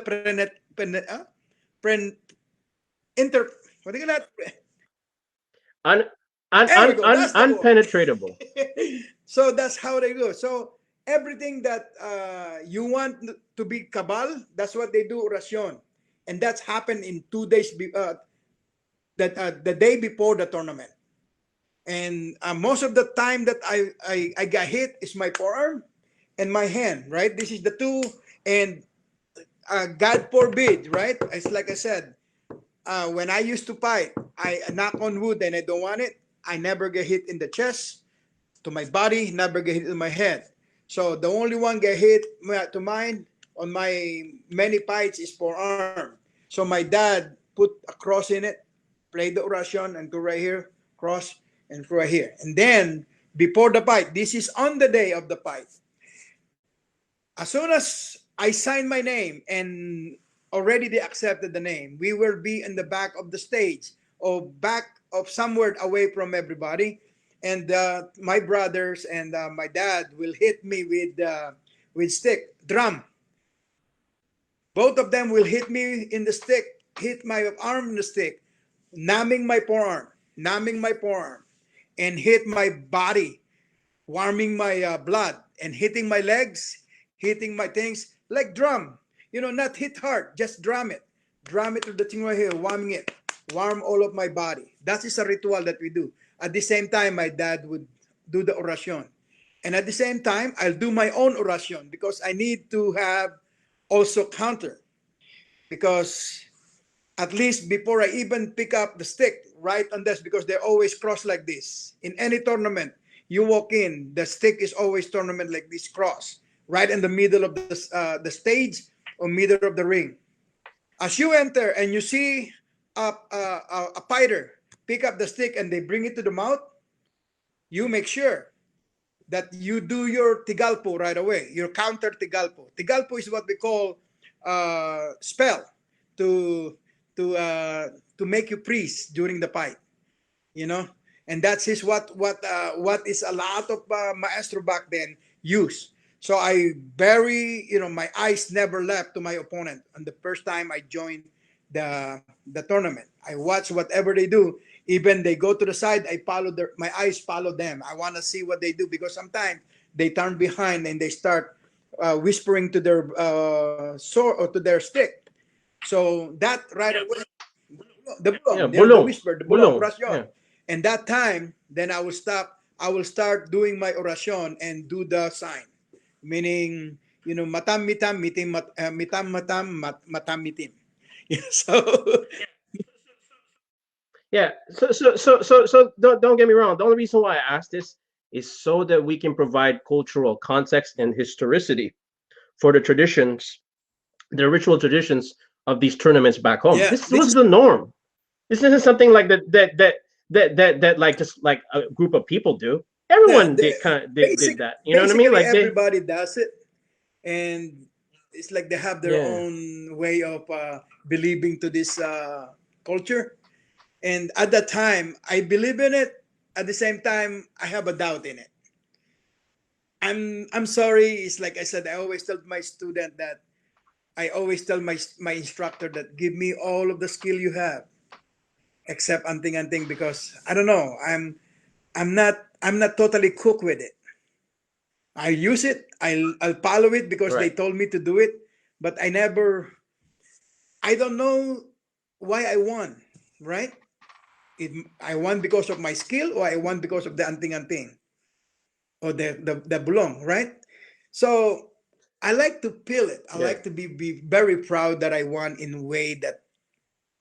Speaker 2: what do you call that?
Speaker 1: Unpenetratable.
Speaker 2: So that's how they go. So everything that you want to be kabal, that's what they do orasyon, and that's happened in 2 days. The day before the tournament, And most of the time that I got hit is my forearm and my hand, right? This is the two. And God forbid, right? It's like I said, when I used to fight, I knock on wood and I don't want it. I never get hit in the chest, to my body, never get hit in my head. So the only one get hit to mine on my many fights is forearm. So my dad put a cross in it, play the oration, and go right here, cross, and go right here. And then before the fight, this is on the day of the fight. As soon as I signed my name and already they accepted the name, we will be in the back of the stage or back of somewhere away from everybody. And my brothers and my dad will hit me with stick, drum. Both of them will hit me in the stick, hit my arm in the stick, numbing my forearm, and hit my body, warming my blood, and hitting my legs, hitting my things like drum. Not hit hard, just drum it to the thing right here, warming it, warm all of my body. That is a ritual that we do. At the same time, my dad would do the oration, and at the same time, I'll do my own oration because I need to have also counter, because at least before I even pick up the stick, right on this, because they're always cross like this. In any tournament, you walk in, the stick is always tournament like this, cross, right in the middle of the stage or middle of the ring. As you enter and you see a fighter pick up the stick and they bring it to the mouth, you make sure that you do your tigalpo right away, your counter tigalpo. Tigalpo is what we call spell to to make you freeze during the fight, you know. And that's is what is a lot of maestro back then use. So I very, my eyes never left to my opponent. And the first time I joined the tournament, I watch whatever they do. Even they go to the side, my eyes follow them. I want to see what they do, because sometimes they turn behind and they start whispering to their sword or to their stick. So that right away, the
Speaker 1: Yeah,
Speaker 2: bulong, the
Speaker 1: bulong,
Speaker 2: whisper, the bulong,
Speaker 1: bulong.
Speaker 2: orasyon.
Speaker 1: Yeah,
Speaker 2: And that time, then I will stop. I will start doing my orasyon and do the sign, meaning, matam mitam mitim mitam matam matam mitim. So
Speaker 1: yeah. So don't get me wrong. The only reason why I asked this is so that we can provide cultural context and historicity for the traditions, the ritual traditions of these tournaments back home.
Speaker 2: yeah,
Speaker 1: This
Speaker 2: this
Speaker 1: was
Speaker 2: is
Speaker 1: the norm. This isn't something like that like just like a group of people do.
Speaker 2: the,
Speaker 1: Everyone
Speaker 2: the
Speaker 1: did
Speaker 2: basic.
Speaker 1: that. You know what I mean?
Speaker 2: Basically,
Speaker 1: Like they
Speaker 2: everybody does it, and it's like they have their
Speaker 1: yeah.
Speaker 2: own way of believing to this culture. And at that time, I believe in it. At the same time, I have a doubt in it. I'm sorry. It's like I said. I always tell my student that I always tell my instructor that give me all of the skill you have, except anting, because I don't know. I'm not totally cooked with it. I use it. I'll follow it because they
Speaker 1: Right.
Speaker 2: told me to do it, but I never. I don't know why I won. Right? I won because of my skill, or I won because of the anting or the bulong, right? So I like to feel it. I
Speaker 1: Yeah.
Speaker 2: like to be very proud that I won in a way that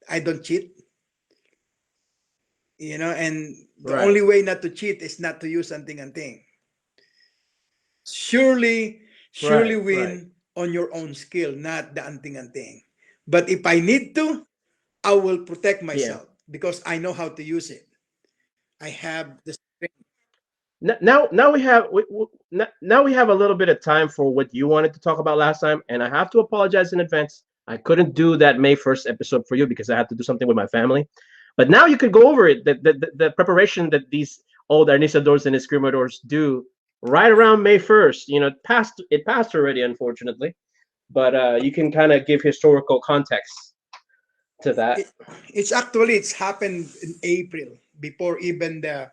Speaker 2: I don't cheat, and the
Speaker 1: Right.
Speaker 2: only way not to cheat is not to use anting. Surely, surely
Speaker 1: Right. Right.
Speaker 2: win on your own skill, not the anting. But if I need to, I will protect
Speaker 1: Yeah.
Speaker 2: myself because I know how to use it. I have the strength.
Speaker 1: Now we have now we have a little bit of time for what you wanted to talk about last time, and I have to apologize in advance. I couldn't do that May 1st episode for you because I had to do something with my family. But now you could go over it. The preparation that these old arnisadors and escrimadors do right around May 1st. It passed already, unfortunately. But you can kind of give historical context to that.
Speaker 2: it, it's happened in April before even the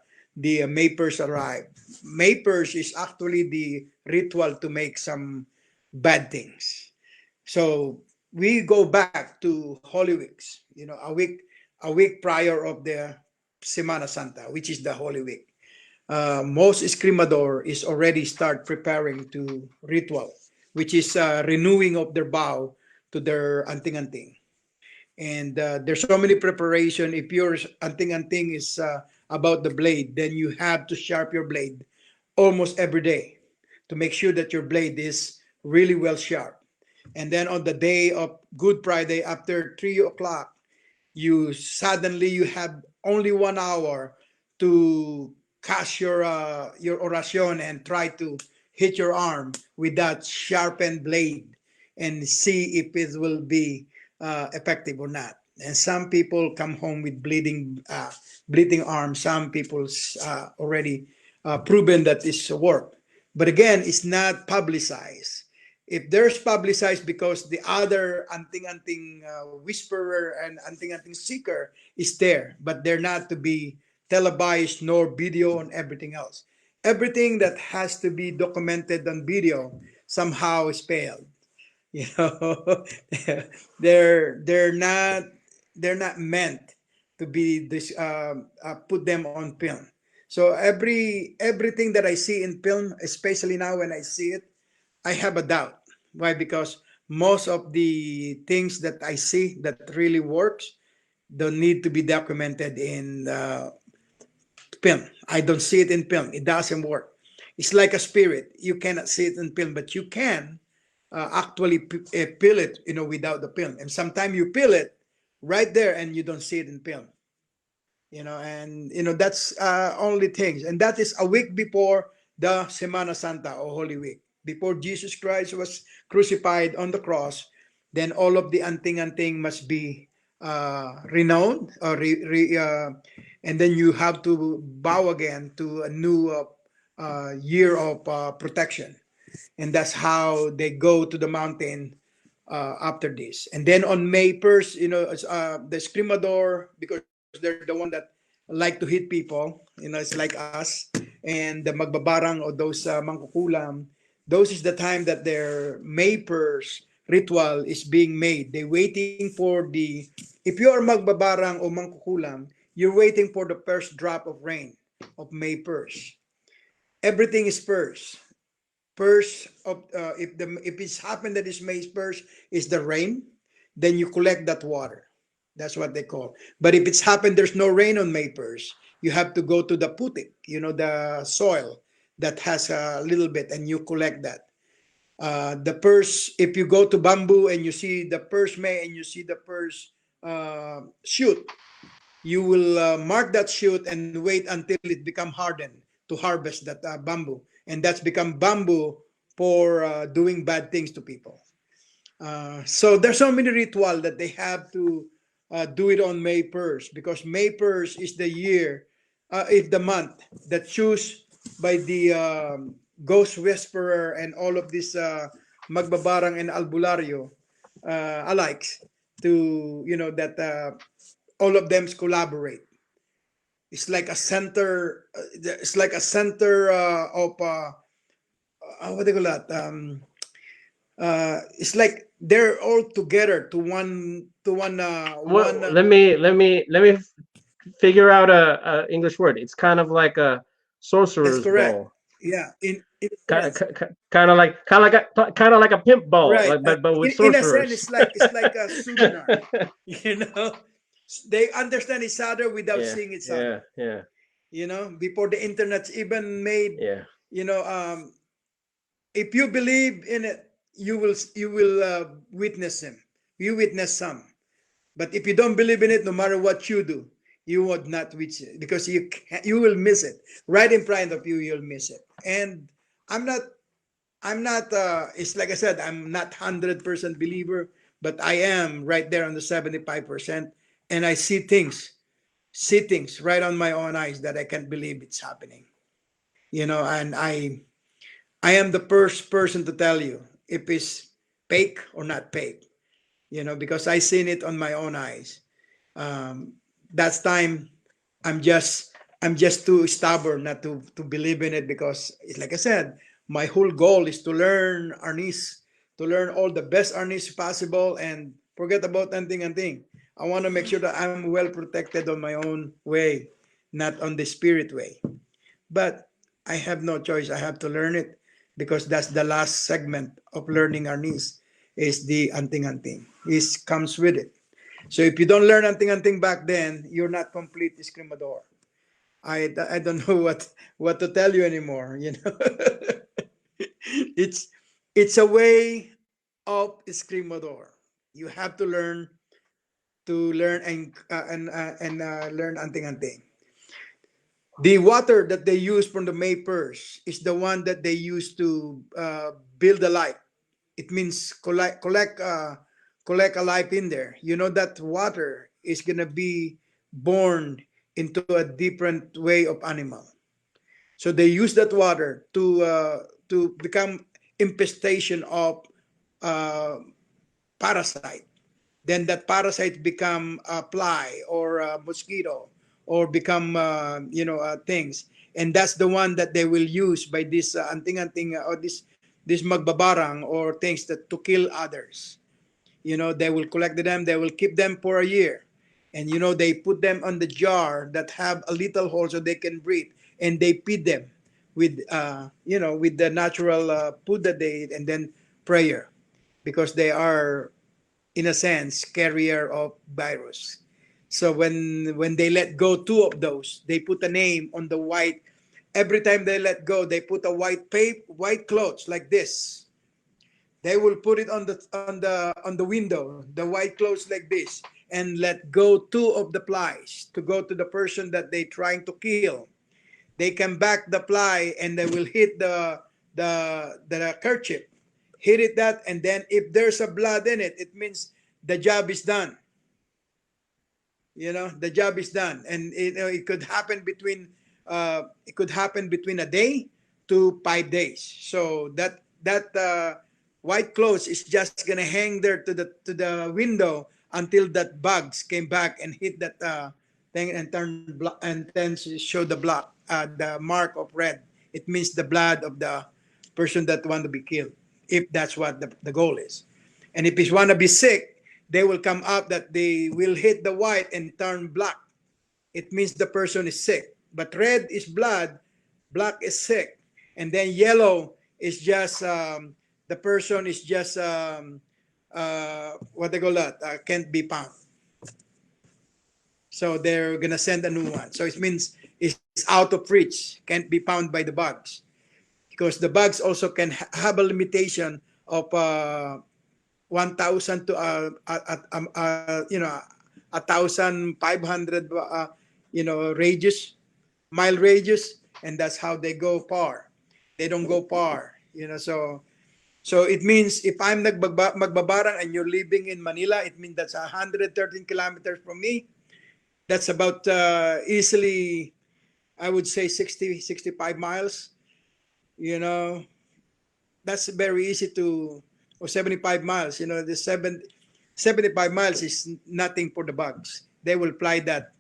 Speaker 2: Mapers arrived. Mapers is actually the ritual to make some bad things. So we go back to Holy Weeks, a week prior of the Semana Santa, which is the Holy Week. most escrimador is already start preparing to ritual, which is renewing of their vow to their anting-anting. And there's so many preparation. If your anting-anting is about the blade, then you have to sharp your blade almost every day to make sure that your blade is really well sharp. And then on the day of Good Friday, after 3 o'clock, you have only 1 hour to cast your oracion and try to hit your arm with that sharpened blade and see if it will be effective or not. And some people come home with bleeding arms. Some people's already proven that this work. But again, it's not publicized. If there's publicized because the other anting-anting whisperer and anting-anting seeker is there, but they're not to be televised nor video and everything else. Everything that has to be documented on video somehow is failed. You know, they're not meant to be this put them on film. So everything that I see in film, especially now when I see it, I have a doubt. Why? Because most of the things that I see that really works don't need to be documented in film. I don't see it in film. It doesn't work. It's like a spirit. You cannot see it in film, but you can actually peel it, without the film. And sometimes you peel it right there, and you don't see it in film. And that's only things, and that is a week before the Semana Santa or Holy Week, before Jesus Christ was crucified on the cross. Then all of the anting-anting must be renowned, and then you have to bow again to a new year of protection, and that's how they go to the mountain after this. And then on May 1st, the Escrimador, because they're the one that like to hit people, it's like us, and the magbabarang or those mangkukulam, those is the time that their May 1st ritual is being made. They're waiting for if you are magbabarang or mangkukulam, you're waiting for the first drop of rain of May 1st. Everything is first. First of if it's happened that is May 1st is the rain, then you collect that water. That's what they call. But if it's happened there's no rain on May 1st, you have to go to the putik, the soil that has a little bit, and you collect that. The first, if you go to bamboo and you see the first May and you see the first shoot, you will mark that shoot and wait until it become hardened to harvest that bamboo, and that's become bamboo for doing bad things to people. So there's so many ritual that they have to do it on May 1st, because May 1st is the month that choose by the ghost whisperer and all of this magbabarang and albularyo alikes to, that all of them collaborate. It's like a center. It's like a center of what do you call that? It's like they're all together to one
Speaker 1: Well,
Speaker 2: one.
Speaker 1: let me figure out a English word. It's kind of like a
Speaker 2: That's
Speaker 1: sorcerer's
Speaker 2: correct.
Speaker 1: ball.
Speaker 2: Yeah, in a
Speaker 1: Kind
Speaker 2: sense,
Speaker 1: of like a pimp ball,
Speaker 2: right.
Speaker 1: like but with
Speaker 2: In a sense,
Speaker 1: sorcerers.
Speaker 2: it's like a seminar. You know, they understand each other without
Speaker 1: Yeah,
Speaker 2: seeing each
Speaker 1: yeah,
Speaker 2: other.
Speaker 1: yeah,
Speaker 2: Before the internet's even made.
Speaker 1: yeah.
Speaker 2: You know, if you believe in it, you will witness him. You witness some. But if you don't believe in it, no matter what you do, you would not reach it, because you will miss it right in front of you. You'll miss it. And I'm not. I'm not. It's like I said. I'm not 100% believer, but I am right there on the 75%, and I see things right on my own eyes that I can't believe it's happening. And I am the first person to tell you if it's fake or not fake. Because I seen it on my own eyes. Um, that's time. I'm just I'm just too stubborn not to believe in it, because like I said, my whole goal is to learn Arnis, to learn all the best Arnis possible, and forget about anything and thing. I want to make sure that I'm well protected on my own way, not on the spirit way. But I have no choice. I have to learn it because that's the last segment of learning our needs is the anting-anting. It comes with it. So if you don't learn anting-anting back then, you're not complete escrimador. I don't know what to tell you anymore. it's it's a way of escrimador. You have to learn and learn anting-anting. The water that they use from the Maypers is the one that they use to build a light. It means collect a life in there. You know that water is gonna be born into a different way of animal. So they use that water to become infestation of uh, parasite. Then that parasite become a fly or a mosquito or become things, and that's the one that they will use by this anting-anting or this magbabarang or things that to kill others. They will collect them, they will keep them for a year, and they put them on the jar that have a little hole so they can breathe, and they feed them with with the natural food that they eat, and then prayer, because they are in a sense carrier of virus. So when they let go two of those, they put a name on the white. Every time they let go, they put a white clothes like this. They will put it on the window, the white clothes like this, and let go two of the flies to go to the person that they trying to kill. They come back the fly and they will hit the kerchief, hit it that, and then if there's a blood in it, it means the job is done. The job is done, and it could happen between a day to 5 days. So that white clothes is just gonna hang there to the window until that bugs came back and hit that thing and and then show the mark of red. It means the blood of the person that want to be killed, if that's what the goal is. And if he want to be sick, they will come up that they will hit the white and turn black. It means the person is sick. But red is blood, black is sick, and then yellow is just the person is just what they call that can't be found. So they're gonna send a new one. So it means it's out of reach, can't be found by the bugs, because the bugs also can have a limitation of 1,000 to 1,500 radius, mile radius, and that's how they go far. They don't go far, so it means if I'm magbabarang and you're living in Manila, it means that's 113 kilometers from me. That's about easily, I would say 60-65 miles. That's very easy to, or 75 miles. The 75 miles is nothing for the bugs. They will fly that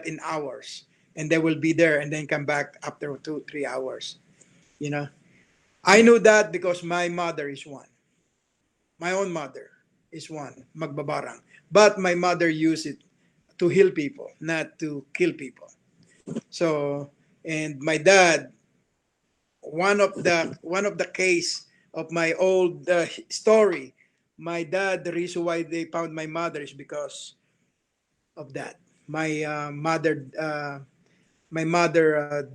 Speaker 2: in hours, and they will be there and then come back after 2-3 hours. You know, I know that because my mother is one. My own mother is one, magbabarang. But my mother used it to heal people, not to kill people. So, and my dad, one of the case of my old story, my dad, the reason why they found my mother is because of that. My mother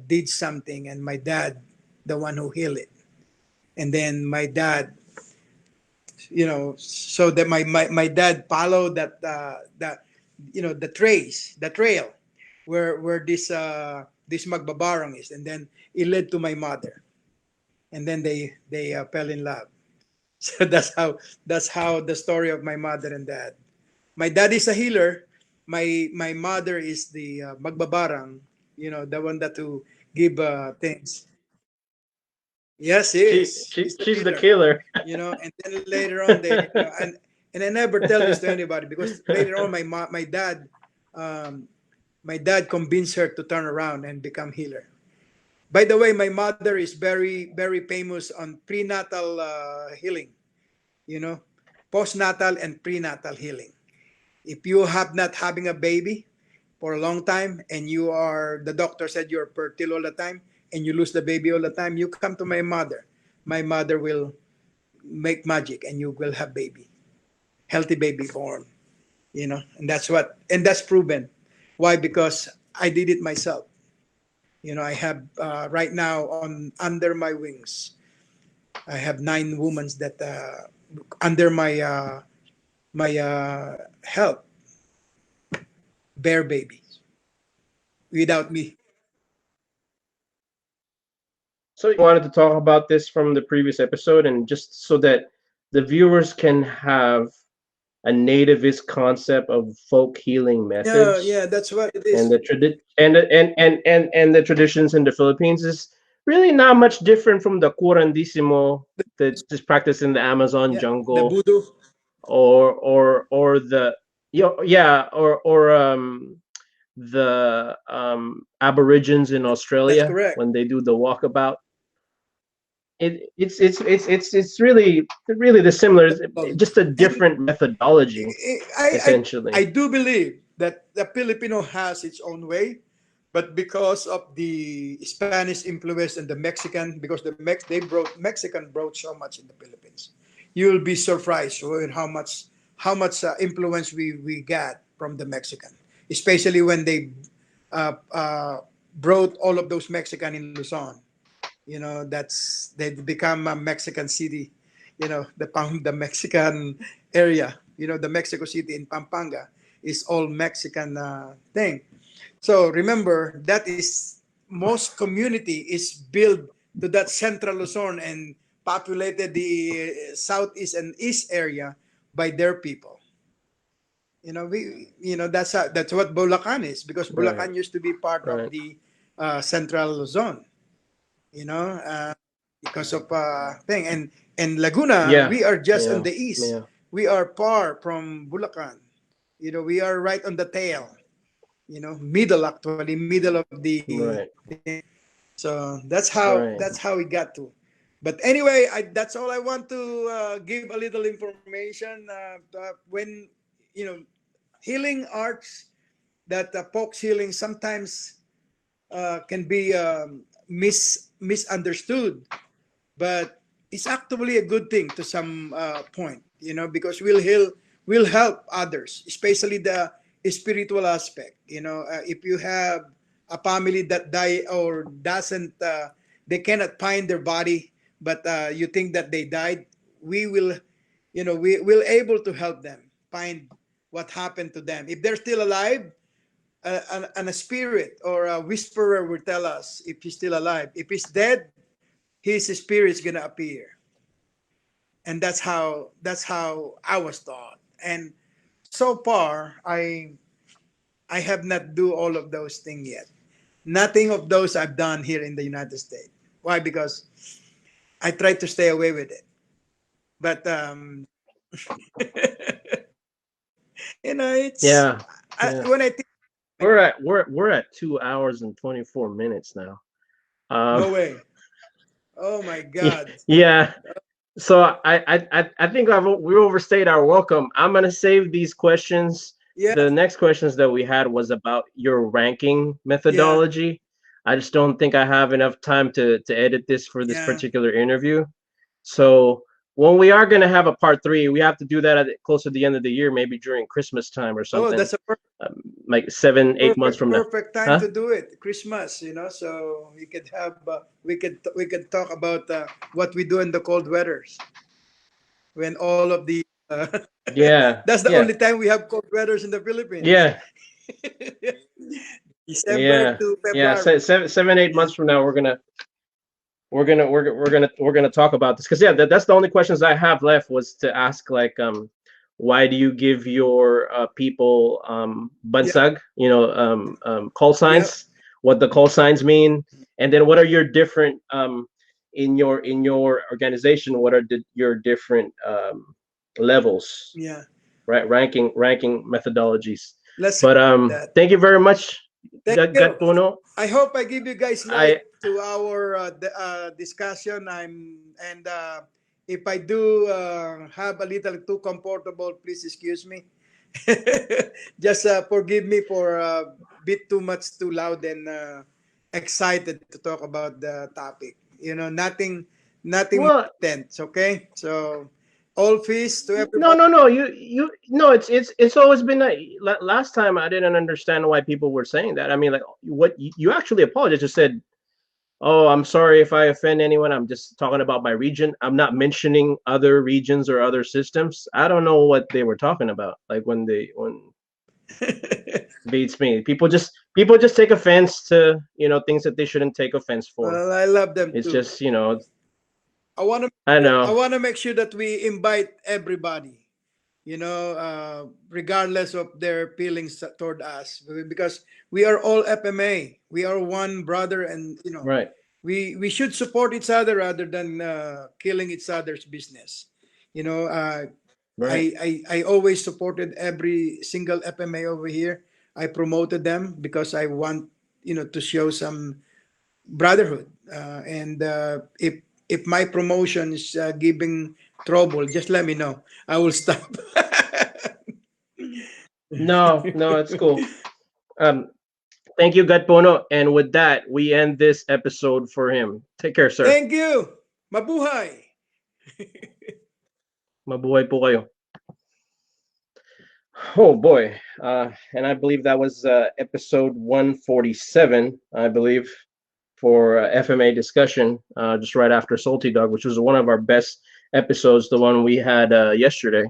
Speaker 2: did something, and my dad, the one who healed it. And then my dad, so that my dad followed the trail where this magbabarang is, and then it led to my mother, and then they fell in love. So that's how the story of my mother and dad. My dad is a healer. My mother is the magbabarang, the one that to give things. Yes, he
Speaker 1: She
Speaker 2: is.
Speaker 1: she
Speaker 2: He's the
Speaker 1: she's the
Speaker 2: healer.
Speaker 1: killer.
Speaker 2: And then later on, and I never tell this to anybody, because later on um, my dad convinced her to turn around and become healer. By the way, my mother is very very famous on prenatal healing. You know, postnatal and prenatal healing. If you have not having a baby, for a long time, and the doctor said you're fertile all the time, and you lose the baby all the time, you come to my mother. My mother will make magic, and you will have baby, healthy baby born. And that's proven. Why? Because I did it myself. I have right now on under my wings. I have 9 women that under my help bear babies without me.
Speaker 1: So you wanted to talk about this from the previous episode, and just so that the viewers can have a nativist concept of folk healing
Speaker 2: Yeah,
Speaker 1: methods
Speaker 2: yeah, that's what it
Speaker 1: and
Speaker 2: is.
Speaker 1: the traditions in the Philippines is really not much different from the curandissimo that is practiced in the Amazon
Speaker 2: Yeah, the
Speaker 1: jungle,
Speaker 2: voodoo.
Speaker 1: or the yeah the Aborigines in
Speaker 2: That's
Speaker 1: Australia
Speaker 2: correct.
Speaker 1: when they do the walkabout. It's really the similar, just a
Speaker 2: And
Speaker 1: different methodology
Speaker 2: I
Speaker 1: essentially.
Speaker 2: do believe that the Filipino has its own way, but because of the Spanish influence and the Mexican, because Mexican brought so much in the Philippines, you'll be surprised with how much influence we got from the Mexican, especially when they brought all of those Mexican in Luzon. That's they become a Mexican city. The Mexican area. The Mexico City in Pampanga is all Mexican thing. So remember that is most community is built to that central Luzon and populated the southeast and east area by their people. That's what Bulacan is, because
Speaker 1: Right,
Speaker 2: Bulacan used to be part of
Speaker 1: right.
Speaker 2: the central Luzon. you know, uh, because of thing. And Laguna,
Speaker 1: Yeah,
Speaker 2: we are just on
Speaker 1: yeah,
Speaker 2: the east.
Speaker 1: yeah.
Speaker 2: We are far from Bulacan. We are right on the tail. Middle actually, middle of the
Speaker 1: Right,
Speaker 2: thing. So that's
Speaker 1: right.
Speaker 2: how we got to. But anyway, that's all I want to give a little information. When you know, healing arts, that folks healing sometimes can be misunderstood, but it's actually a good thing to some point, because will help others, especially the spiritual aspect. If you have a family that die or doesn't, they cannot find their body, but you think that they died, we will able to help them find what happened to them. If they're still alive, a spirit or a whisperer will tell us if he's still alive. If he's dead, his spirit is gonna appear, and that's how I was taught. And so far, I have not do all of those things yet. Nothing of those I've done here in the United States. Why? Because I try to stay away with it. But it's
Speaker 1: Yeah, yeah.
Speaker 2: when I think,
Speaker 1: We're at 2 hours and 24 minutes now. Um,
Speaker 2: no way. Oh my God.
Speaker 1: yeah. So I think we overstayed our welcome. I'm gonna save these questions.
Speaker 2: Yeah,
Speaker 1: The next questions that we had was about your ranking
Speaker 2: yeah,
Speaker 1: methodology. I just don't think I have enough time to edit this for this
Speaker 2: yeah.
Speaker 1: particular interview. So when we are gonna have a part three, we have to do that close to the end of the year, maybe during Christmas time or
Speaker 2: Oh,
Speaker 1: something,
Speaker 2: that's a
Speaker 1: like 7, 8 months from now.
Speaker 2: perfect time
Speaker 1: Huh?
Speaker 2: to do it. Christmas, so we could have we could talk about what we do in the cold weathers when all of the
Speaker 1: Yeah,
Speaker 2: that's the
Speaker 1: yeah,
Speaker 2: only time we have cold weathers in the Philippines.
Speaker 1: yeah,
Speaker 2: December
Speaker 1: yeah,
Speaker 2: to
Speaker 1: yeah.
Speaker 2: February.
Speaker 1: 7, 8 months from now, we're gonna talk about this, because yeah, that's the only questions I have left, was to ask, like, why do you give your people
Speaker 2: Yeah,
Speaker 1: bansag, call
Speaker 2: yeah,
Speaker 1: signs, what the call signs mean, and then what are your different in your organization, what are your different levels,
Speaker 2: yeah.
Speaker 1: right, ranking methodologies.
Speaker 2: Let's
Speaker 1: But
Speaker 2: have that.
Speaker 1: thank you very much,
Speaker 2: Thank you.
Speaker 1: Gatpuno.
Speaker 2: I hope I give you guys
Speaker 1: I
Speaker 2: light to our discussion. And if I do have a little too comfortable, please excuse me. Just forgive me for a bit too much, too loud, and excited to talk about the topic. Nothing more
Speaker 1: Well,
Speaker 2: intense. Okay, so all fees to
Speaker 1: no,
Speaker 2: everybody.
Speaker 1: no, no. No. It's always been that. Last time I didn't understand why people were saying that. I mean, like, what you actually apologized. You said, "Oh, I'm sorry if I offend anyone. I'm just talking about my region. I'm not mentioning other regions or other systems." I don't know what they were talking about. Like when beats me. People just take offense to things that they shouldn't take offense for.
Speaker 2: Well, I love them
Speaker 1: It's
Speaker 2: too.
Speaker 1: just
Speaker 2: I want to.
Speaker 1: I
Speaker 2: I
Speaker 1: know.
Speaker 2: want to make sure that we invite everybody. Regardless of their feelings toward us, because we are all FMA. We are one brother, and
Speaker 1: Right.
Speaker 2: we should support each other rather than killing each other's business. You know,
Speaker 1: Right.
Speaker 2: I always supported every single FMA over here. I promoted them because I want to show some brotherhood. And if my promotion is giving trouble, just let me know. I will stop.
Speaker 1: No, no, it's cool. Um, Thank you, Gatbono. And with that, we end this episode for him. Take care, sir.
Speaker 2: Thank you. Mabuhay.
Speaker 1: Mabuhay po kayo. Oh boy. And I believe that was episode 147, I believe, for FMA discussion, just right after Salty Dog, which was one of our best episodes, the one we had yesterday.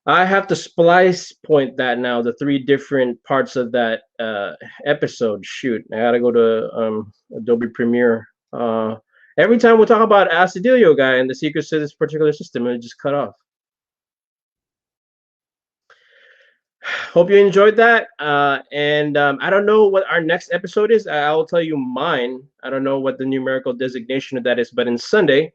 Speaker 1: I have to splice point that now, the three different parts of that episode. Shoot, I gotta go to Adobe Premiere. Every time we talk about Asedillo guy and the secrets to this particular system, it just cut off. Hope you enjoyed that. And I don't know what our next episode is. I will tell you mine. I don't know what the numerical designation of that is, but in Sunday,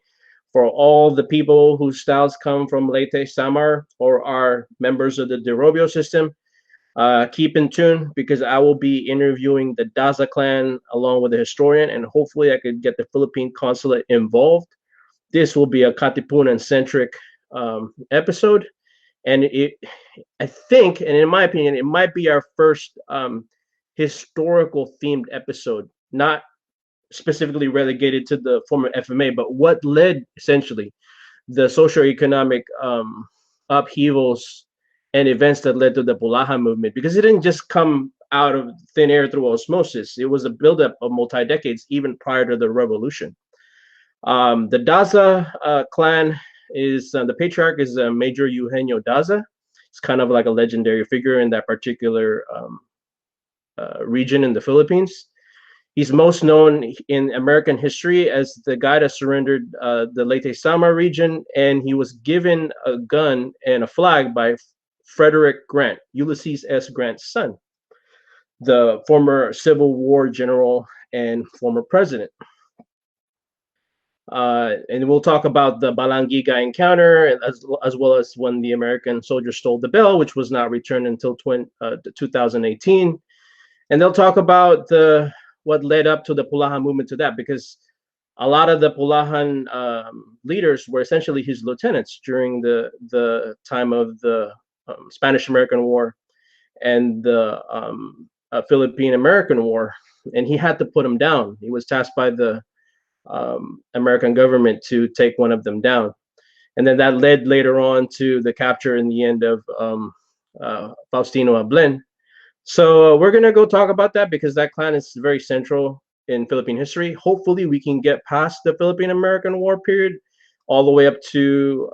Speaker 1: for all the people whose styles come from Leyte Samar or are members of the Derobio system, keep in tune because I will be interviewing the Daza clan along with a historian, and hopefully I could get the Philippine consulate involved. This will be a Katipunan centric episode, and I think, and in my opinion, it might be our first historical themed episode, not specifically relegated to the former FMA, but what led essentially the socioeconomic upheavals and events that led to the Pulahan movement, because it didn't just come out of thin air through osmosis. It was a buildup of multi-decades, even prior to the revolution. The Daza clan is the patriarch is Major Eugenio Daza. It's kind of like a legendary figure in that particular region in the Philippines. He's most known in American history as the guy that surrendered the Leyte Sama region, and he was given a gun and a flag by Frederick Grant, Ulysses S. Grant's son, the former Civil War general and former president. And we'll talk about the Balangiga encounter, as well as when the American soldiers stole the bell, which was not returned until 2018. And they'll talk about what led up to the Pulahan movement to that, because a lot of the Pulahan leaders were essentially his lieutenants during the time of the Spanish-American War and the Philippine-American War, and he had to put them down. He was tasked by the American government to take one of them down, and then that led later on to the capture in the end of Faustino Ablen. So we're gonna go talk about that because that clan is very central in Philippine history. Hopefully, we can get past the Philippine-American War period, all the way up to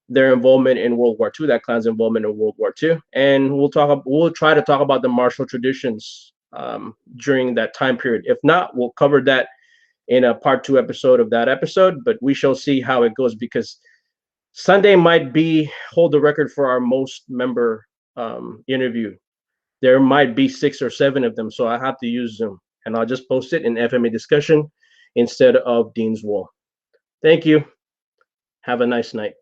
Speaker 1: their involvement in World War II. That clan's involvement in World War II, and we'll try to talk about the martial traditions during that time period. If not, we'll cover that in a part 2 episode of that episode. But we shall see how it goes, because Sunday might hold the record for our most member interview. There might be 6 or 7 of them, so I have to use Zoom, and I'll just post it in FMA Discussion instead of Dean's Wall. Thank you. Have a nice night.